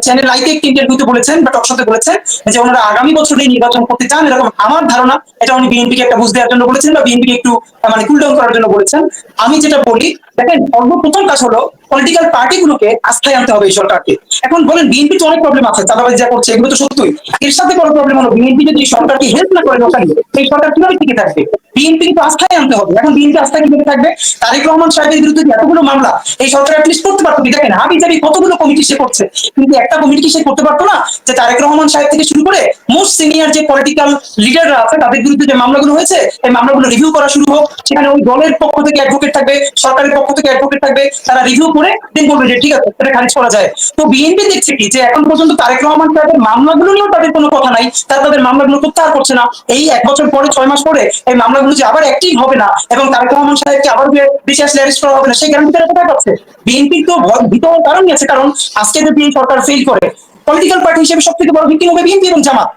চ্যানেল আইতে একটি ইন্টারভিউতে বলেছেন বা টকশোতে বলেছেন যে ওনারা আগামী বছরে নির্বাচন করতে চান, এরকম আমার ধারণা। এটা উনি বিএনপিকে একটা বুঝ দেওয়ার জন্য বলেছেন বা বিএনপিকে একটু মানে কুল ডাউন করার জন্য বলেছেন। আমি যেটা বলি, দেখেন সর্বপ্রথম কাজ হলো পলিটিক্যাল পার্টিগুলোকে আস্থায় আনতে হবে এই সরকারকে। এখন বলেন বিএনপি তো অনেক প্রবলেম আছে, চাঁদাবাজি যা করছে এগুলো তো সত্যই, এর সাথে বড় প্রবলেম হলো বিএনপি যদি সরকারকে হেল্প না করে লোকালি, এই সরকার কিভাবে টিকে থাকবে? বিএনপি কিন্তু আস্থায় আনতে হবে। এখন বিএনপি আস্থায় কিভাবে থাকবে? তারেক রহমান সাহেবের বিরুদ্ধে এতগুলো মামলা এই সরকার অ্যাটলিস্ট করতে পারতো। দেখেন হাবি জাবি কতগুলো কমিটি সে করছে, কিন্তু একটা কমিটি সে করতে পারতো না যে তারেক রহমান সাহেব থেকে শুরু করে মোস্ট সিনিয়র যে পলিটিক্যাল লিডাররা আছে তাদের বিরুদ্ধে যে মামলাগুলো হয়েছে এই মামলাগুলো রিভিউ করা শুরু হোক, সেখানে ওই দলের পক্ষ থেকে অ্যাডভোকেট থাকবে, সরকারের পক্ষ থেকে অ্যাডভোকেট থাকবে, তারা রিভিউ করে দেন বলবে যে ঠিক আছে এটা খারিজ করা যায়। তো বিএনপি দেখছে কি যে এখন পর্যন্ত তারেক রহমান সাহেবের মামলাগুলো নিয়েও তাদের কোনো কথা নাই, তারা তাদের মামলাগুলো প্রত্যাহার করছে না। এই 1 বছর পরে 6 মাস পরে এই মামলাগুলো যে আবার অ্যাক্টিভ হবে না এবং তারেক রহমান সাহেবকে আবার দেশে আসলে অ্যারেস্ট করা হবে না, সেই গ্যারান্টি তারা কোথায় পাচ্ছে? বিএনপির তো ভীত হওয়ার কারণই আছে, কারণ আজকে যদি এই সরকার ফেল করে পলিটিক্যাল পার্টি হিসেবে সবথেকে বড় ভিক্টিম হবে বিএনপি এবং জামাত,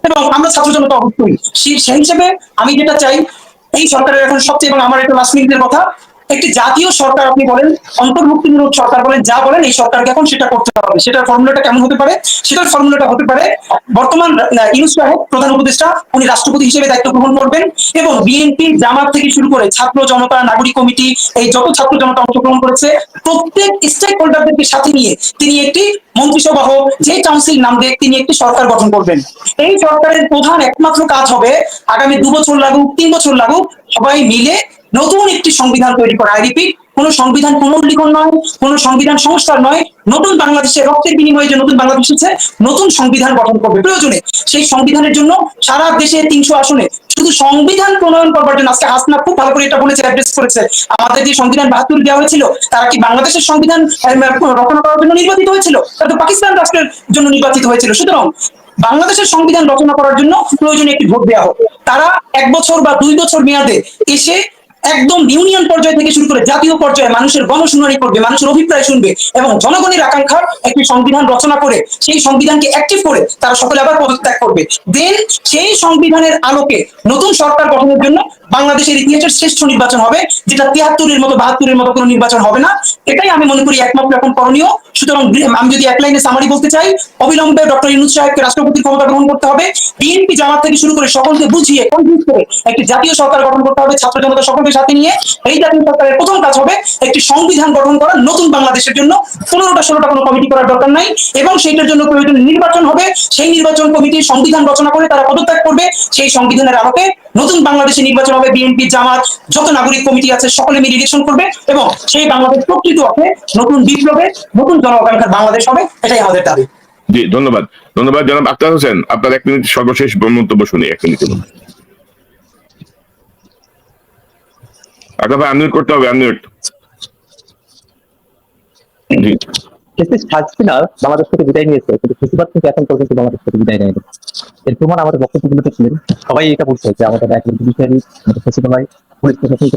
এবং আমরা ছাত্র জনতা অবশ্যই। সেই হিসেবে আমি যেটা চাই এই সরকারের এখন সবচেয়ে, এবং আমার একটা লাস্ট মিনিটের কথা, একটি জাতীয় সরকার আপনি বলেন, অন্তর্ভুক্তিমূলক সরকার বলেন, যা বলেন এই সরকারকে এখন সেটা করতে হবে। সেটার ফর্মুলাটা কেমন হতে পারে? সেটার ফর্মুলাটা হতে পারে বর্তমান ইউনূস সাহেব প্রধান উপদেষ্টা উনি রাষ্ট্রপতি হিসেবে দায়িত্ব গ্রহণ করবেন এবং বিএনপি জামাত থেকে শুরু করে ছাত্র জনতা, নাগরিক কমিটি, এই যত ছাত্র জনতা অংশগ্রহণ করেছে প্রত্যেক স্টেক হোল্ডারদেরকে সাথে নিয়ে তিনি একটি মন্ত্রিসভা হোক যে কাউন্সিল নাম দিয়ে তিনি একটি সরকার গঠন করবেন। এই সরকারের প্রধান একমাত্র কাজ হবে আগামী 2 বছর লাগুক 3 বছর লাগুক সবাই মিলে নতুন একটি সংবিধান তৈরি করা। আই রিপিট, কোন সংবিধান পুনর্লিখন নয়, কোন সংবিধান সংস্কার নয়, নতুন বাংলাদেশের রক্তের বিনিময়ে যে নতুন বাংলাদেশ এসেছে নতুন সংবিধান গঠন করবে। প্রয়োজনে সেই সংবিধানের জন্য সারা দেশে 300 আসনে শুধু সংবিধান প্রণয়ন করবার জন্য, আজকে হাসনা খুব ভালো করে এটা বলেছে, অ্যাড্রেস করেছে, আমাদের যে সংবিধান 72 দেওয়া হয়েছিল তারা কি বাংলাদেশের সংবিধান রচনা করার জন্য নির্বাচিত হয়েছিল? তারা তো পাকিস্তান রাষ্ট্রের জন্য নির্বাচিত হয়েছিল। সুতরাং বাংলাদেশের সংবিধান রচনা করার জন্য প্রয়োজনে একটি ভোট দেওয়া হোক। তারা 1 বছর বা 2 বছর মেয়াদে এসে একদম ইউনিয়ন পর্যায় থেকে শুরু করে জাতীয় পর্যায়ে মানুষের গণশুনানি করবে, মানুষের অভিপ্রায় শুনবে এবং জনগণের আকাঙ্ক্ষার একটি সংবিধান রচনা করে সেই সংবিধানকে অ্যাক্টিভ করে তারা সকলে আবার পদত্যাগ করবে। দেন সেই সংবিধানের আলোকে নতুন সরকার গঠনের জন্য বাংলাদেশের ইতিহাসের শ্রেষ্ঠ নির্বাচন হবে, যেটা 73-এর মতো 72-এর মতো কোনো নির্বাচন হবে না। এটাই আমি মনে করি একমাত্র এখন করণীয়। সুতরাং আমি যদি এক লাইনে সামারি বলতে চাই, অবিলম্বে ডক্টর ইউনূস সাহেবকে রাষ্ট্রপতির ক্ষমতা গ্রহণ করতে হবে, বিএনপি জামাত থেকে শুরু করে সকলকে বুঝিয়ে কনভিন্স করে একটি জাতীয় সরকার গঠন করতে হবে ছাত্র জনতা সকলকে সাথে নিয়ে। এই জাতীয় সরকারের প্রথম কাজ হবে একটি সংবিধান গঠন করা নতুন বাংলাদেশের জন্য। 15টা 16টা কোনো কমিটি করার দরকার নাই এবং সেইটার জন্য প্রয়োজন নির্বাচন হবে। সেই নির্বাচন কমিটি সংবিধান রচনা করে তারা পদত্যাগ করবে, সেই সংবিধানের আলোকে নতুন বাংলাদেশে নির্বাচন হবে। বিএনপি জামাত যত নাগরিক কমিটি আছে সকলে মিলে ইলেকশন করবে এবং সেই বাংলাদেশ প্রকৃত অর্থে নতুন বিপ্লবে নতুন জন আকাঙ্ক্ষার বাংলাদেশ হবে। এটাই আমাদের দাবি। জি ধন্যবাদ। ধন্যবাদ জনাব আখতার হোসেন, আপনার 1 মিনিট সর্বশেষ মন্তব্য শুনি 1 মিনিটের মধ্যে। আচ্ছা ভাই আনমিউট করতে হবে, আনমিউট। জি হাসিনা বাংলাদেশ থেকে বিদায় নিয়েছে, কিন্তু ফেসিবাদ থেকে এখন পর্যন্ত বাংলাদেশ থেকে বিদায় নেয়নি। এর প্রমাণ আমাদের বক্তব্যগুলোতে ছিলেন, সবাই এটা বলছে যে আমাদের জুডিশিয়ারি, আমাদের সচিবালয়, পুলিশ প্রশাসন,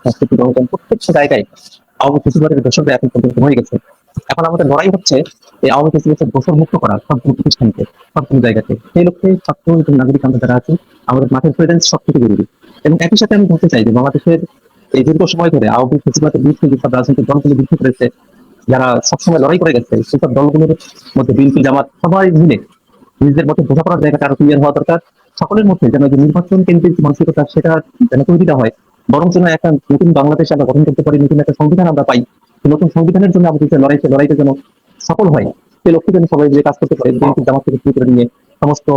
সাংস্কৃতিক অনুদান প্রত্যেকটা জায়গায় আওয়ামী ফেসিবাদের দোষররা এখন পর্যন্ত হয়ে গেছে। এখন আমাদের লড়াই হচ্ছে এই আওয়ামী ফেসিবাদের দোষর মুক্ত করা সবগুলো প্রতিষ্ঠানকে, সবগুলো জায়গাতে। সেই লক্ষ্যে ছাত্র এবং নাগরিক আমরা যারা আছি আমাদের মাঠের প্রেজেন্স সব থেকে জরুরি। এবং একই সাথে আমি বলতে চাই যে বাংলাদেশের এই দীর্ঘ সময় ধরে আওয়ামী ফেসিবাদের বিরুদ্ধে যেসব রাজনৈতিক দলগুলো বিরুদ্ধে করেছে, যারা সবসময় লড়াই করে গেছে, সেসব দলগুলোর মধ্যে বিএনপি জামাত সবাই মিলে নিজেদের মধ্যে বোঝাপড়ার জায়গাটা আরো ক্লিয়ার হওয়া দরকার। সকলের মধ্যে যেন যে নির্বাচন কেন্দ্রিক মানসিকতা সেটা যেন তৈরি হয়, বরং যেন একটা নতুন বাংলাদেশ আমরা গঠন করতে পারি, নতুন একটা সংবিধান আমরা পাই। নতুন সংবিধানের জন্য আমাদের যে লড়াইটা যেন সফল হয়, সে লক্ষ্যে যেন সবাই মিলে কাজ করতে পারে। বিএনপি জামাত থেকে শুরু করে নিয়ে সমস্ত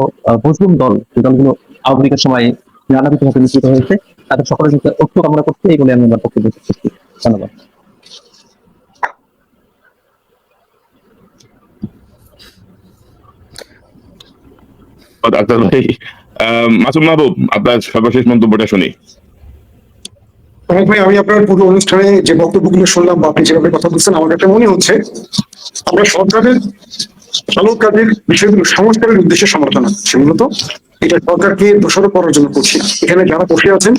মজলুম দল, যে দলগুলো আওয়ামী লীগের সময় নানাবিধভাবে নিশ্চিত হয়েছে, তাদের সকলের মধ্যে ঐক্য কামনা করতে এই বলে আমি আমার পক্ষে বলতে। ধন্যবাদ। আক্তার ভাই, মাসুম মাহবুব আপনার সর্বশেষ মন্তব্যটা শুনি। ভাই আমি আপনার পুরো অনুষ্ঠানে যে বক্তব্যগুলো শুনলাম বা আপনি যেভাবে কথা বলছেন, আমার একটা মনে হচ্ছে আমরা সরকারের চালক কাজের বিষয়গুলো সংস্কারের উদ্দেশ্যে সমালোচনা করছি। মূলত এটা সরকারকে দোষারোপ করার জন্য করছি না। এখানে যারা বসে আছেন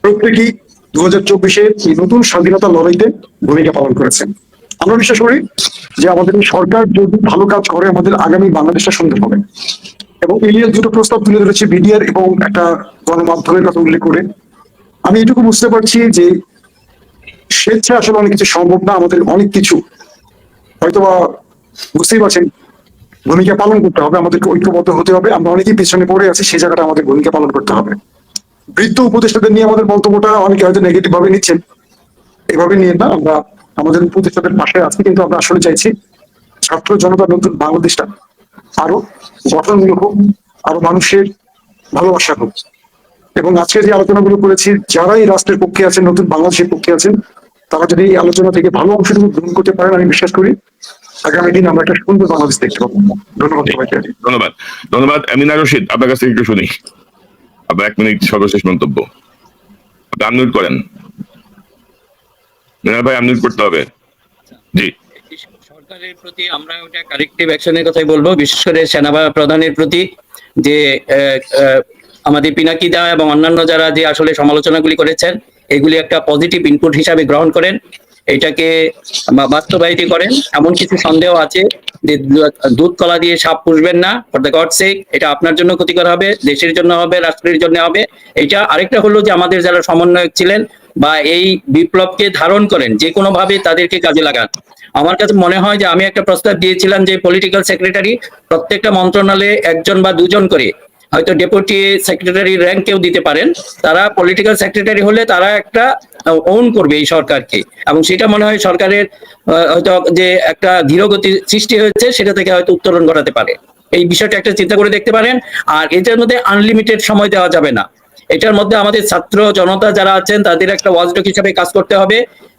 প্রত্যেকেই 2024-এর এই নতুন স্বাধীনতা লড়াইতে ভূমিকা পালন করেছেন। আমরা বিশ্বাস করি যে আমাদের এই সরকার যদি ভালো কাজ করে আমাদের আগামী বাংলাদেশটা সুন্দর হবে। এবং ইলিয়াস দুটো প্রস্তাব তুলে ধরেছে বিডিআর এবং একটা গণমাধ্যমের কথা উল্লেখ করে। আমি এটুকু বুঝতে পারছি যে স্বেচ্ছায় আসলে অনেক কিছু সম্ভব না, আমাদের অনেক কিছু হয়তোবা বুঝতেই পারছেন ভূমিকা পালন করতে হবে, আমাদেরকে ঐক্যবদ্ধ হতে হবে। আমরা অনেকেই পিছনে পড়ে আছি, সেই জায়গাটা আমাদের ভূমিকা পালন করতে হবে। বৃদ্ধ উপদেষ্টাদের নিয়ে আমাদের মন্তব্যটা অনেকে হয়তো নেগেটিভ ভাবে নিচ্ছেন, এভাবে নিয়ে না। আমরা আমাদের উপদেষ্টাদের পাশে আছি, কিন্তু আমরা আসলে চাইছি ছাত্র জনতা নতুন বাংলাদেশটা আরো গঠনমূলক হোক, আরো মানুষের ভালোবাসা হোক। এবং আজকে যে আলোচনাগুলো করেছি, যারা এই রাষ্ট্রের পক্ষে আছেন, নতুন বাংলাদেশের পক্ষে আছেন, তারা যদি এই আলোচনা থেকে ভালো অংশটুকু গ্রহণ করতে পারেন, আমি বিশ্বাস করি আগামী দিন আমরা একটা সুন্দর বাংলাদেশ দেখতে পাবো। ধন্যবাদ সবাইকে। ধন্যবাদ। ধন্যবাদ। আমিনা রশিদ, আপনার কাছ থেকে একটু শুনি আপনার 1 মিনিট সর্বশেষ মন্তব্য। আপনি আনমিউট করেন। মিনার ভাই আনমিউট করতে হবে। জি। সরকারের প্রতি আমরা ওটা কারেক্টিভ অ্যাকশনের কথাই বলবো, বিশেষ করে সেনাপ্রধানের প্রতি যে আমাদের পিনাকি দা এবং অন্যান্য যারা যে আসলে সমালোচনাগুলি করেছেন, এগুলি একটা পজিটিভ ইনপুট হিসাবে গ্রহণ করেন, এটাকে বাস্তবায়িত করেন। এমন কিছু সন্দেহ আছে যে দুধ কলা দিয়ে সাপ পুষবেন না, ফর দ্য গড সেক, এটা আপনার জন্য ক্ষতিকর হবে, দেশের জন্য হবে, রাষ্ট্রের জন্য হবে। এটা আরেকটা হলো যে আমাদের যারা সমন্বয়ক ছিলেন বা এই বিপ্লবকে ধারণ করেন, যে কোনো ভাবে তাদেরকে কাজে লাগান। আমার কাছে মনে হয় যে আমি একটা প্রস্তাব দিয়েছিলাম যে পলিটিক্যাল সেক্রেটারি প্রত্যেকটা মন্ত্রণালয়ে 1জন বা 2জন করে, হয়তো ডেপুটি সেক্রেটারি র্যাঙ্কেও দিতে পারেন, তারা পলিটিক্যাল সেক্রেটারি হলে তারা একটা ওন করবে এই সরকারকে, এবং সেটা মনে হয় সরকারের হয়তো যে একটা ধীরগতি সৃষ্টি হয়েছে সেটা থেকে হয়তো উত্তরণ ঘটাতে পারে। এই বিষয়টা একটা চিন্তা করে দেখতে পারেন। আর এটার মধ্যে আনলিমিটেড সময় দেওয়া যাবে না, এটার মধ্যে আমাদের ছাত্র জনতা যারা আছেন তাদের একটা ওয়াচডগ হিসাবে কাজ করতে হবে।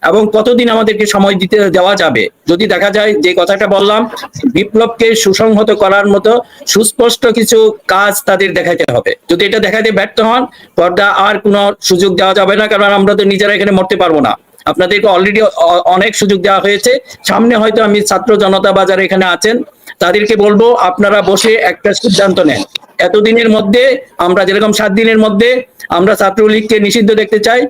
এবং কতদিন আমাদেরকে সময় দিতে দেওয়া যাবে, যদি দেখা যায় যে কথাটা বললাম, বিপ্লবকে সুসংহত করার মতো সুস্পষ্ট কিছু কাজ তাদের দেখাতে হবে। যদি এটা দেখাতে ব্যর্থ হন, পর্দা আর কোনো সুযোগ দেওয়া যাবে না, কারণ আমরা তো নিজেরা এখানে মরতে পারবো না। আপনাদেরকে অলরেডি অনেক সুযোগ দেওয়া হয়েছে, সামনে হয়তো আমি ছাত্র জনতা বা যারা এখানে আছেন তাদেরকে বলবো আপনারা বসে একটা সিদ্ধান্ত নেন। এতদিনের মধ্যে আমরা যেরকম 7 দিনের মধ্যে আমরা ছাত্রলীগকে নিষিদ্ধ দেখতে চাই,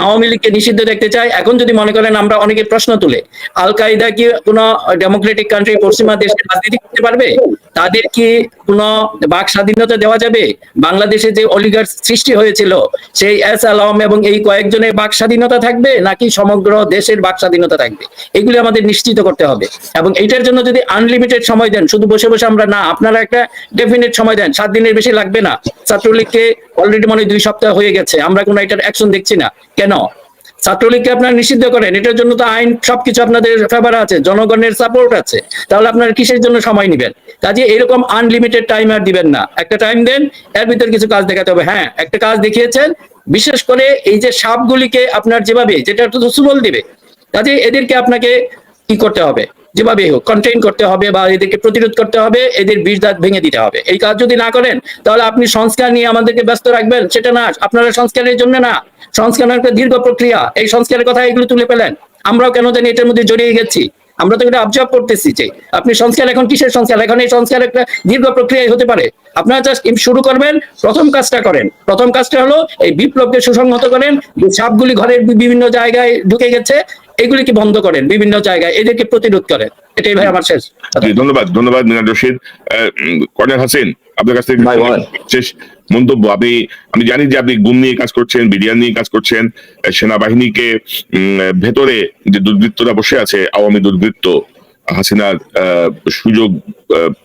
আওয়ামী লীগকে নিষিদ্ধ দেখতে চাই। এখন যদি মনে করেন, আমরা অনেকে প্রশ্ন তুলে, আল কায়দা কি কোনো ডেমোক্রেটিক কান্ট্রি পশ্চিমা দেশে রাজনীতি করতে পারবে? তাদের কি কোনো বাক স্বাধীনতা দেওয়া যাবে? বাংলাদেশে যে অলিগার্স সৃষ্টি হয়েছিল, সেই এস আলম এবং এই কয়েকজনের বাক স্বাধীনতা থাকবে, নাকি সমগ্র দেশের বাক স্বাধীনতা থাকবে? এগুলি আমাদের নিশ্চিত করতে হবে। এবং এইটার জন্য যদি আনলিমিটেড সময় দেন, শুধু বসে বসে আমরা না, আপনারা একটা ডেফিনেট সময় দেন, 7 দিনের বেশি লাগবে না। ছাত্রলীগকে অলরেডি মনে হয় 2 সপ্তাহ হয়ে গেছে, আমরা কোনো এটার অ্যাকশন দেখছি না কেন? ছাত্রলীগকে আপনারা নিষিদ্ধ করেন, এটার জন্য তো আইন সবকিছু আপনাদের ফেভারে আছে, জনগণের সাপোর্ট আছে, তাহলে আপনারা কিসের জন্য সময় নেবেন? কাজে এরকম আনলিমিটেড টাইম আর দিবেন না, একটা টাইম দেন, এর ভিতরে কিছু কাজ দেখাতে হবে। হ্যাঁ, একটা কাজ দেখিয়েছেন, বিশেষ করে এই যে সাপগুলিকে আপনার যেভাবে, যেটা একটু সুবল দিবে, কাজে এদেরকে আপনাকে কি করতে হবে, যেভাবে হোক কন্টেইন করতে হবে বা এদেরকে প্রতিরোধ করতে হবে, এদের বীজ দাঁত ভেঙে দিতে হবে। এই কাজ যদি না করেন, তাহলে আপনি সংস্কার নিয়ে আমাদেরকে ব্যস্ত রাখবেন, সেটা না। আপনারা সংস্কারের জন্য না, সংস্কার একটা দীর্ঘ প্রক্রিয়া, এই সংস্কারের কথা এগুলো তুলে পেলেন, আমরাও কেন জানি এটার মধ্যে জড়িয়ে গেছি। আমরা তো এটা অবজার্ভ করতেছি যে আপনি সংস্কার, এখন কিসের সংস্কার? এখন এই সংস্কার একটা দীর্ঘ প্রক্রিয়াই হতে পারে। আপনারা জাস্ট শুরু করবেন, প্রথম কাজটা করেন। প্রথম কাজটা হলো এই বিপ্লবকে সুসংহত করেন, সাপগুলি ঘরের বিভিন্ন জায়গায় ঢুকে গেছে, এগুলিকে বন্ধ করেন, বিভিন্ন জায়গায় এদেরকে প্রতিরোধ করেন। এটাই ভাই আমার শেষ। ধন্যবাদ। ধন্যবাদ মিনার রশিদ। কর্নেল হাসিন, আপনার কাছ থেকে শেষ মন্তব্য। আমি জানি যে আপনি গুম নিয়ে কাজ করছেন, বিডিআর নিয়ে কাজ করছেন, সেনাবাহিনীকে ভেতরে যে দুর্বৃত্তরা বসে আছে, আওয়ামী দুর্বৃত্ত, হাসিনার সুযোগ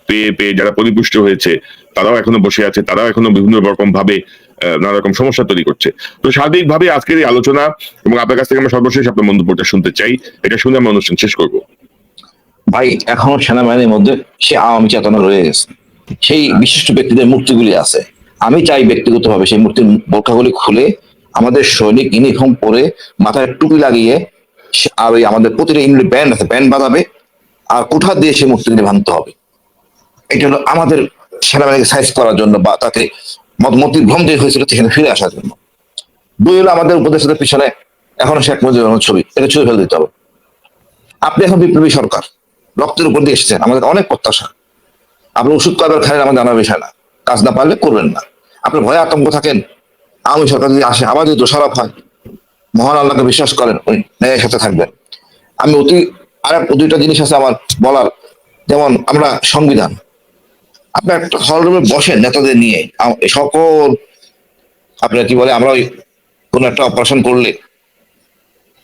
পেয়ে পেয়ে যারা পরিপুষ্ট হয়েছে, তারাও এখনো বসে আছে, তারাও এখনো বিভিন্ন রকম ভাবে নানা রকম সমস্যা তৈরি করছে। তো সার্বিকভাবে আজকের এই আলোচনা এবং আপনার কাছ থেকে আমরা সর্বশেষ আপনার মন্তব্যটা শুনতে চাই, এটা শুনে আমরা অনুষ্ঠান শেষ করবো। ভাই, এখনো সেনাবাহিনীর মধ্যে সে আওয়ামী চেতনা রয়ে গেছে, সেই বিশিষ্ট ব্যক্তিদের মূর্তিগুলি আছে। আমি চাই ব্যক্তিগতভাবে সেই মূর্তির বোরখাগুলি খুলে আমাদের সৈনিক ইউনিফর্ম পরে মাথায় টুপি লাগিয়ে, আর ওই আমাদের প্রতিটা ইউনিট ব্যান্ড আছে, ব্যান্ড বাজাবে, আর কোঠা দিয়ে সেই মূর্তিগুলি ভাঙতে হবে। এটা হলো আমাদের সেনাবাহিনীকে সাইজ করার জন্য, বা তাতে মতিভ্রম যে হয়েছিল সেখানে ফিরে আসার জন্য। 2 হলো আমাদের উপদেষ্টাদের পিছনে এখনো শেখ মুজিবুর রহমানের ছবি, এটা ছুঁড়ে ফেলে দিতে হবে। আপনি এখন বিপ্লবী সরকার, রক্তের উপর দিয়ে এসেছেন, আমাদের অনেক প্রত্যাশা। আপনি ওষুধ কয়বার খাইলেন আমার জানার বিষয় না, কাজ না পারলে করবেন না। আপনার ভয়ে আতঙ্ক থাকেন, আওয়ামী সরকার যদি আসে, আবার যদি দোষারোপ হয়, মহান আল্লাহকে বিশ্বাস করেন, ওই ন্যায়ের সাথে থাকবেন। আমি আর দুইটা জিনিস আছে আমার বলার, যেমন আমরা সংবিধান, আপনার একটা হল রুমে বসেন নেতাদের নিয়ে, সকল আপনার কি বলে, আমরা ওই কোনো একটা অপারেশন করলে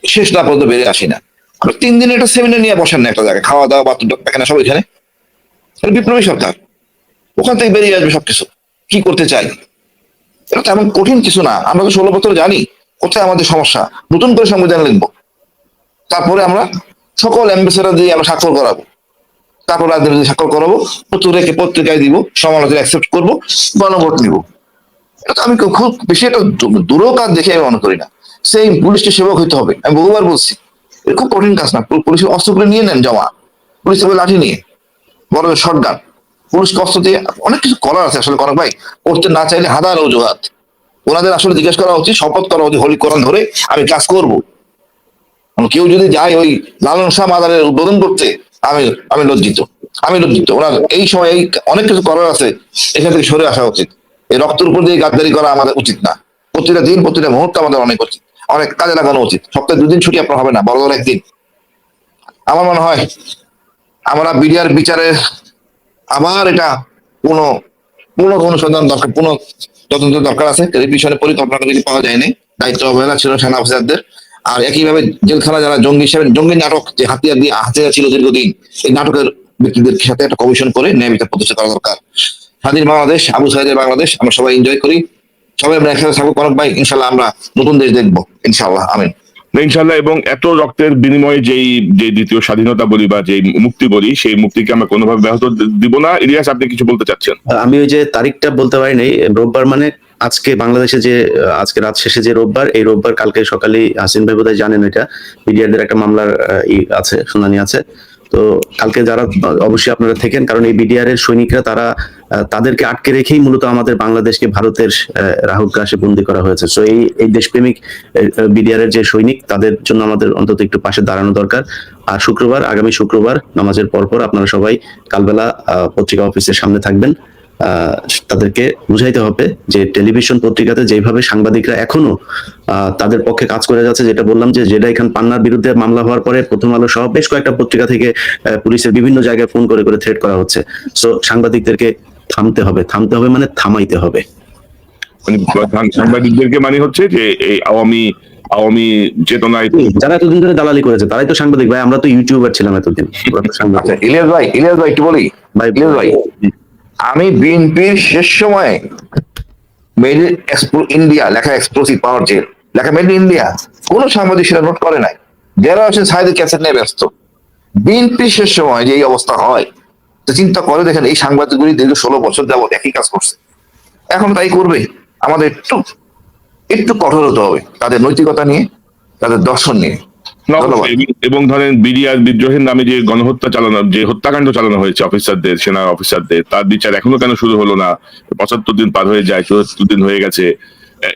শেষ না পর্যন্ত বেরিয়ে আসি না। আপনি 3 দিনের একটা সেমিনার নিয়ে বসেন না একটা জায়গায়, খাওয়া দাওয়া বাথরুম পায়খানা সব এখানে। বিপ্লবী সরকার, ওখান থেকে বেরিয়ে আসবে সবকিছু, কি করতে চাই। এটা তো এমন কঠিন কিছু না, আমরা তো 16 বছর জানি কোথায় আমাদের সমস্যা। নতুন করে সংবিধান লিখবো, তারপরে আমরা সকল অ্যাম্বাসেডর দিয়ে আমরা স্বাক্ষর করাবো, তারপর রাজনীতি স্বাক্ষর করাবো, রেখে পত্রিকায় দিব, সমালোচনা অ্যাকসেপ্ট করবো, গণভোট নিব। এটা তো আমি খুব বেশি একটা দূরও কাজ দেখে আমি মনে করি না। সেই পুলিশকে সেবক হইতে হবে, আমি বহুবার বলছি, এটা খুব কঠিন কাজ না। পুলিশের অস্ত্রগুলো নিয়ে নেন জমা, পুলিশের লাঠি নিয়ে, বড় শটগান, পুলিশ অস্ত্র দিয়ে অনেক কিছু করার আছে আসলে। কনক ভাই, করতে না চাইলে হাজার অজুহাত। ওনাদের আসলে জিজ্ঞেস করা উচিত, শপথ করা উচিত, হলি কোরআন ধরে আমি কাজ করবো। কেউ যদি যায় ওই লালন শাহ মাজারের উদ্বোধন করতে, আমি আমি লজ্জিত, আমি লজ্জিত। ওনার এই সময় এই অনেক কিছু করার আছে, এখান থেকে সরে আসা উচিত। এই রক্তের উপর দিয়ে গাদ্দারি করা আমাদের উচিত না। প্রতিটা দিন, প্রতিটা মুহূর্ত আমাদের অনেক উচিত, অনেক কাজে লাগানো উচিত। সপ্তাহে 2 দিন ছুটি আপনার হবে না, বড় বড় একদিন। আমার মনে হয় আমরা বিডিআর বিচারে আবার এটা পুনঃ অনুসন্ধান দরকার, পুনঃ তদন্ত দরকার আছে। রিভিশনে পরিকল্পনা যদি পাওয়া যায়নি, দায়িত্ব অবহেলা ছিল সেনা অফিসারদের। আর একইভাবে জেলখানা যারা জঙ্গি হিসেবে, জঙ্গি নাটক যে হাতিয়ার দিয়ে হাতিয়ার ছিল দীর্ঘদিন, এই নাটকের ব্যক্তিদের সাথে একটা কমিশন করে ন্যায় বিচার প্রতিষ্ঠা করা দরকার। স্বাধীন বাংলাদেশ, আবু সাইদের বাংলাদেশ আমরা সবাই এনজয় করি, সবাই আমরা একসাথে থাকবো। কনক ভাই, ইনশাল্লাহ আমরা নতুন দেশ দেখবো, ইনশাল্লাহ, আমিন। ইনশাল্লাহ। এবং এত রক্তের বিনিময়ে যে দ্বিতীয় স্বাধীনতা বলি বা যে মুক্তি বলি, সেই মুক্তিকে আমরা কোনোভাবে ব্যাহত দিব না। ইলিয়াস, আপনি কিছু বলতে চাচ্ছেন? আমি ওই যে তারিখটা বলতে পারি নাই, রোববার মানে আজকে বাংলাদেশে যে আজকে রাত শেষে যে রোববার, এই রোববার কালকে সকালে হাসিন ভাই বোধহয় জানেন এটা, বিডিআরদের একটা মামলার আছে, শুনানি আছে। তো কালকে যারা অবশ্যই আপনারা থেকেন, কারণ এই বিডিআর এর সৈনিকরা তারা তাদেরকে আটকে রেখেই মূলত আমাদের বাংলাদেশকে ভারতের রাহুগ্রাসে বন্দী করা হয়েছে। তো এই দেশপ্রেমিক বিডিআর এর যে সৈনিক, তাদের জন্য আমাদের অন্তত একটু পাশে দাঁড়ানো দরকার। আর আগামী শুক্রবার নামাজের পরপর আপনারা সবাই কালবেলা পত্রিকা অফিসের সামনে থাকবেন। তাদেরকে বুঝাইতে হবে যে টেলিভিশন পত্রিকাতে যেভাবে সাংবাদিকরা এখনো তাদের পক্ষে কাজ করে যাচ্ছে, যেটা বললাম যে জেডাই খান পান্নার বিরুদ্ধে মামলা হওয়ার পরে প্রথম আলো সহ বেশ কয়েকটা পত্রিকা থেকে পুলিশের বিভিন্ন জায়গায় ফোন করে থ্রেট করা হচ্ছে। সো সাংবাদিকদেরকে থামতে হবে, মানে থামাইতে হবে। সাংবাদিকদেরকে মানে হচ্ছে যে এই আওয়ামী চেতনায় যারা এতদিন ধরে দালালি করেছে তারাই তো সাংবাদিক ভাই, আমরা তো ইউটিউবার ছিলাম এতদিন। আচ্ছা, ইলিয়াস ভাই একটু বলি। ইলিয়াস ভাই, আমি বিএনপির শেষ সময়ে মেড ইন ইন্ডিয়া লেখা, এক্সপ্লোসিভ পাওয়ার জেল লেখা মেড ইন ইন্ডিয়া, কোন সাংবাদিক সেটা নোট করে নাই। যারা আছেন সাইদের ক্যাসেট নিয়ে ব্যস্ত। বিএনপির শেষ সময় যে এই অবস্থা হয়, তো চিন্তা করে দেখেন, এই সাংবাদিকগুলি দীর্ঘ 16 বছর যাবত একই কাজ করছে, এখন তাই করবে। আমাদের একটু কঠোর হতে হবে তাদের নৈতিকতা নিয়ে, তাদের দর্শন নিয়ে। এবং ধরেন বিডিআর বিদ্রোহের নামে যে গণহত্যা চালানো, যে হত্যাকাণ্ড চালানো হয়েছে অফিসারদের, সেনা অফিসারদের, তার বিচার এখনো কেন শুরু হলো না? 75 দিন পার হয়ে যায়, 74 দিন হয়ে গেছে।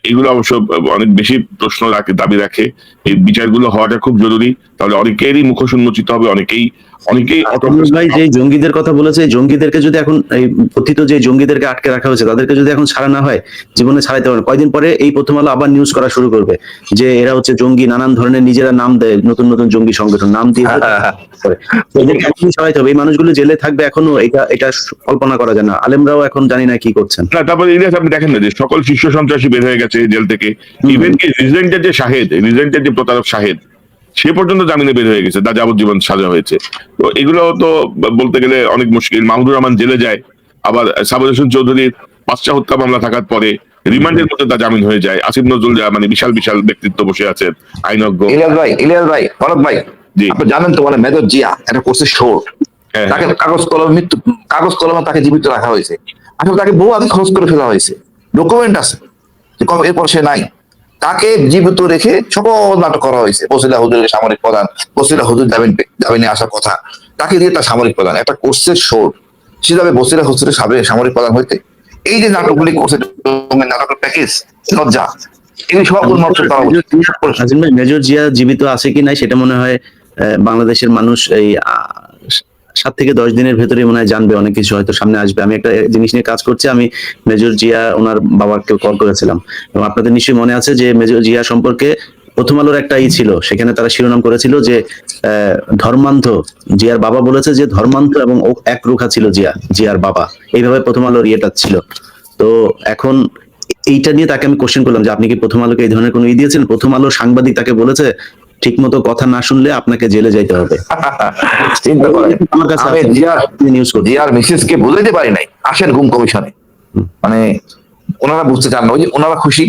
এগুলো অবশ্য অনেক বেশি প্রশ্ন দাবি রাখে। এই বিচারগুলো হওয়াটা খুব জরুরি, তাহলে অনেকেরই মুখোশ উন্মোচিত হবে, অনেকেই ভাই যে জঙ্গিদের কথা বলেছে, জঙ্গিদেরকে যদি এখন এই কথিত যে জঙ্গিদেরকে আটকে রাখা হয়েছে, তাদেরকে যদি এখন ছাড়া না হয়, জীবনে ছাড়াইতে পারে। কয়দিন পরে এই প্রথম আলো আবার নিউজ করা শুরু করবে যে এরা হচ্ছে জঙ্গি, নানান ধরনের নিজেরা নাম দেয়, নতুন নতুন জঙ্গি সংগঠন নাম দিয়ে ছাড়াইতে হবে। এই মানুষগুলো জেলে থাকবে এখনো, এটা কল্পনা করা যায় না। আলেমরাও এখন জানি না কি করছেন। না, তারপরে ইলিয়াস, আপনি দেখেন না যে সকল শীর্ষ সন্ত্রাসী বের হয়ে গেছে জেল থেকে। ইভেন কি রিজেন্টের যে প্রতারক শাহেদ, সে পর্যন্ত জামিনে বের হয়ে গেছে, তার যাবজ্জীবন সাজা হয়েছে। তো এগুলো তো বলতে গেলে অনেক মুশকিল। মাহমুদুর রহমান জেলে যায়, আবার সাবের হোসেন চৌধুরীর 5টা হত্যা মামলা থাকার পরে রিমান্ডের মধ্যে তার জামিন হয়ে যায়। আসিফ নজরুল, মানে বিশাল ব্যক্তিত্ব বসে আছেন, আইনজ্ঞ। ইলিয়াস ভাই, কনক ভাই, আপনি জানেন তো, মানে মেজর জিয়া একটা কোর্সের শোর্ট, তাকে কাগজ কলমে তাকে জীবিত রাখা হয়েছে। আসলে তাকে বহু আগে খরচ করে ফেলা হয়েছে, ডকুমেন্ট আছে, এরপর সে নাই। তাকে জীবিত রেখে সকল নাটক করা হয়েছে। বসিলা হুজুরের সামরিক প্রধান, বসিলা হুজুর জামিনে আসার কথা, তাকে দিয়ে তার সামরিক প্রধান, একটা কোর্সের শোর। সে যাবে বসিলা হুজুরের সামরিক প্রধান হইতে? এই যে নাটকগুলি করছে, নাটকের প্যাকেজ, লজ্জা। মেজর জিয়া জীবিত আছে কি নাই সেটা মনে হয় বাংলাদেশের মানুষ এই 7 থেকে 10 দিনের ভেতরে মনে হয় জানবে, অনেক কিছু হয়তো সামনে আসবে। আমি একটা জিনিস নিয়ে কাজ করছি, আমি মেজর জিয়া ওনার বাবাকে কল করেছিলাম, এবং আপনাদের নিশ্চয়ই মনে আছে যে মেজর জিয়া সম্পর্কে প্রথম আলোর একটা ছিল, সেখানে তারা শিরোনাম করেছিল যে ধর্মান্ধ জিয়ার বাবা বলেছে যে ধর্মান্ধ এবং একরুখা ছিল জিয়ার বাবা, এইভাবে প্রথম আলোর ইয়েটা ছিল। তো এখন এইটা নিয়ে তাকে আমি কোশ্চেন করলাম যে আপনি কি প্রথম আলোকে এই ধরনের কোনো দিয়েছেন? প্রথম আলোর সাংবাদিক তাকে বলেছে ঠিক মতো কথা না শুনলে আপনাকে জেলে যাইতে হবে। চিন্তা করেন, আমার কাছে আমি নিউজ করছি। জিয়ার মিসেসকে বুঝাইতে পারি নাই আসেন গুম কমিশনে, মানে ওনারা বুঝতে চান না, ওই যে ওনারা খুশি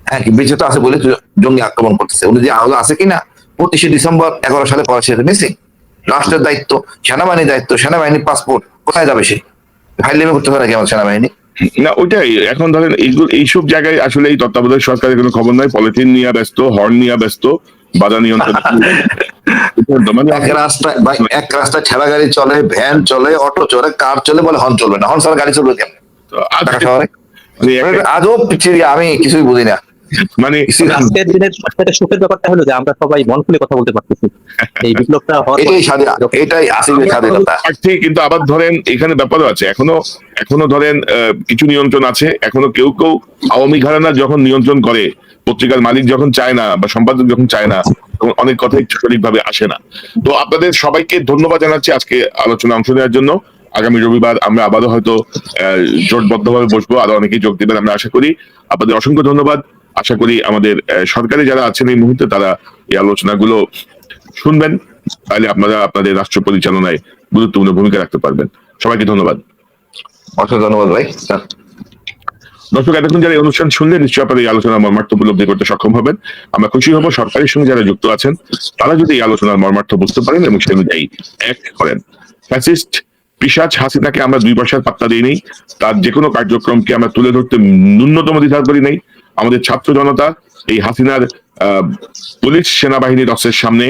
হ্যাঁ কি বেঁচে তো আছে বলে জঙ্গি আক্রমণ করতেছে, উনি যে আহত আছে কিনা 25শে ডিসেম্বর 11 সালে পরে সে মিসিং। রাষ্ট্রের দায়িত্ব, সেনাবাহিনীর দায়িত্ব, সেনাবাহিনীর পাসপোর্ট কোথায় যাবে সে? ফাইলেমে করতে পারে কেমন সেনাবাহিনী? না ওইটাই, এখন ধরেন এইসব জায়গায় আসলে এই তত্ত্বাবধায়ক সরকারের কোনো খবর নাই, পলিথিন নিয়ে ব্যস্ত, হর্ন নিয়ে ব্যস্ত, বাধা নিয়ন্ত্রণ। এক রাস্তায় ঠেলা গাড়ি চলে, ভ্যান চলে, অটো চলে, কার চলে, বলে হর্ন চলবে না। হর্ন ছাড়া গাড়ি চলবে কেন ঢাকা শহরে? আজও চিড়িয়া, আমি কিছুই বুঝি না। মানে আজকের দিনের সবচেয়ে সুখের ব্যাপারটা হলো যে আমরা সবাই মন খুলে কথা বলতে পারতেছি। এই বিপ্লবটা এটাই আসলে স্বাধীনতা। ঠিক, কিন্তু আবার ধরেন এখানে ব্যাপারও আছে, এখনো ধরেন কিছু নিয়ন্ত্রণ আছে, এখনো কেউ আওয়ামী ঘরানা যখন নিয়ন্ত্রণ করে, পত্রিকার মালিক যখন চায় না বা সম্পাদক যখন চায় না, তখন অনেক কথাই সঠিকভাবে আসে না। তো আপনাদের সবাইকে ধন্যবাদ জানাচ্ছি আজকে আলোচনা অংশ নেওয়ার জন্য। আগামী রবিবার আমরা আবারও হয়তো জোটবদ্ধভাবে বসবো, আরো অনেকেই যোগ দিবেন আমরা আশা করি। আপনাদের অসংখ্য ধন্যবাদ। আশা করি আমাদের সরকারে যারা আছেন এই মুহূর্তে তারা এই আলোচনাগুলো শুনবেন, তাহলে আপনারা আপনাদের রাষ্ট্র পরিচালনায় গুরুত্বপূর্ণ ভূমিকা রাখতে পারবেন। সবাইকে ধন্যবাদ। অসংখ্য ধন্যবাদ ভাই। দর্শক, এতক্ষণ যারা এই অনুষ্ঠান শুনলেন নিশ্চয়ই আপনারা এই আলোচনার মর্মার্থ উপলব্ধি করতে সক্ষম হবেন। আমরা খুশি হব সরকারের সঙ্গে যারা যুক্ত আছেন তারা যদি এই আলোচনার মর্মার্থ বুঝতে পারেন এবং সে অনুযায়ী এক করেন। ফ্যাসিস্ট পিশাচ হাসিনাকে আমরা 2 পয়সার পাত্তা দিই নাই, তার যে কোনো কার্যক্রমকে আমরা তুলে ধরতে ন্যূনতম দ্বিধা করি নাই। আমাদের ছাত্র জনতা এই হাসিনার পুলিশ সেনাবাহিনীর অস্ত্রের সামনে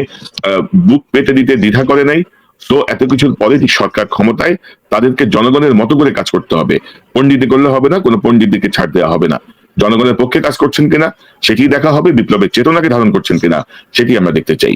বুক পেতে দিতে দ্বিধা করে নাই। তো এত কিছুর পরে সরকার ক্ষমতায়, তাদেরকে জনগণের মতো করে কাজ করতে হবে, পণ্ডিতি করলে হবে না, কোনো পণ্ডিতকে ছাড় দেওয়া হবে না। জনগণের পক্ষে কাজ করছেন কিনা সেটি দেখা হবে, বিপ্লবের চেতনাকে ধারণ করছেন কিনা সেটি আমরা দেখতে চাই।